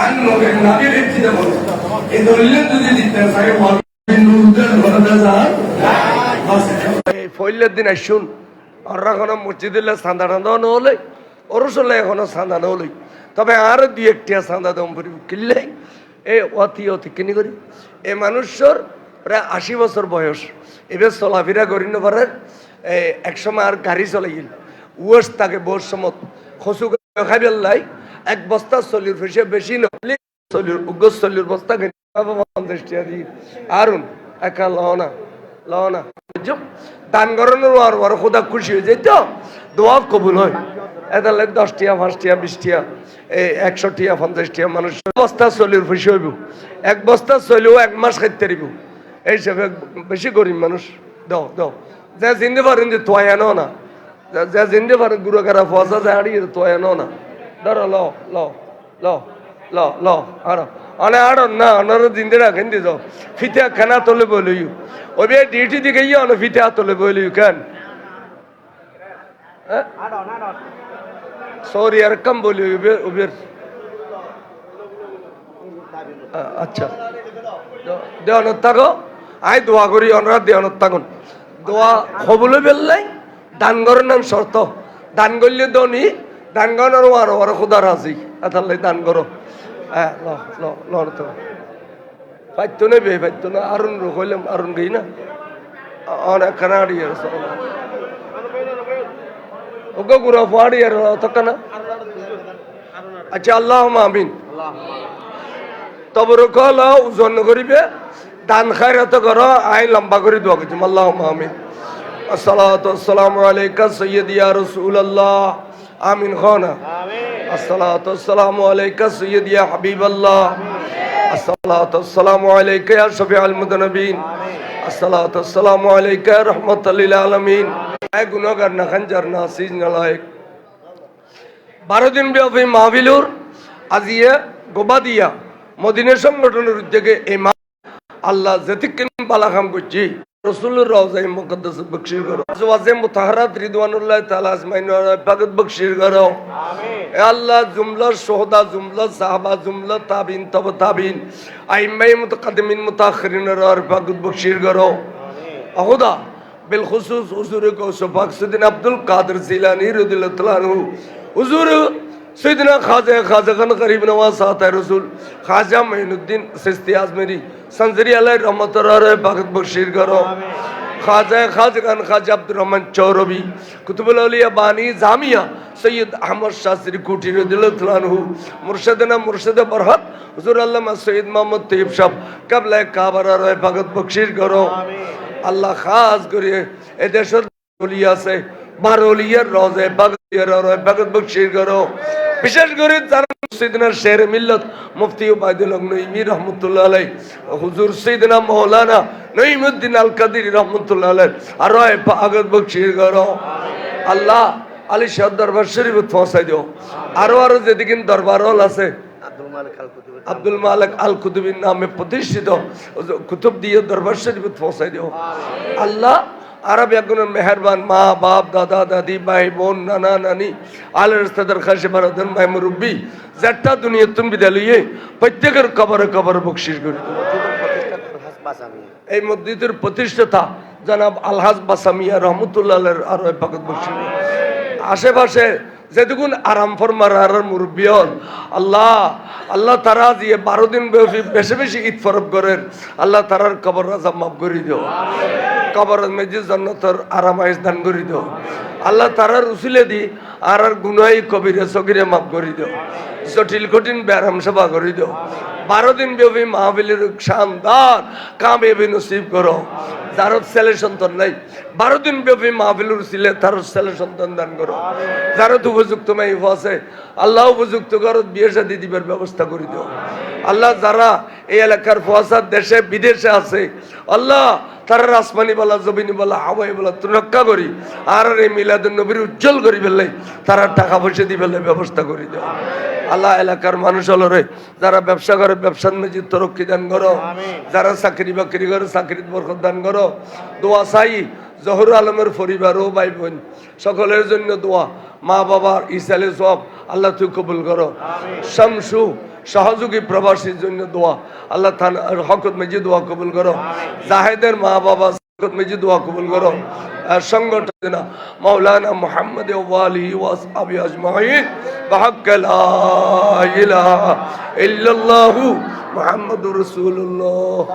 আন নবী নবী রেখে দেব এই দলিল যদি দিতে চাই নূর দে বড় যায় এই ফয়লের দিন আসুন আর রাখনা মসজিদে সান্দা টান্দা হলে ওরসলে এখনো সান্দা নহলই, তবে আর দুই একটা সান্দা দম করি কিনলে এই অতি অতি কিনি করি এই মানুষের প্রায় 80 বছর বয়স এবার চলাফেরা করি না পারে। একসময় আর গাড়ি চলে গেল ওয়াস তাকে বস সমত খসু খাই পেলাই এক বস্তা চলির ফেসে বেশি নলি চলির উগস চলির বস্তা কিনে 50 টাকা দিয়ে আরুন একা লওনা লওনা দান করানোর আর বড় খোদা খুশি হয়ে যায় তো দোয়া কবুল হয়। এদালে 10 টাকা 5 টাকা 20 টাকা 100 টাকা 50 টাকা মানুষ বস্তা চলির খুশি হইব। এক বস্তা চলিও 1 মাস খাইতে পারিব। এই হিসাবে বেশি গরিব মানুষ দাও দাও যা জিন্দে পারেন যে তোয়া আনো না, যা জিন্দে পারেন গুরু কারা ফসা যা হারিয়ে তোয়া আনো না। ধরো ল ল ল ল ল আর অনে আড়ন না অনারো দিনদের রাখেন দিয়ে যাও ফিতে খানা তোলে বলিও ওবে ডিউটি দিকে ইয়ে অনে ফিতে তোলে বলিও কেন সরি আর কম বলিও উবের আচ্ছা দেওয়ানত থাকো আই দোয়া করি অনরা দেওয়ানত থাকুন দোয়া খবলে বেললাই দান করার নাম শর্ত দান করলে দনি দান করার আরো আরো খুদার আছি এতাল্লাই দান করো হ্যাঁ ল তো পাইতো নেবে পাইতো না আরুন হইলাম আরুন গই না অনেক খানা আড়িয়ে ওকে গুড়া ফাড়িয়ে তক না আচ্ছা আল্লাহ আমিন তবর কল ওজন করিবে দান খায়রাত করো আই লম্বা করে দোয়া করছি আল্লাহ আমিন আসসালাতু আসসালামু আলাইকা সাইয়্যিদি ইয়া রাসূলুল্লাহ আমিন খানা আসসালাতু আসসালামু আলাইকা সাইয়্যিদি ইয়া হাবিবাল্লাহ আসসালাতু আসসালামু আলাইকা ইয়া শফিউল মুযনিবিন আসসালাতু আসসালামু আলাইকা ইয়া রাহমাতাল লিল আলামিন আয় গুনাহগার না খানজার না সিজ নালায়েক 12 দিন ব্যাপী মাহফিলুর আজিয়ে গোবাদিয়া মদিনা সংগঠনের উদ্যোগে এই আল্লাহ যেতিকিন বালা কাম করছি রাসূলুর রওজায়ে মুকদ্দাস বখশির করো আজওয়াজে মুতাহারাত রিদওয়ানুল্লাহ তাআলা আজমাইন পাক বখশির করো আমিন এ আল্লাহ জুমলা শুহাদা জুমলা সাহাবা জুমলা তাবিন তব তাবিন আইম্মায়ে মুতাকাদ্দিমিন মুতাআখিরিন আর পাক বখশির করো আমিন আহুদা বিল খুসুস হুজুর কৌসো পাক সৈয়দনা আব্দুল কাদের জিলানী রাদিয়াল্লাহু তাআলা আনহু হুজুর सैयदना खाजा खान गरीब नवाज साता रसूल खाजा मोइनुद्दीन चिश्ती आजमेरी संजरी अलैहि रहमतुल्लाह भगत बख्शीर करो खाजा खान खाजा अब्दुल रहमान चौरवी कुतुबुल औलिया बानी जामिया सैयद अहमद शास्त्री कोठी रदियल्लाहु ताआला अन्हु मुर्शिदना मुर्शिद बरहत हुजूर अल्लामा सैयद मोहम्मद तैयब साहब कबला काबरा रहे भगत बख्शीर करो अल्लाह खास करे ए देशर औलिया से बारौलियार रोजे भगत बख्शीर करो বিশেষ করে যারা সৈয়দনা শের মিল্লত মুফতি উবাইদুল হক নঈমী রাহমাতুল্লাহ আলাইহি হুজুর সৈয়দনা মাওলানা নঈমুদ্দিন আল কাদির রাহমাতুল্লাহ আলাইহি আর রয় ভগত বখশির করো আল্লাহ আলী শাহ দরবার শরীফ পৌঁছাই দিও আরো যেদিকে দরবার হল আছে আব্দুল মালিক আল কুতুবীর নামে প্রতিষ্ঠিত কুতুব দিয়ে দরবার শরীফ পৌঁছাই দিও আল্লাহ আরব একগুণের মেহরবান মা বাপ দাদা দাদি ভাই বোন নানা নানি আলের রিস্তাদার খাসি বারাদান ভাই মুরব্বী যেটা দুনিয়া তুমি বিদায় লইয়ে প্রত্যেকের কবরে কবরে বকশিশ করে এই মসজিদের প্রতিষ্ঠাতা জনাব আলহাজ বাসামিয়া রহমতুল্লাহ আর পাকত বকশিশ আশেপাশে যেটুকুন আরাম ফরমার আর মুরব্বী হল আল্লাহ আল্লাহ তারা দিয়ে 12 দিন বেশি বেশি ঈদ ফরব করেন আল্লাহ তারার কবর রাজা মাফ করে দিও কবরের মেজি জান্নাতের আরামাইশ দান করে দিও আল্লাহ তারার উসিলে দি আর গুনাহি কবিরে সগিরে মাফ করে দিও জটিল কঠিন ব্যারাম সেবা করে দিও 12 দিন ব্যাপী মাহফিলের শানদার কামিয়াবি নসিব করো যার ছেলে সন্তান নাই 12 দিন ব্যাপী মাহফিলের উসিলে তার ছেলে সন্তান দান করো যার উপযুক্ত মাইফ আছে আল্লাহ উপযুক্ত করো বিয়ে শাদী দিবার ব্যবস্থা করে দিও আল্লাহ যারা এই এলাকার ফুয়াসাদ দেশে বিদেশে আছে আল্লাহ তারা আসমানি বলা জমিনি বলা হাওয়াই বলা তুই রক্ষা করি আর এই মিলাদুন নবীর উজ্জ্বল করি ফেললে তারা টাকা পয়সা দিয়ে ফেললে ব্যবস্থা করে দেও আল্লাহ এলাকার মানুষ হলো রে যারা ব্যবসা করে ব্যবসার মেজি তরক্কি দান করো যারা চাকরি বাকরি করে চাকরির বরকত দান করো দোয়া চাই জহুর আলমের পরিবার ও ভাই বোন সকলের জন্য দোয়া মা বাবার ইসালে সব আল্লাহ তুই কবুল করো শামসু সহযোগী প্রবাসীর জন্য দোয়া আল্লাহ হকত মেজি দোয়া কবুল করো জাহেদের মা বাবা হকত মেজি দোয়া কবুল করো সংগঠন মাওলানা মুহাম্মদ ওয়ালি ওয়াসহাবি আজমাইন বিহাক্ক লা ইলাহা ইল্লাল্লাহু মুহাম্মাদুর রাসূলুল্লাহ।